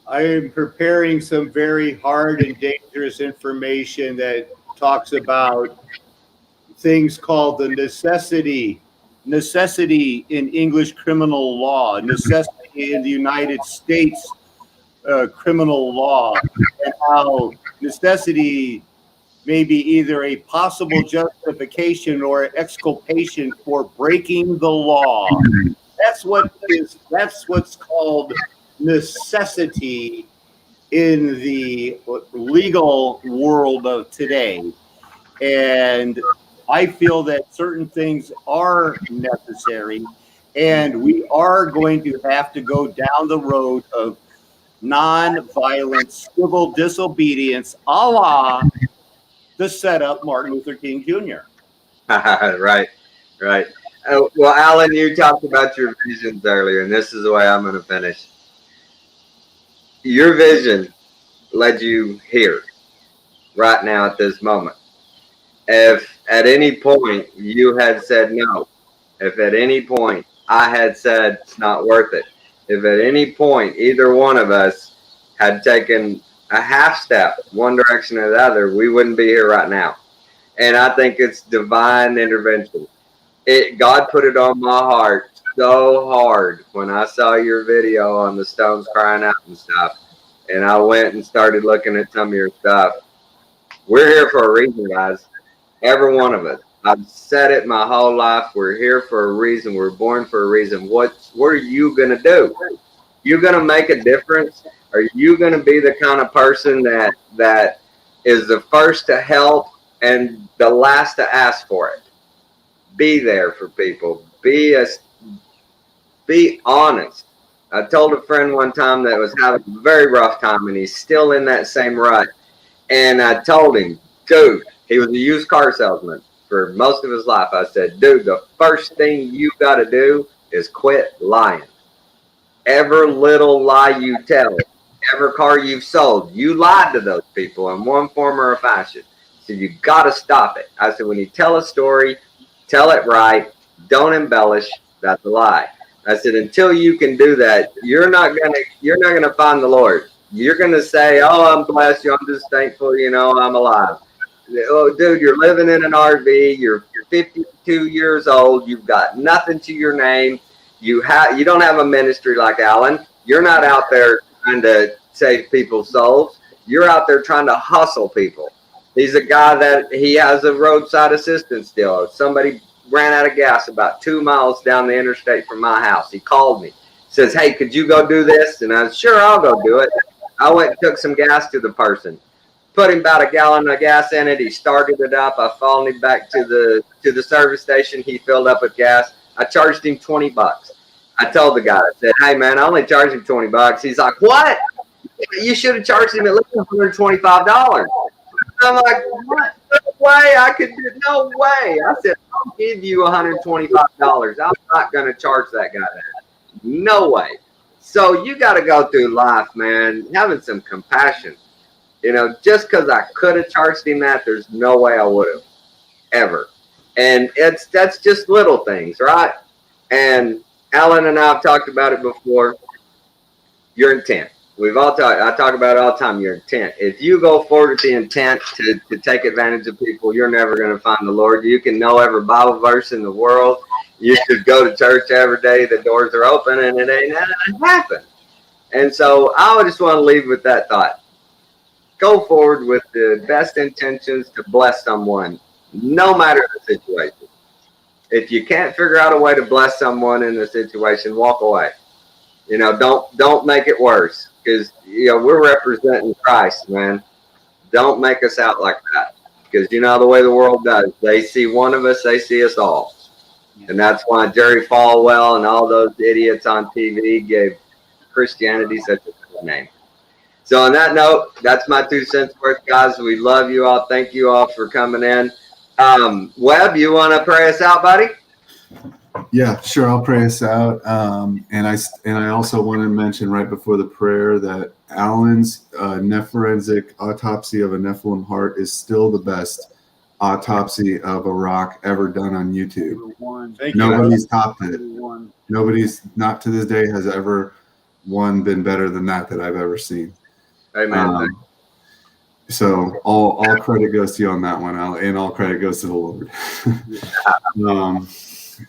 S2: I am preparing some very hard and dangerous information that talks about things called the necessity in English criminal law, necessity in the United States criminal law, and how necessity may be either a possible justification or exculpation for breaking the law. That's what's called necessity in the legal world of today. And I feel that certain things are necessary, and we are going to have to go down the road of non-violent civil disobedience, a la the setup Martin Luther King Jr.
S1: Right. Well, Alan, you talked about your visions earlier, and this is the way I'm going to finish. Your vision led you here, right now at this moment. If at any point you had said no, if at any point I had said it's not worth it, if at any point either one of us had taken a half step one direction or the other, we wouldn't be here right now. And I think it's divine intervention. God put it on my heart so hard when I saw your video on the Stones crying out and stuff, and I went and started looking at some of your stuff. We're here for a reason, guys. Every one of us. I've said it my whole life. We're here for a reason. We're born for a reason. What are you going to do? You going to make a difference? Are you going to be the kind of person that is the first to help and the last to ask for it? Be there for people. Be honest. I told a friend one time that was having a very rough time, and he's still in that same rut. And I told him, dude, he was a used car salesman for most of his life. I said, dude, the first thing you got to do is quit lying. Every little lie you tell, every car you've sold, you lied to those people in one form or a fashion. So you got to stop it. I said, when you tell a story, tell it right. Don't embellish. That's a lie. I said, until you can do that, you're not gonna find the Lord. You're gonna say, oh, I'm blessed. I'm just thankful. I'm alive. Oh, dude, you're living in an RV. You're 52 years old. You've got nothing to your name. You don't have a ministry like Alan. You're not out there trying to save people's souls. You're out there trying to hustle people. He's a guy that he has a roadside assistance deal. Somebody ran out of gas about 2 miles down the interstate from my house. He called me. Says, hey, could you go do this? And I said, sure, I'll go do it. I went and took some gas to the person. Put him about a gallon of gas in it. He started it up. I followed him back to the service station. He filled up with gas. I charged him $20. I told the guy, I said, hey, man, I only charged him $20. He's like, what? You should have charged him at least $125. I'm like, what? No way. I could do no way. I said, I'll give you $125. I'm not going to charge that guy that. No way. So you got to go through life, man, having some compassion. Just because I could have charged him that, there's no way I would have, ever. And that's just little things, right? And Alan and I have talked about it before. Your intent. I talk about it all the time, your intent. If you go forward with the intent to take advantage of people, you're never going to find the Lord. You can know every Bible verse in the world. You could go to church every day. The doors are open, and it ain't nothing happen. And so I would just want to leave with that thought. Go forward with the best intentions to bless someone, no matter the situation. If you can't figure out a way to bless someone in a situation, walk away. You know, don't make it worse, because you know we're representing Christ, man. Don't make us out like that, because you know the way the world does. They see one of us, they see us all, and that's why Jerry Falwell and all those idiots on TV gave Christianity such a good name. So on that note, that's my 2 cents worth, guys. We love you all. Thank you all for coming in. Webb, you want to pray us out, buddy?
S8: Yeah, sure. I'll pray us out. And I also want to mention right before the prayer that Alan's forensic autopsy of a Nephilim heart is still the best autopsy of a rock ever done on YouTube. Nobody's topped it. Nobody's, not to this day, has ever one been better than that I've ever seen.
S1: Amen.
S8: So all credit goes to you on that one, and all credit goes to the Lord.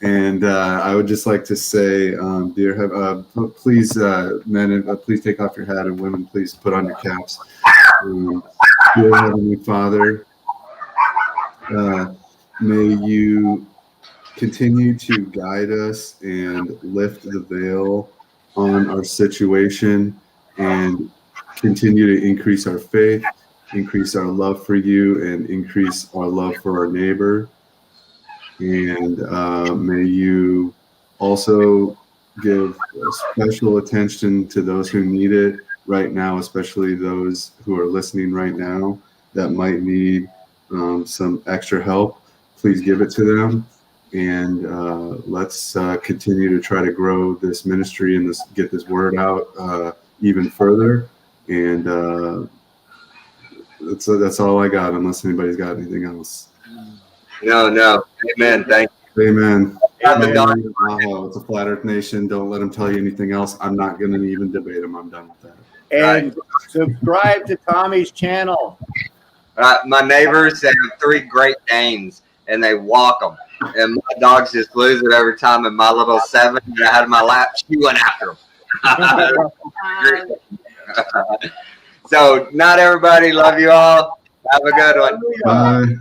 S8: And I would just like to say, dear, please, men, please take off your hat, and women, please put on your caps. Dear Heavenly Father, may you continue to guide us and lift the veil on our situation, and continue to increase our faith, increase our love for you, and increase our love for our neighbor. And may you also give special attention to those who need it right now, especially those who are listening right now that might need some extra help. Please give it to them. And let's continue to try to grow this ministry and get this word out even further. And that's all I got, unless anybody's got anything else.
S1: No. Amen. Thank you.
S8: Amen. It's a flat earth nation. Don't let them tell you anything else. I'm not going to even debate them. I'm done with that.
S2: And subscribe to Tommy's channel.
S1: My neighbors, they have 3 Great Danes, and they walk them. And my dogs just lose it every time. And my little 7 that I had in my lap, she went after them. So, not everybody. Love you all. Have a good one.
S8: Bye.